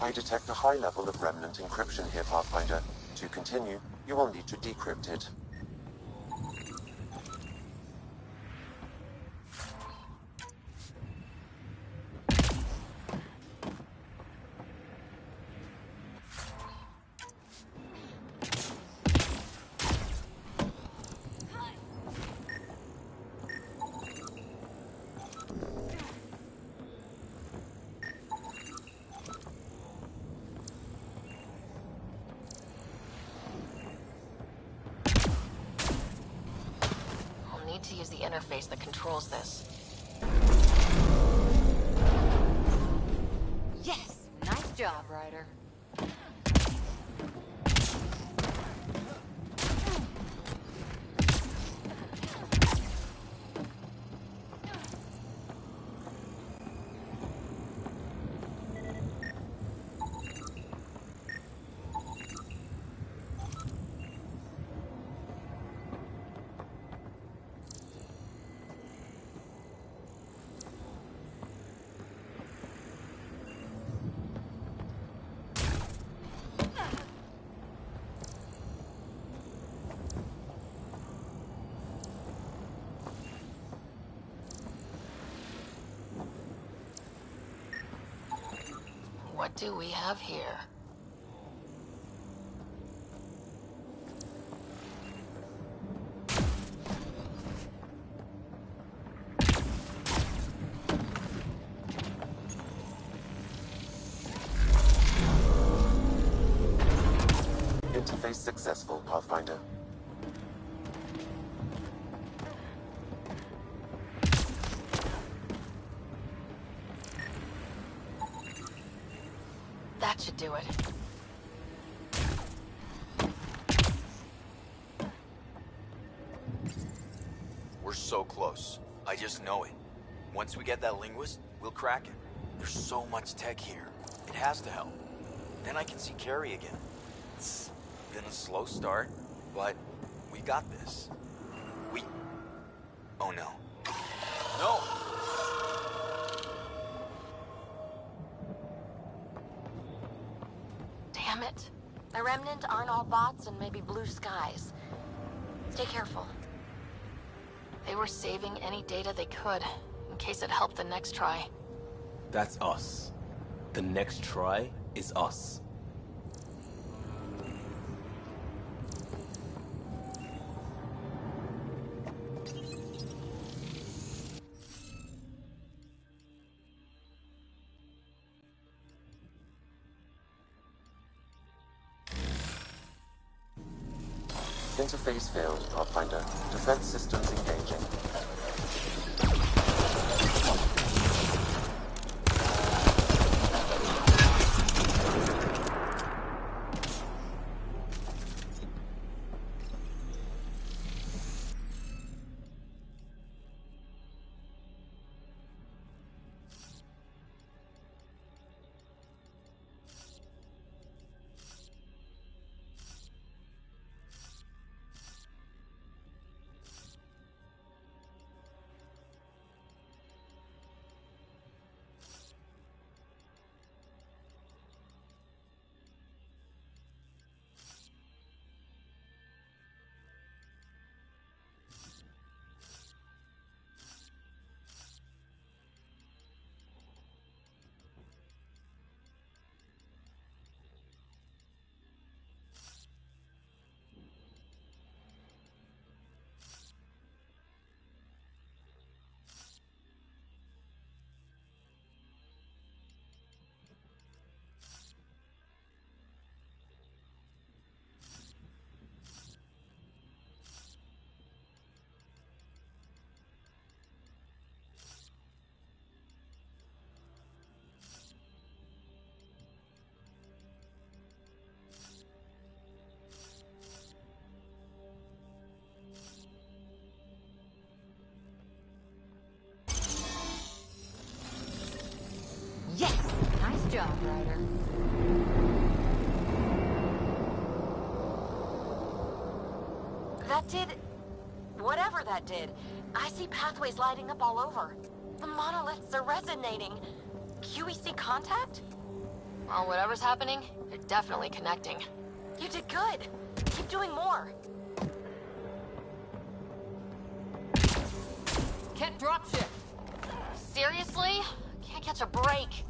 I detect a high level of Remnant encryption here, Pathfinder. To continue, you will need to decrypt it. To use the interface that controls this. Yes! Nice job, Ryder. What do we have here? Interface successful, Pathfinder. That should do it. We're so close. I just know it. Once we get that linguist, we'll crack it. There's so much tech here. It has to help. Then I can see Carrie again. It's been a slow start, but we got this. Oh no. No! Damn it. The Remnant aren't all bots and maybe blue skies. Stay careful. They were saving any data they could, in case it helped the next try. That's us. The next try is us. Interface failed, Pathfinder. Defense systems engaging. Yes! Nice job, Ryder. That did... whatever that did. I see pathways lighting up all over. The monoliths are resonating. QEC contact? Well, whatever's happening, they're definitely connecting. You did good. Keep doing more. Can't dropship. Seriously? Can't catch a break.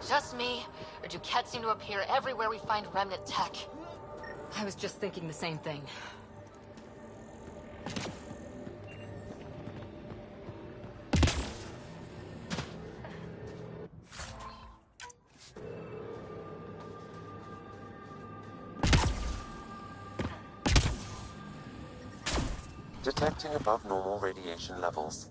Just me, or do Kett seem to appear everywhere we find Remnant tech? I was just thinking the same thing. Detecting above normal radiation levels.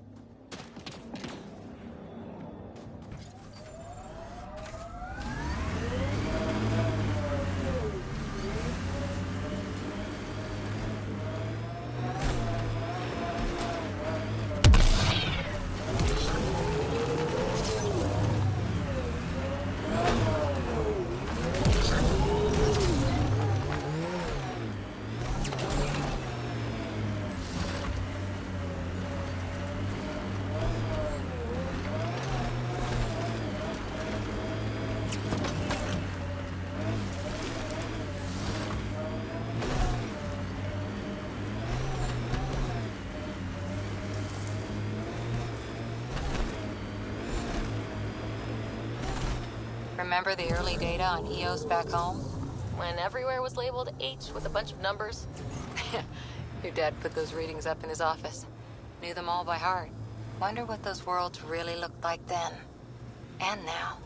Remember the early data on EOS back home? When everywhere was labeled H with a bunch of numbers? Your dad put those readings up in his office. Knew them all by heart. Wonder what those worlds really looked like then. And now.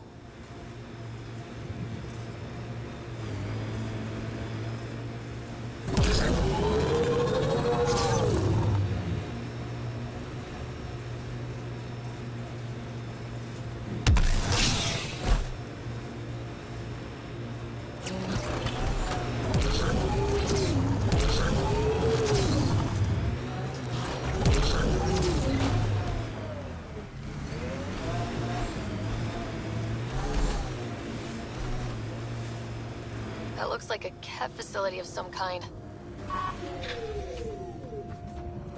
Looks like a Ket facility of some kind.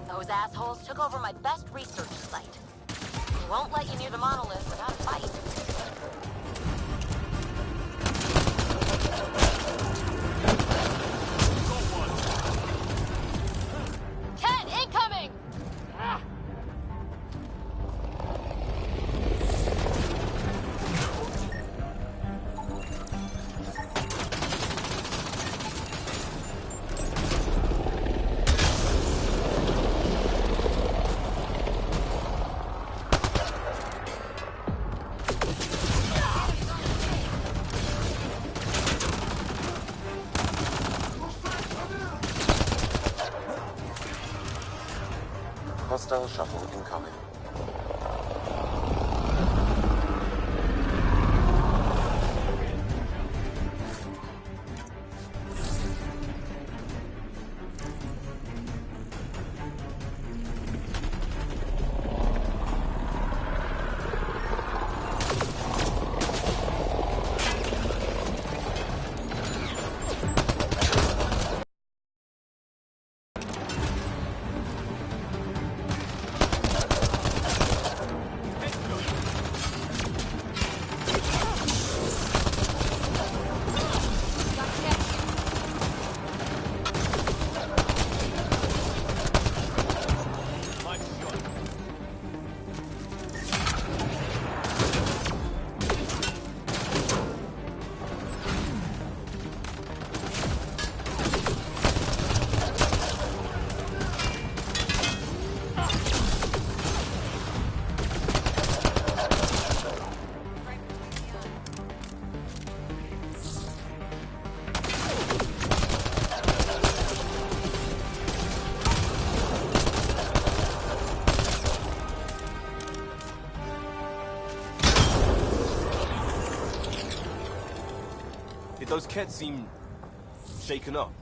Those assholes took over my best research site. They won't let you near the monolith without a fight. Ket, incoming! Hostile shuttle incoming. Those Ket seem shaken up.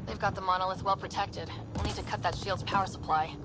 They've got the monolith well protected. We'll need to cut that shield's power supply.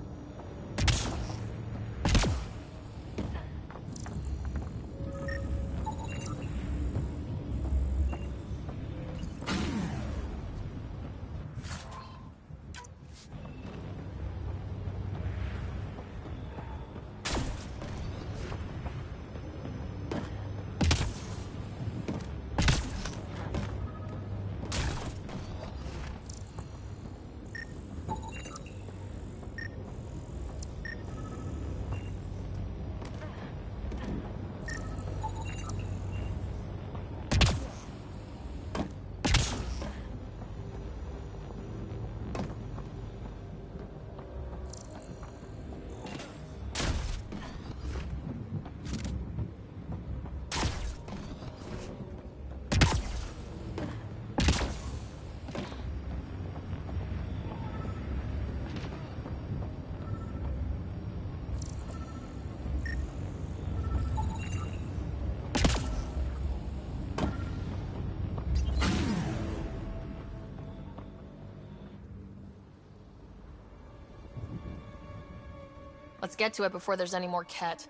Let's get to it before there's any more Ket.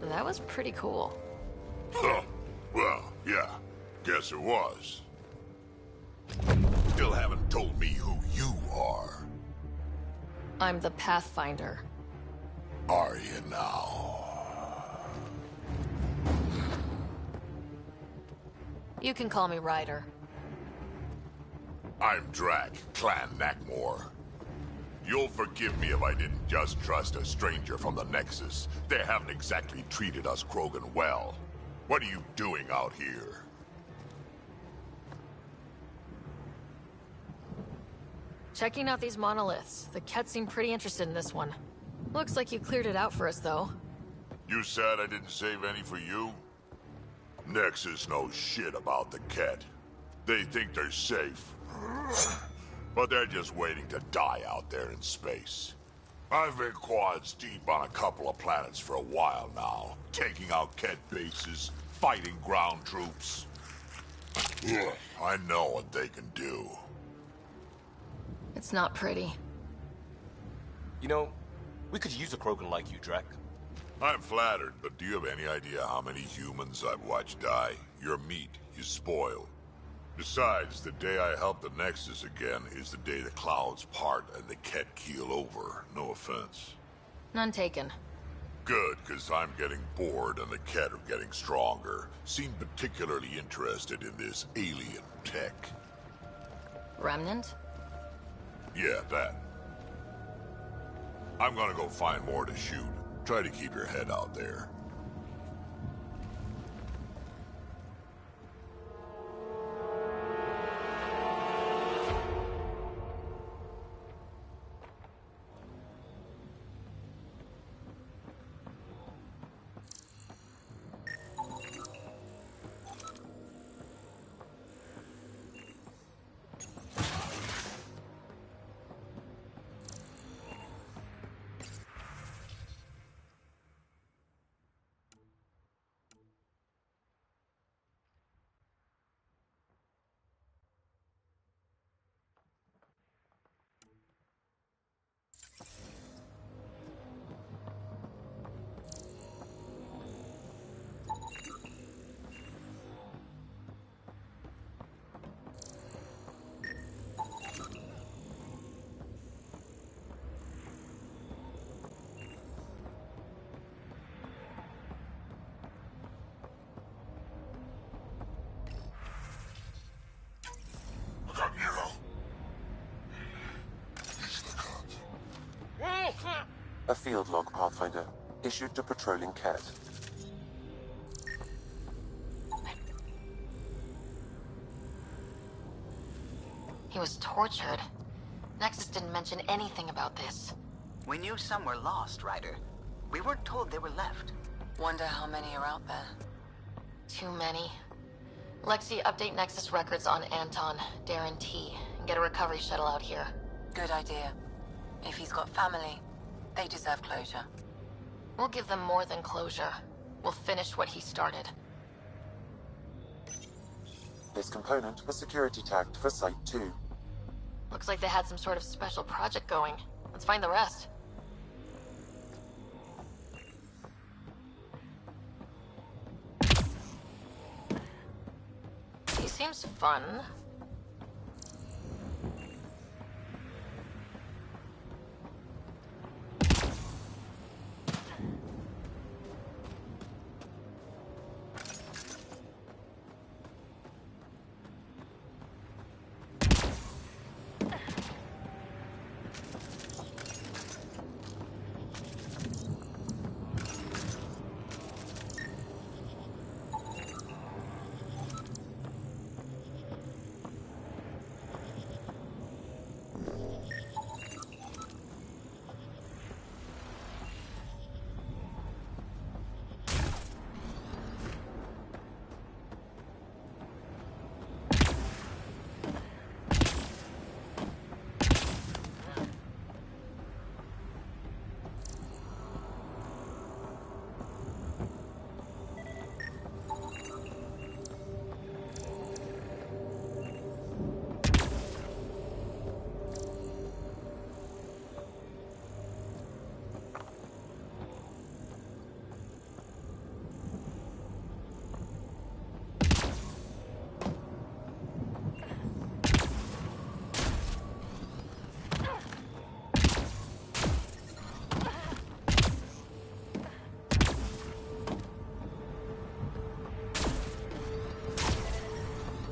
That was pretty cool. Huh. Well, yeah. Guess it was. Still haven't told me who you are. I'm the Pathfinder. Are you now? You can call me Ryder. I'm Drack, Clan Nakmor. You'll forgive me if I didn't just trust a stranger from the Nexus. They haven't exactly treated us Krogan well. What are you doing out here? Checking out these monoliths. The Ket seem pretty interested in this one. Looks like you cleared it out for us, though. You said I didn't save any for you? Nexus knows shit about the Ket. They think they're safe. But they're just waiting to die out there in space. I've been quads deep on a couple of planets for a while now, taking out Ket bases, fighting ground troops. I know what they can do. It's not pretty. You know, we could use a Krogan like you, Drac. I'm flattered, but do you have any idea how many humans I've watched die? Your meat is spoiled. Besides, the day I help the Nexus again is the day the clouds part and the Ket keel over. No offense. None taken. Good, because I'm getting bored and the Ket are getting stronger. Seem particularly interested in this alien tech. Remnant? Yeah, that. I'm gonna go find more to shoot. Try to keep your head out there. A field log, Pathfinder. Issued to patrolling Ket. He was tortured. Nexus didn't mention anything about this. We knew some were lost, Ryder. We weren't told they were left. Wonder how many are out there. Too many. Lexi, update Nexus records on Anton, Darren T, and get a recovery shuttle out here. Good idea. If he's got family, they deserve closure. We'll give them more than closure. We'll finish what he started. This component was security tagged for Site 2. Looks like they had some sort of special project going. Let's find the rest. He seems fun.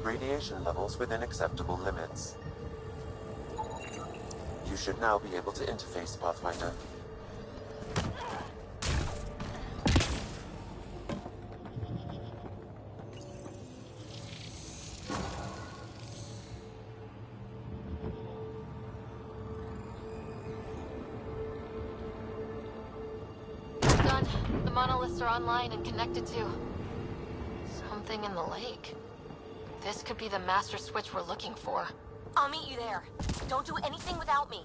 Radiation levels within acceptable limits. You should now be able to interface, Pathfinder. monoliths are online and connected to something in the lake. This could be the master switch we're looking for. I'll meet you there. Don't do anything without me.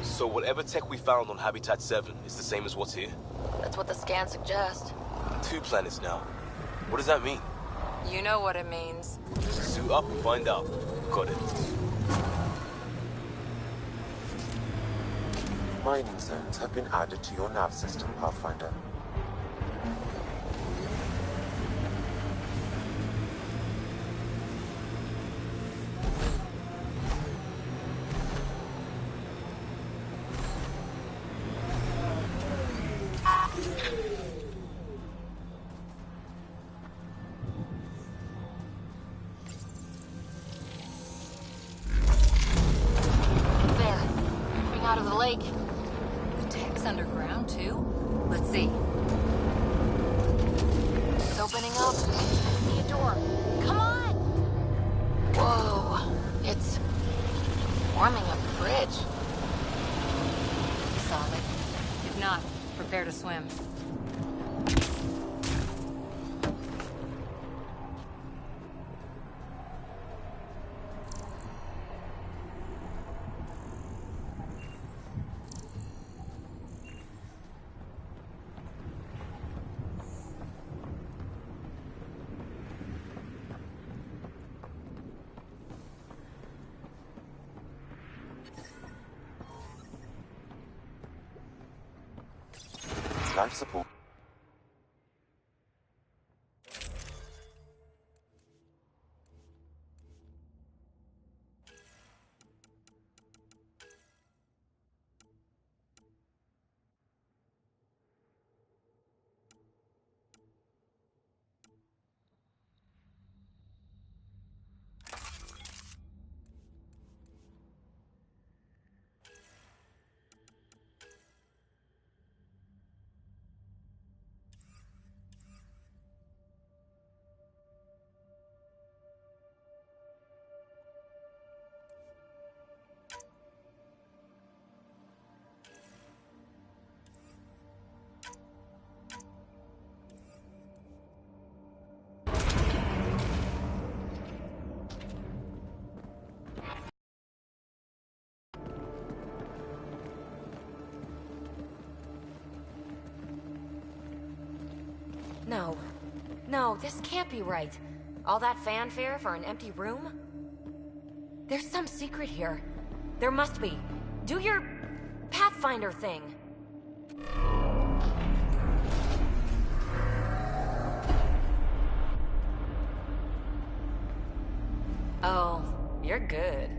So whatever tech we found on Habitat 7 is the same as what's here? That's what the scans suggest. 2 planets now. What does that mean? You know what it means. Suit up and find out. Got it. Mining zones have been added to your nav system, Pathfinder. Prepare to swim. Life support. No. No, this can't be right. All that fanfare for an empty room? There's some secret here. There must be. Do your Pathfinder thing. Oh, you're good.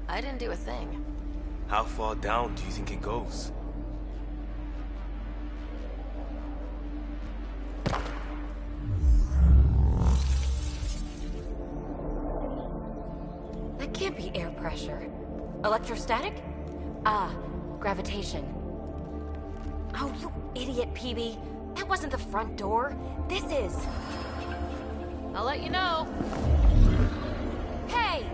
I didn't do a thing. How far down do you think it goes? pressure. Electrostatic? Ah, gravitation. Oh, you idiot, PB. That wasn't the front door. This is. I'll let you know. Hey!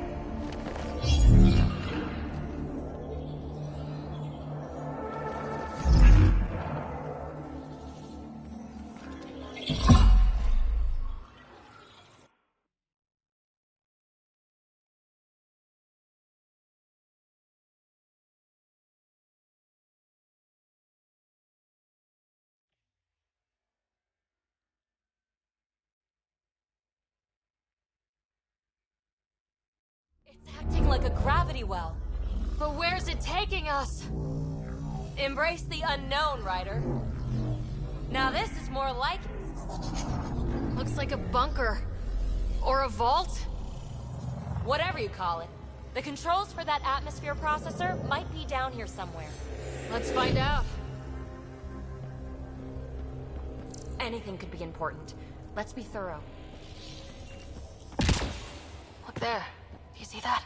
Acting like a gravity well. But where's it taking us? Embrace the unknown, Ryder. Now this is more like it. Looks like a bunker. Or a vault? Whatever you call it. The controls for that atmosphere processor might be down here somewhere. Let's find out. Anything could be important. Let's be thorough. Look there. Do you see that?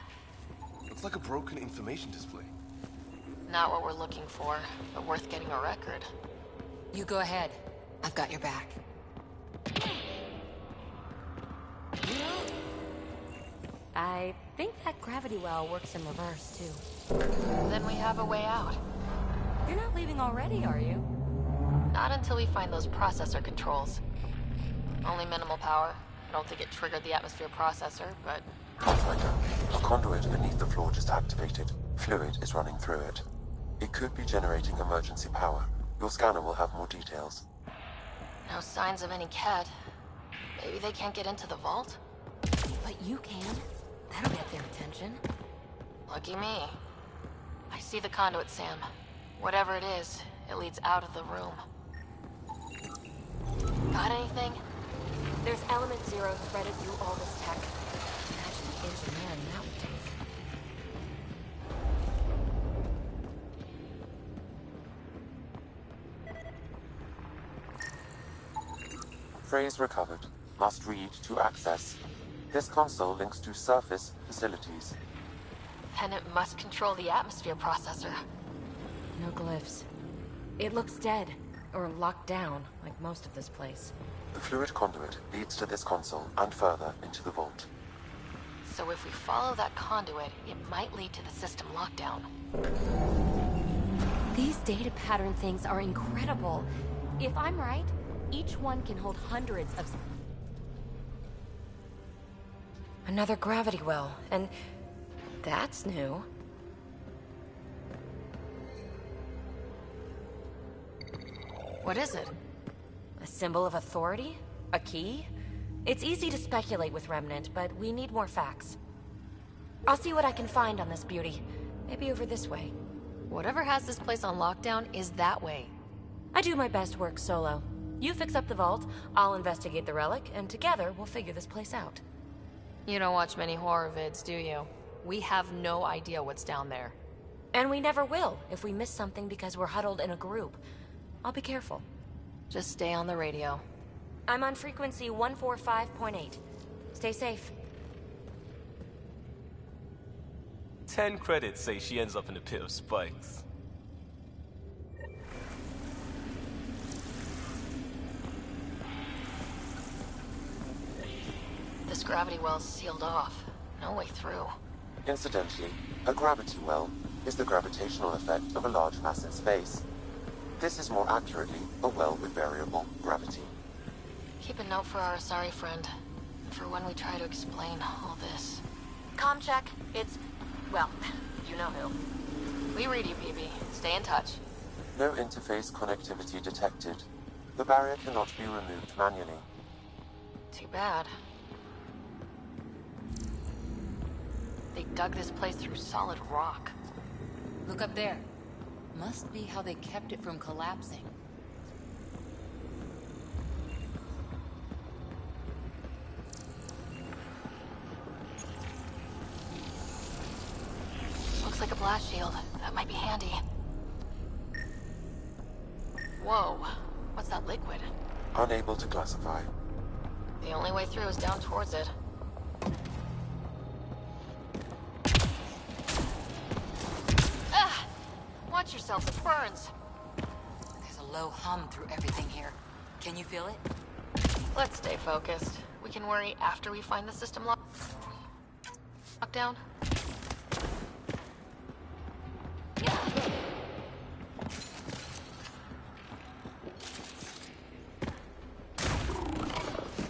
Looks like a broken information display. Not what we're looking for, but worth getting a record. You go ahead. I've got your back. I think that gravity well works in reverse, too. Then we have a way out. You're not leaving already, are you? Not until we find those processor controls. Only minimal power. I don't think it triggered the atmosphere processor, but... Pathfinder, a conduit beneath the floor just activated. Fluid is running through it. It could be generating emergency power. Your scanner will have more details. No signs of any Ket. Maybe they can't get into the vault? But you can. That'll get their attention. Lucky me. I see the conduit, Sam. Whatever it is, it leads out of the room. Got anything? There's element 0 threaded through all this tech. Imagine the engineering that would take. Phrase recovered. Must read to access. This console links to surface facilities. Then it must control the atmosphere processor. No glyphs. It looks dead, or locked down, like most of this place. The fluid conduit leads to this console and further into the vault. So if we follow that conduit, it might lead to the system lockdown. These data pattern things are incredible. If I'm right, each one can hold hundreds of... Another gravity well, and that's new. What is it? A symbol of authority? A key? It's easy to speculate with Remnant, but we need more facts. I'll see what I can find on this beauty. Maybe over this way. Whatever has this place on lockdown is that way. I do my best work solo. You fix up the vault, I'll investigate the relic, and together we'll figure this place out. You don't watch many horror vids, do you? We have no idea what's down there. And we never will if we miss something because we're huddled in a group. I'll be careful. Just stay on the radio. I'm on frequency 145.8. Stay safe. 10 credits say she ends up in a pit of spikes. This gravity well's sealed off. No way through. Incidentally, a gravity well is the gravitational effect of a large mass in space. This is more accurately a well with variable gravity. Keep a note for our Asari friend. For when we try to explain all this. Comm check. It's... well, you know who. We read you, PB. Stay in touch. No interface connectivity detected. The barrier cannot be removed manually. Too bad. They dug this place through solid rock. Look up there. Must be how they kept it from collapsing. Looks like a blast shield. That might be handy. Whoa. What's that liquid? Unable to classify. The only way through is down towards it. ourselves. It burns. There's a low hum through everything here. Can you feel it? Let's stay focused. We can worry after we find the system lockdown.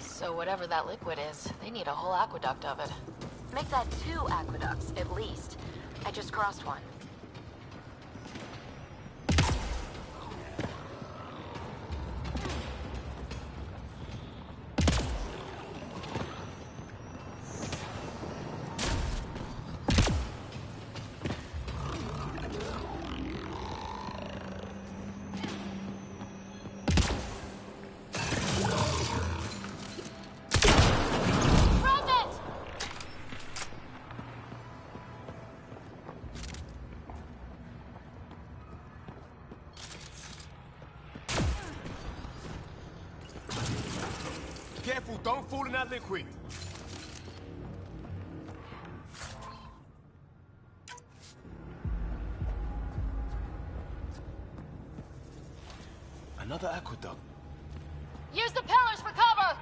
So whatever that liquid is, they need a whole aqueduct of it. Make that 2 aqueducts, at least. I just crossed one. Careful, don't fall in that liquid. Another aqueduct. Use the pillars for cover!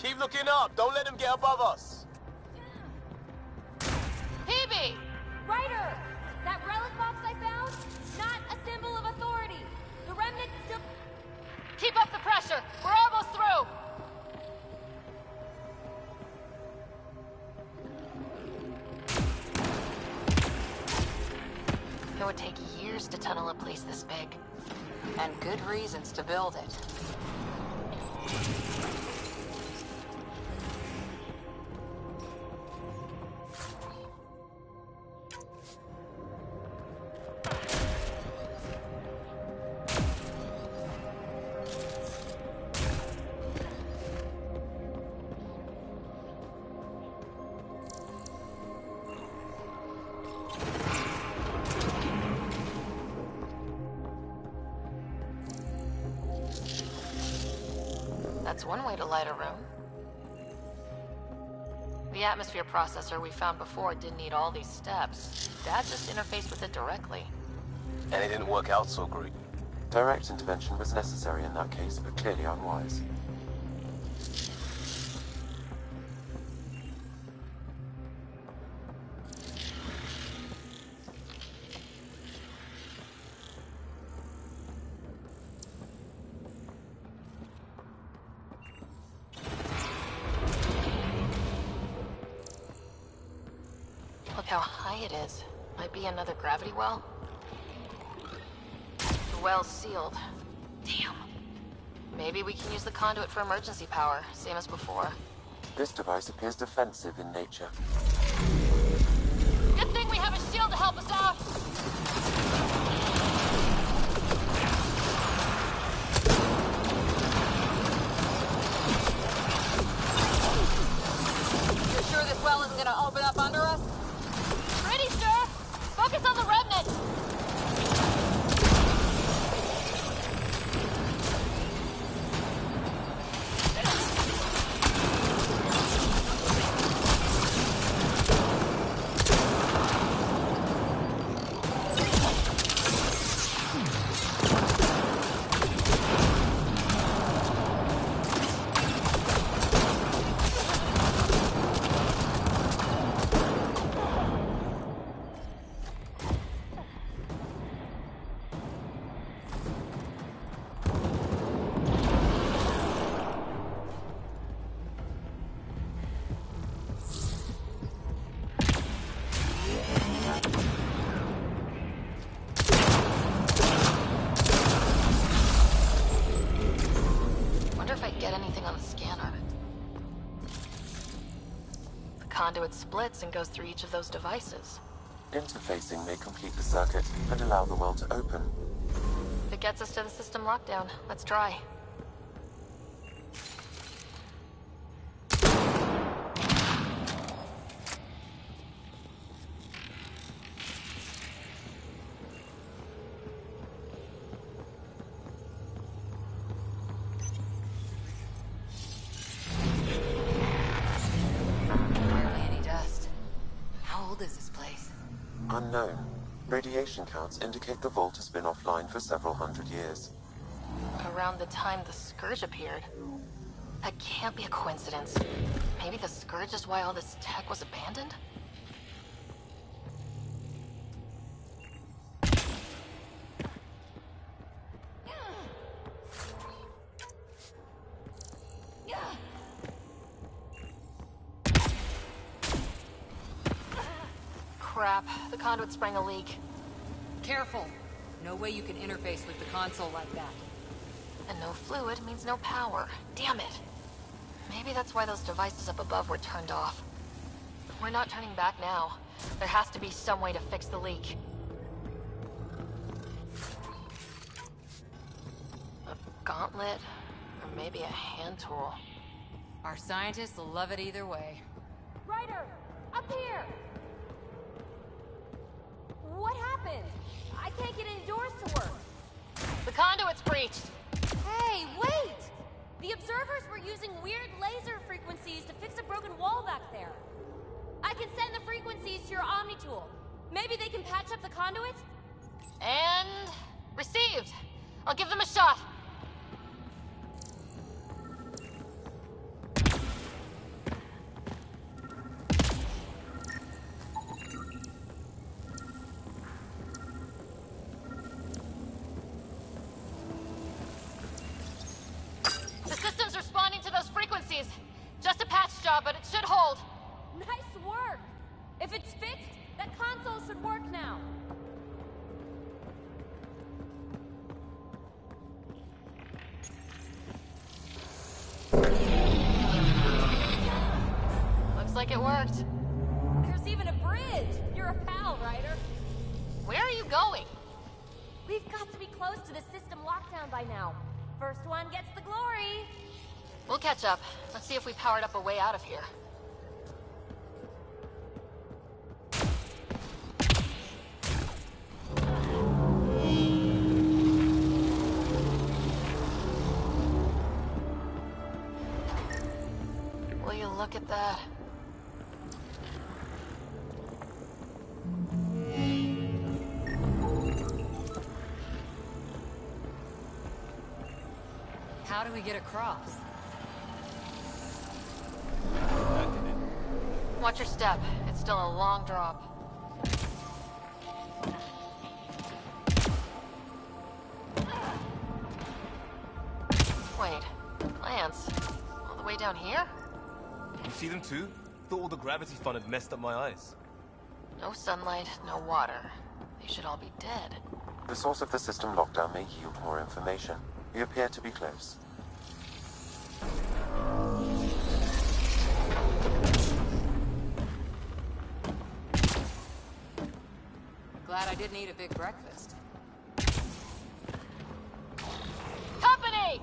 Keep looking up. Don't let him get above us. Hebe! Ryder! That relic box I found? Not a symbol of authority. The remnant still... Keep up the pressure. We're almost through. It would take years to tunnel a place this big. And good reasons to build it. That's one way to light a room. The atmosphere processor we found before didn't need all these steps. Dad just interfaced with it directly. And it didn't work out so great. Direct intervention was necessary in that case, but clearly unwise. Look how high it is. Might be another gravity well. The well's sealed. Damn. Maybe we can use the conduit for emergency power, same as before. This device appears defensive in nature. Good thing we have a shield to help us out! You're sure this well isn't gonna open up under us? Pretty sure! Focus on the remnant! conduit splits and goes through each of those devices. Interfacing may complete the circuit and allow the well to open. If it gets us to the system lockdown, let's try. Unknown. Radiation counts indicate the vault has been offline for several hundred years. Around the time the Scourge appeared. That can't be a coincidence. Maybe the Scourge is why all this tech was abandoned? Crap, the conduit sprang a leak. Careful. No way you can interface with the console like that. And no fluid means no power. Damn it. Maybe that's why those devices up above were turned off. We're not turning back now. There has to be some way to fix the leak. A gauntlet, or maybe a hand tool. Our scientists will love it either way. Ryder! Up here! What happened? I can't get any doors to work. The conduit's breached! Hey, wait! The observers were using weird laser frequencies to fix a broken wall back there. I can send the frequencies to your Omni tool. Maybe they can patch up the conduit? And... received! I'll give them a shot! The system's responding to those frequencies. Just a patch job, but it should hold. Nice work! If it's fixed, that console should work now. Looks like it worked. There's even a bridge! You're a pal, Ryder. Where are you going? We've got to be close to the system lockdown by now. First one gets the glory. We'll catch up. Let's see if we powered up a way out of here. Will you look at that? How do we get across? Watch your step. It's still a long drop. Wait, Lance, all the way down here? You see them too? Thought all the gravity fun had messed up my eyes. No sunlight, no water. They should all be dead. The source of the system lockdown may yield more information. We appear to be close. Glad I didn't eat a big breakfast. Company!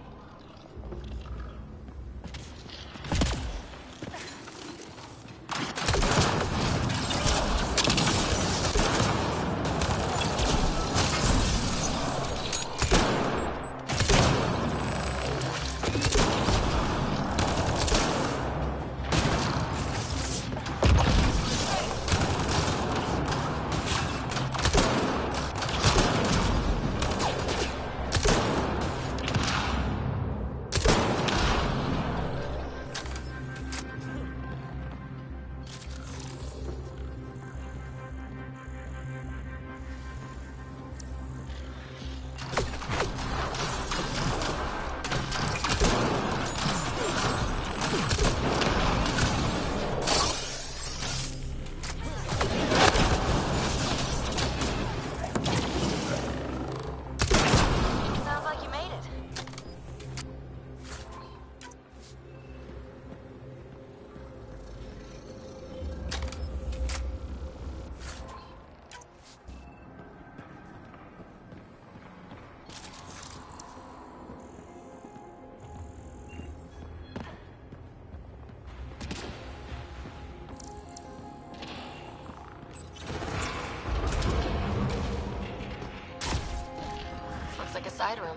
like a side room.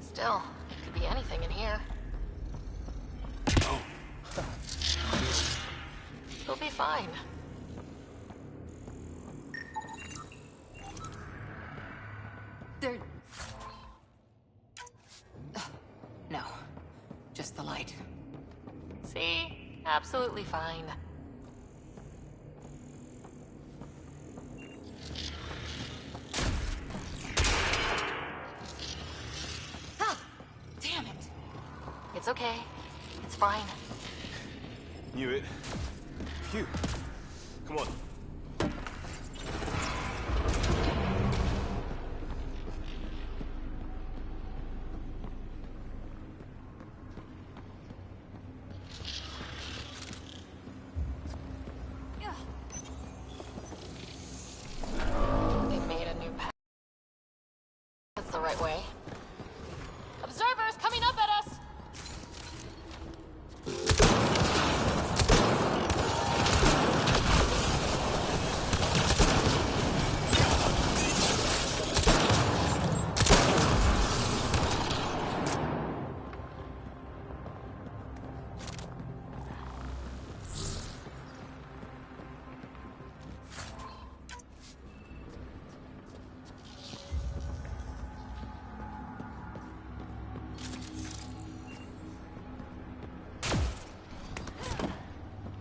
Still, could be anything in here. You'll be fine. There... No. Just the light. See? Absolutely fine. Ah! Damn it! It's okay. It's fine. Knew it. Phew. Come on. They made a new path. That's the right way. Observers coming up at us!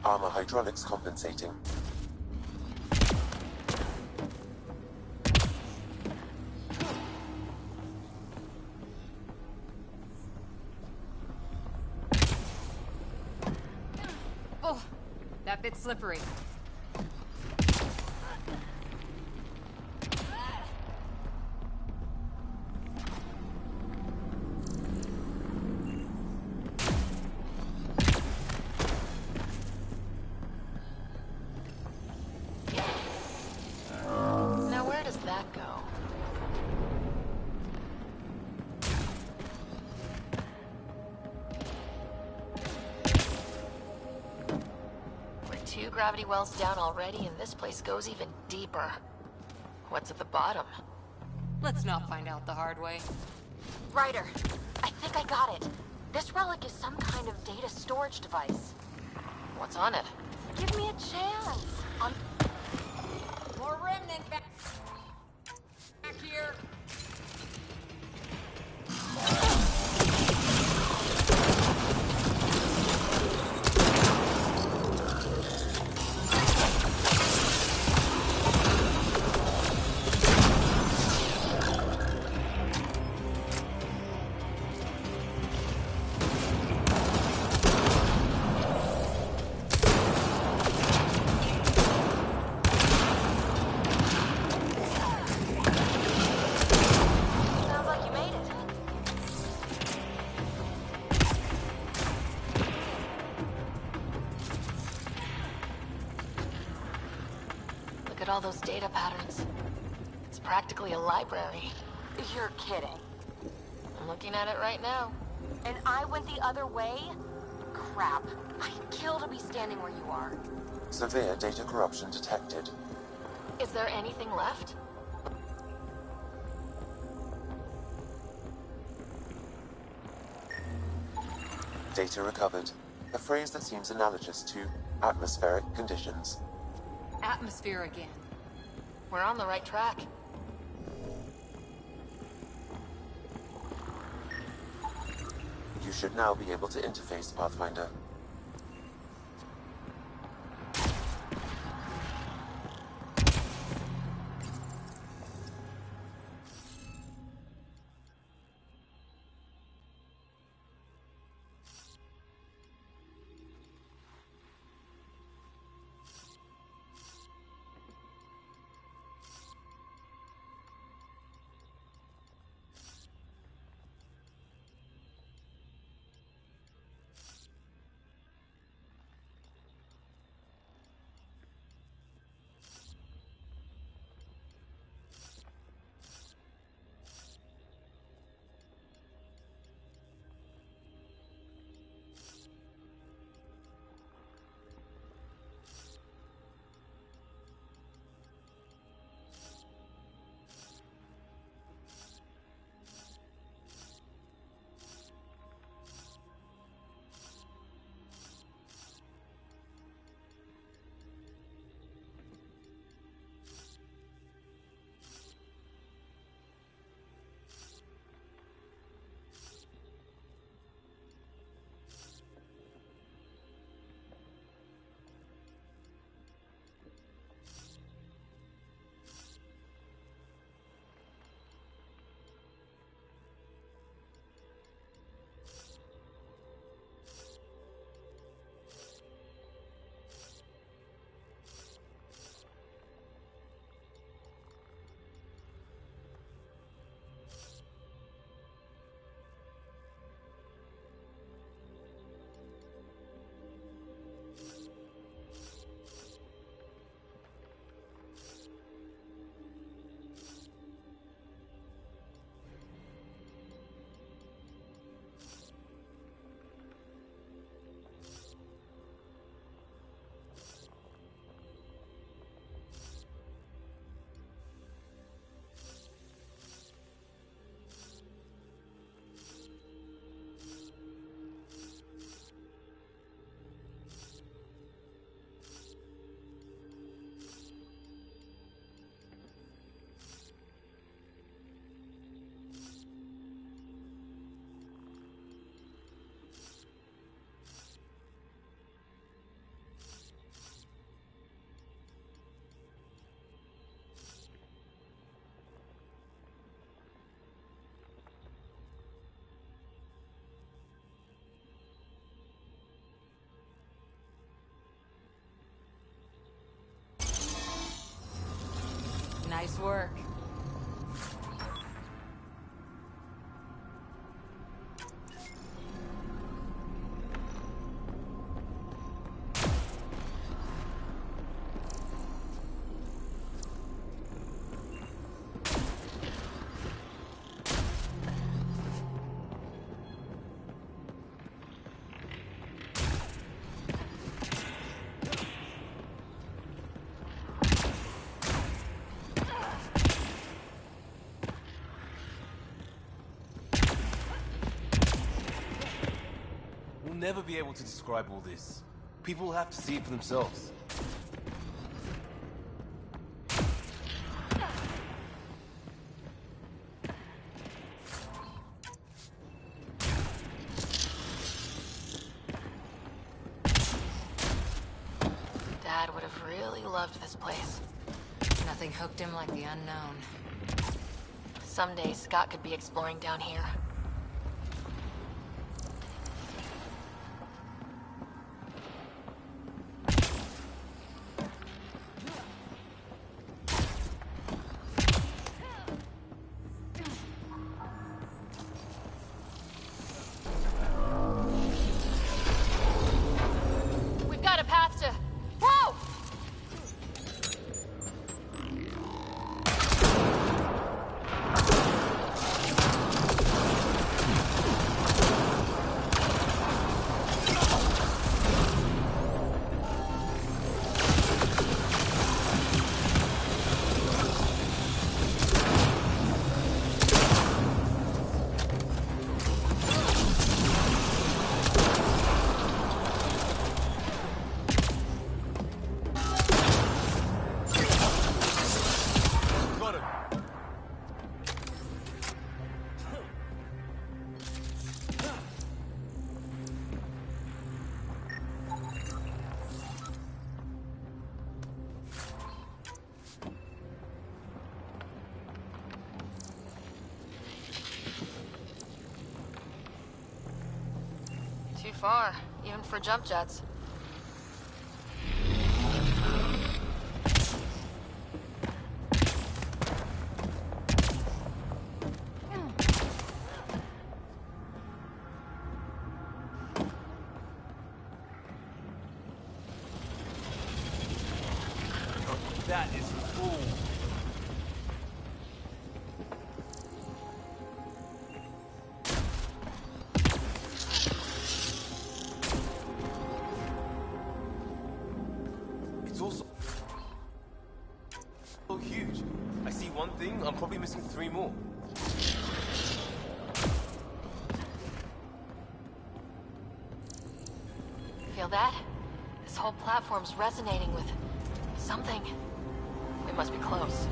Armor hydraulics compensating. Oh, that bit's slippery. Now where does that go? We're 2 gravity wells down already, and this place goes even deeper. What's at the bottom? Let's not find out the hard way. Ryder, I think I got it. This relic is some kind of data storage device. What's on it? Give me a chance. More remnant back here. Sounds like you made it. Look at all those data patterns. It's practically a library. You're kidding. I'm looking at it right now. And I went the other way? Crap. I'd kill to be standing where you are. Severe data corruption detected. Is there anything left? Data recovered. A phrase that seems analogous to atmospheric conditions. Atmosphere again. We're on the right track. You should now be able to interface, Pathfinder. Nice work. We'll never be able to describe all this. People will have to see it for themselves. Dad would have really loved this place. Nothing hooked him like the unknown. Someday Scott could be exploring down here. We've got a path to... Whoa! Got him. Too far, even for jump jets. That is cool. It's also so huge. I see one thing, I'm probably missing 3 more. Feel that? This whole platform's resonating with something. We must be close.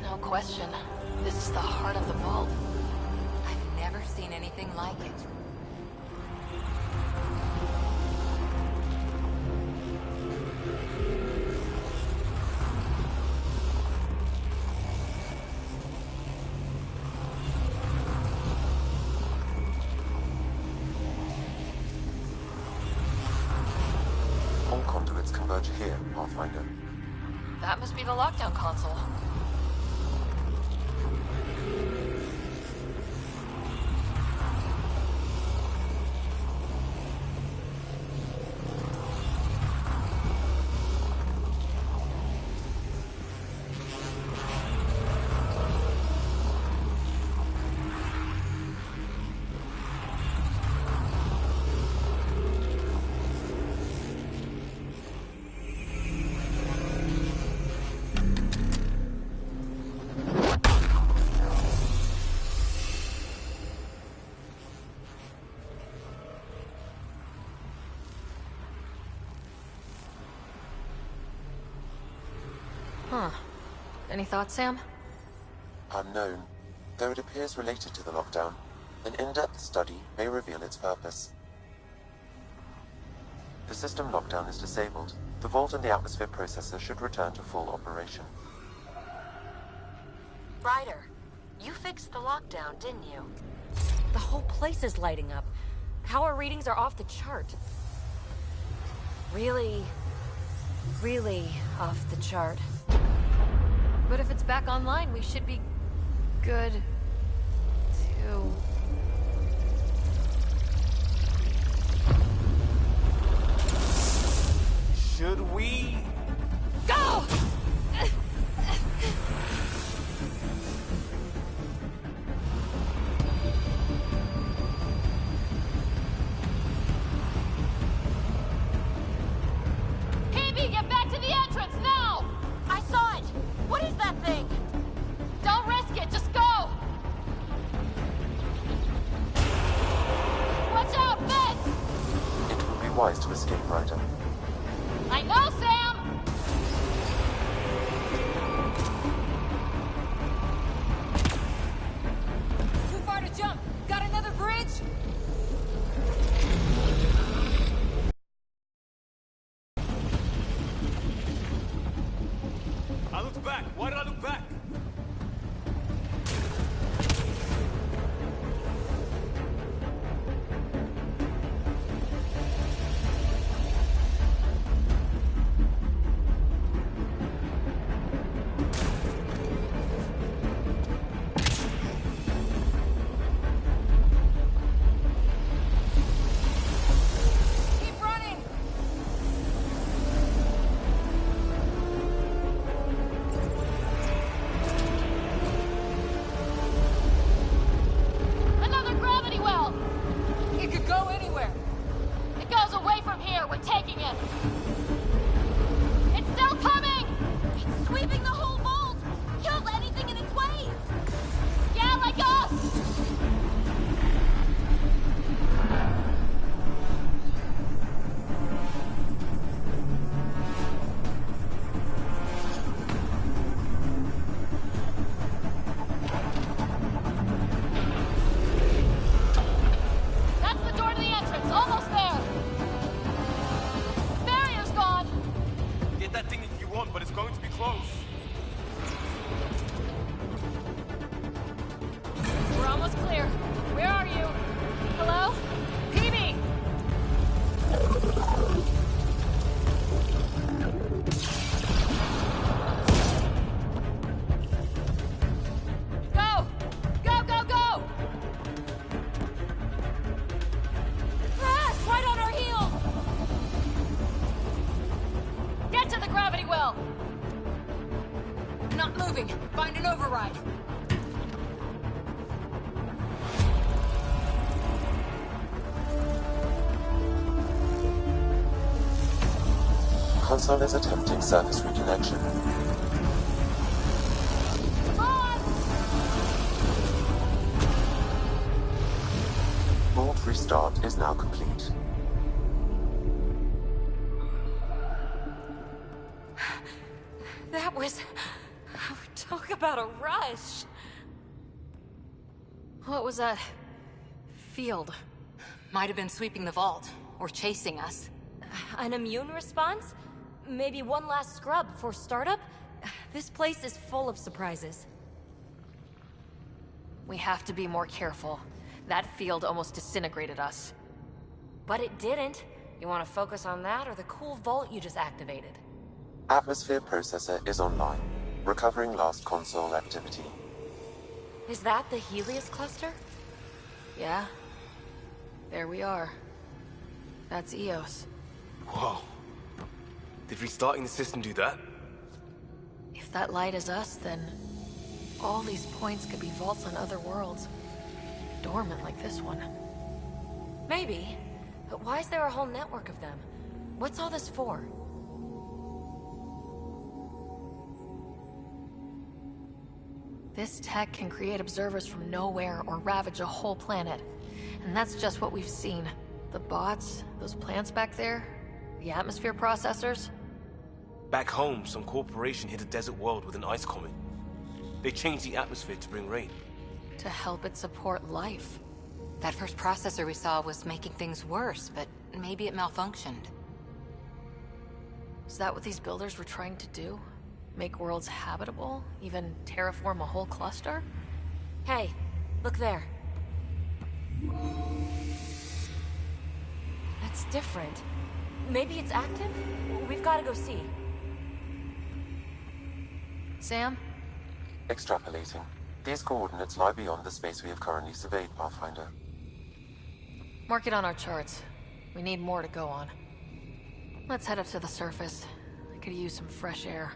No question. This is the heart of the vault. I've never seen anything like it. All conduits converge here, Pathfinder. That must be the lockdown console. Huh. Any thoughts, Sam? Unknown. Though it appears related to the lockdown, an in-depth study may reveal its purpose. The system lockdown is disabled. The vault and the atmosphere processor should return to full operation. Ryder, you fixed the lockdown, didn't you? The whole place is lighting up. Power readings are off the chart. Really, really off the chart. But if it's back online, we should be good to... Should we? Go! PB, get back to the entrance, now! I saw it! What is that thing? Don't risk it, just go! Watch out, Finn! It would be wise to escape, Ryder. I know, Sam! Too far to jump. Got another bridge? I looked back. Why did I look back? Keep running! Another gravity well! It could go anywhere. It goes away from here, we're taking it! It's still coming! It's sweeping the whole vault! Kills anything in its way! Yeah, like us! That's the door to the entrance, almost there! Barrier's gone! Get that thing if you want, but it's going to be close. We're almost clear. Where are you? Hello? PB! Go! Go, go, go! Crash! Right on our heels! Get to the gravity well! Not moving. Find an override. Console is attempting surface reconnection. Vault restart is now complete. That was... Talk about a rush! What was that? Field. Might have been sweeping the vault, or chasing us. An immune response? Maybe one last scrub before startup? This place is full of surprises. We have to be more careful. That field almost disintegrated us. But it didn't. You want to focus on that or the cool vault you just activated? Atmosphere processor is online, recovering lost console activity. Is that the Helios cluster? Yeah. There we are. That's Eos. Whoa. Did restarting the system do that? If that light is us, then all these points could be vaults on other worlds. Dormant like this one. Maybe. But why is there a whole network of them? What's all this for? This tech can create observers from nowhere or ravage a whole planet. And that's just what we've seen. The bots, those plants back there, the atmosphere processors. Back home, some corporation hit a desert world with an ice comet. They changed the atmosphere to bring rain. To help it support life. That first processor we saw was making things worse, but maybe it malfunctioned. Is that what these builders were trying to do? Make worlds habitable? Even terraform a whole cluster? Hey, look there. That's different. Maybe it's active? We've got to go see. Sam? Extrapolating. These coordinates lie beyond the space we have currently surveyed, Pathfinder. Mark it on our charts. We need more to go on. Let's head up to the surface. I could use some fresh air.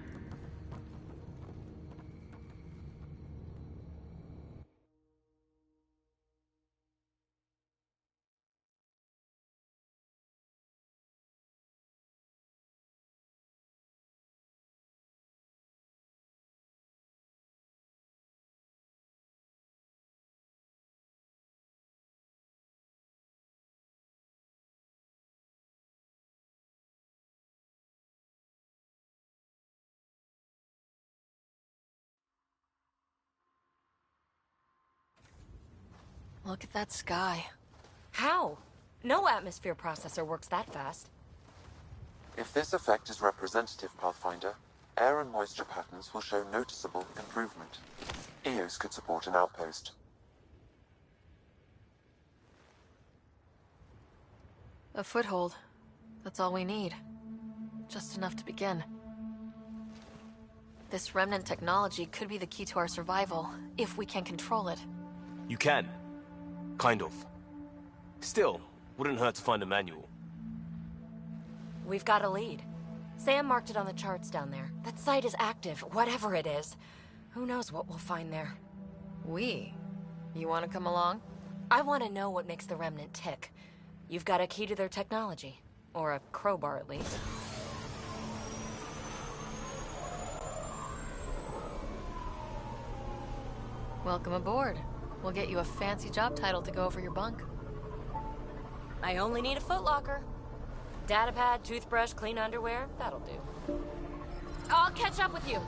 Look at that sky. How? No atmosphere processor works that fast. If this effect is representative, Pathfinder, air and moisture patterns will show noticeable improvement. EOS could support an outpost. A foothold. That's all we need. Just enough to begin. This remnant technology could be the key to our survival, if we can control it. You can. Kind of. Still, wouldn't hurt to find a manual. We've got a lead. Sam marked it on the charts down there. That site is active, whatever it is. Who knows what we'll find there? We? You want to come along? I want to know what makes the Remnant tick. You've got a key to their technology. Or a crowbar, at least. Welcome aboard. We'll get you a fancy job title to go over your bunk. I only need a footlocker. Datapad, toothbrush, clean underwear, that'll do. I'll catch up with you.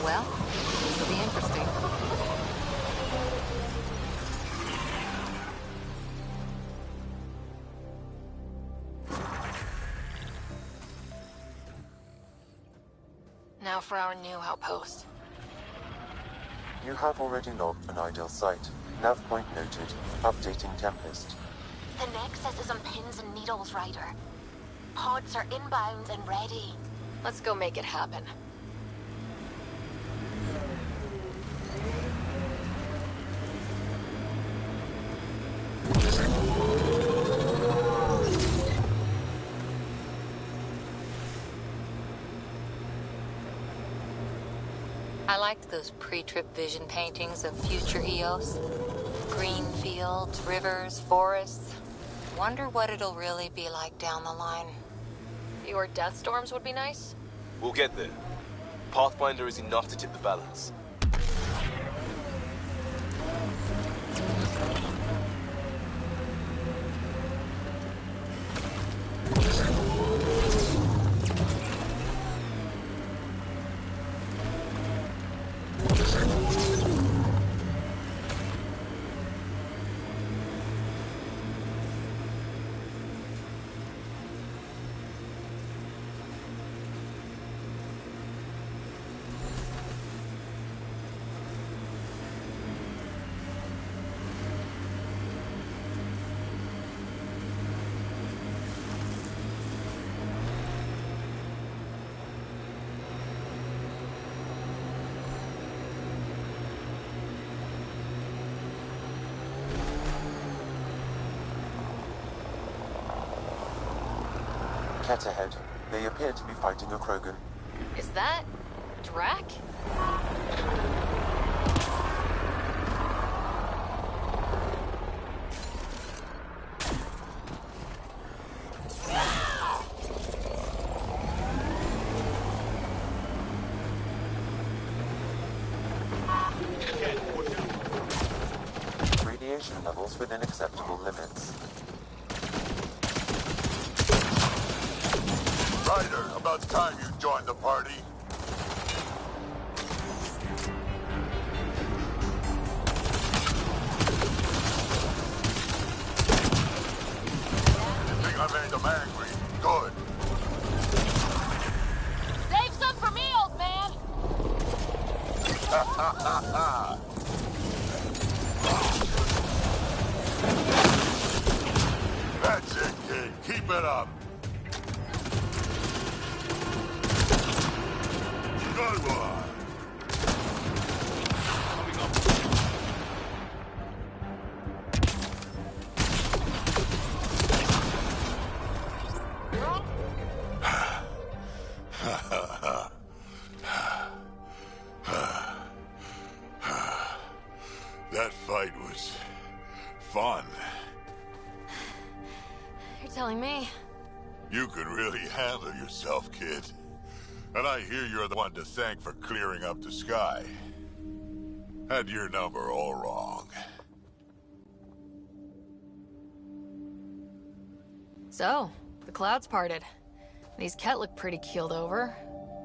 Well, this will be interesting. Now for our new outpost. You have already logged an ideal site. Nav point noted. Updating Tempest. The Nexus is on pins and needles, Ryder. Pods are inbound and ready. Let's go make it happen. I liked those pre-trip vision paintings of future EOS. Green fields, rivers, forests. Wonder what it'll really be like down the line. Your death storms would be nice? We'll get there. Pathfinder is enough to tip the balance. Ket ahead. They appear to be fighting a Krogan. Is that... Drac? Radiation levels within acceptable limits. Ryder, about time you joined the party. You think I made them angry? Good. Save some for me, old man! Ha ha ha ha! That's it, kid. Keep it up. Good one. That fight was fun. You're telling me. You could really handle yourself, kid. And I hear you're the one to thank for clearing up the sky. Had your number all wrong. So, the clouds parted. These Ket look pretty keeled over.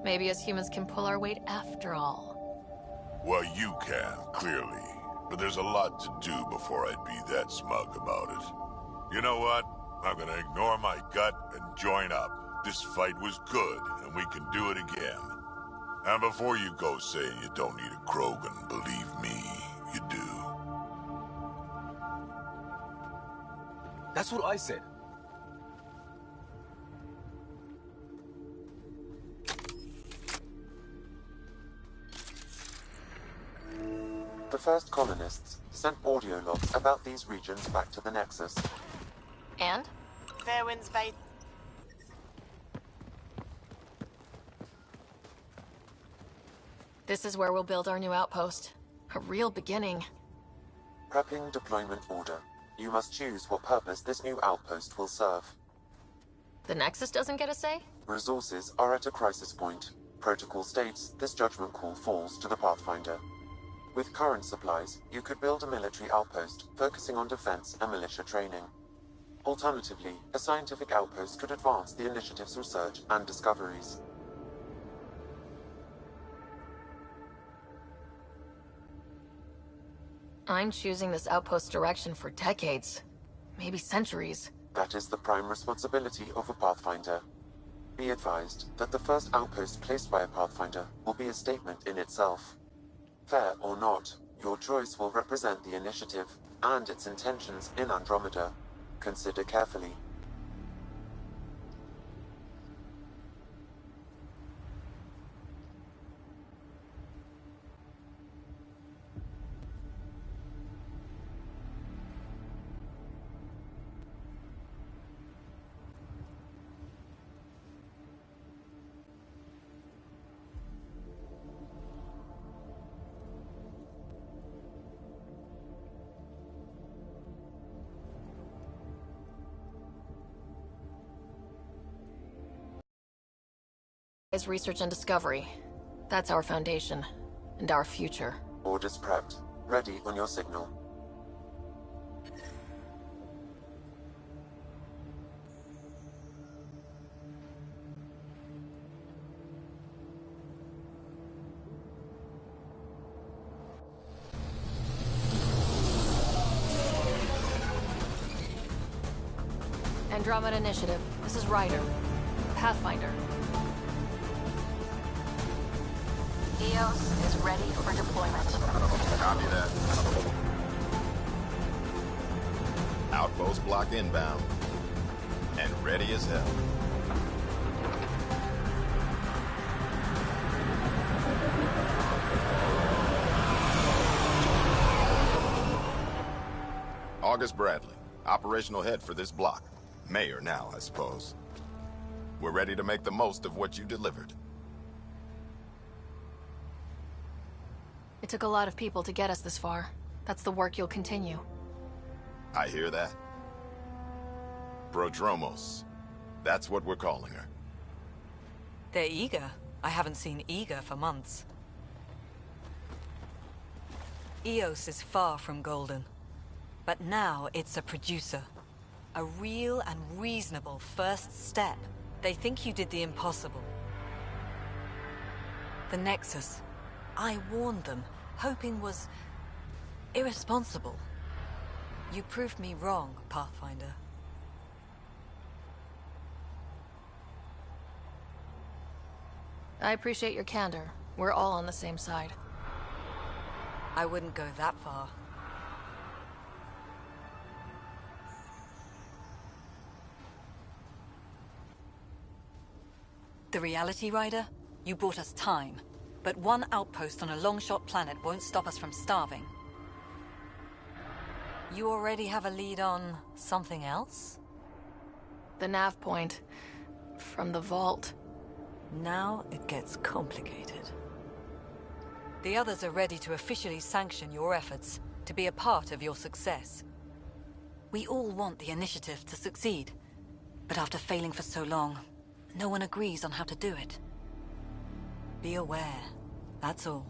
Maybe us humans can pull our weight after all. Well, you can, clearly. But there's a lot to do before I'd be that smug about it. You know what? I'm gonna ignore my gut and join up. This fight was good, and we can do it again. And before you go saying you don't need a Krogan, believe me, you do. That's what I said. The first colonists sent audio logs about these regions back to the Nexus. And? Fairwind's Faith. This is where we'll build our new outpost. A real beginning. Prepping deployment order. You must choose what purpose this new outpost will serve. The Nexus doesn't get a say? Resources are at a crisis point. Protocol states this judgment call falls to the Pathfinder. With current supplies, you could build a military outpost, focusing on defense and militia training. Alternatively, a scientific outpost could advance the initiative's research and discoveries. I'm choosing this outpost direction for decades. Maybe centuries. That is the prime responsibility of a Pathfinder. Be advised that the first outpost placed by a Pathfinder will be a statement in itself. Fair or not, your choice will represent the initiative and its intentions in Andromeda. Consider carefully. Is research and discovery. That's our foundation. And our future. Orders prepped. Ready on your signal. Andromeda Initiative. This is Ryder. Pathfinder. EOS is ready for deployment. Copy that. Outpost block inbound. And ready as hell. August Bradley, operational head for this block. Mayor now, I suppose. We're ready to make the most of what you delivered. It took a lot of people to get us this far. That's the work you'll continue. I hear that. Prodromos. That's what we're calling her. They're eager. I haven't seen eager for months. EOS is far from golden. But now it's a producer. A real and reasonable first step. They think you did the impossible. The Nexus. I warned them, hoping was irresponsible. You proved me wrong, Pathfinder. I appreciate your candor. We're all on the same side. I wouldn't go that far. The Reality Rider? You bought us time. But one outpost on a long-shot planet won't stop us from starving. You already have a lead on something else? The nav point. From the vault. Now it gets complicated. The others are ready to officially sanction your efforts, to be a part of your success. We all want the initiative to succeed, but after failing for so long, no one agrees on how to do it. Be aware, that's all.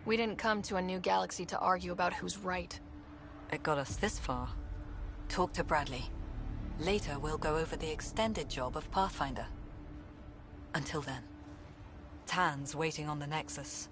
We didn't come to a new galaxy to argue about who's right. It got us this far. Talk to Bradley. Later, we'll go over the extended job of Pathfinder. Until then, Tan's waiting on the Nexus.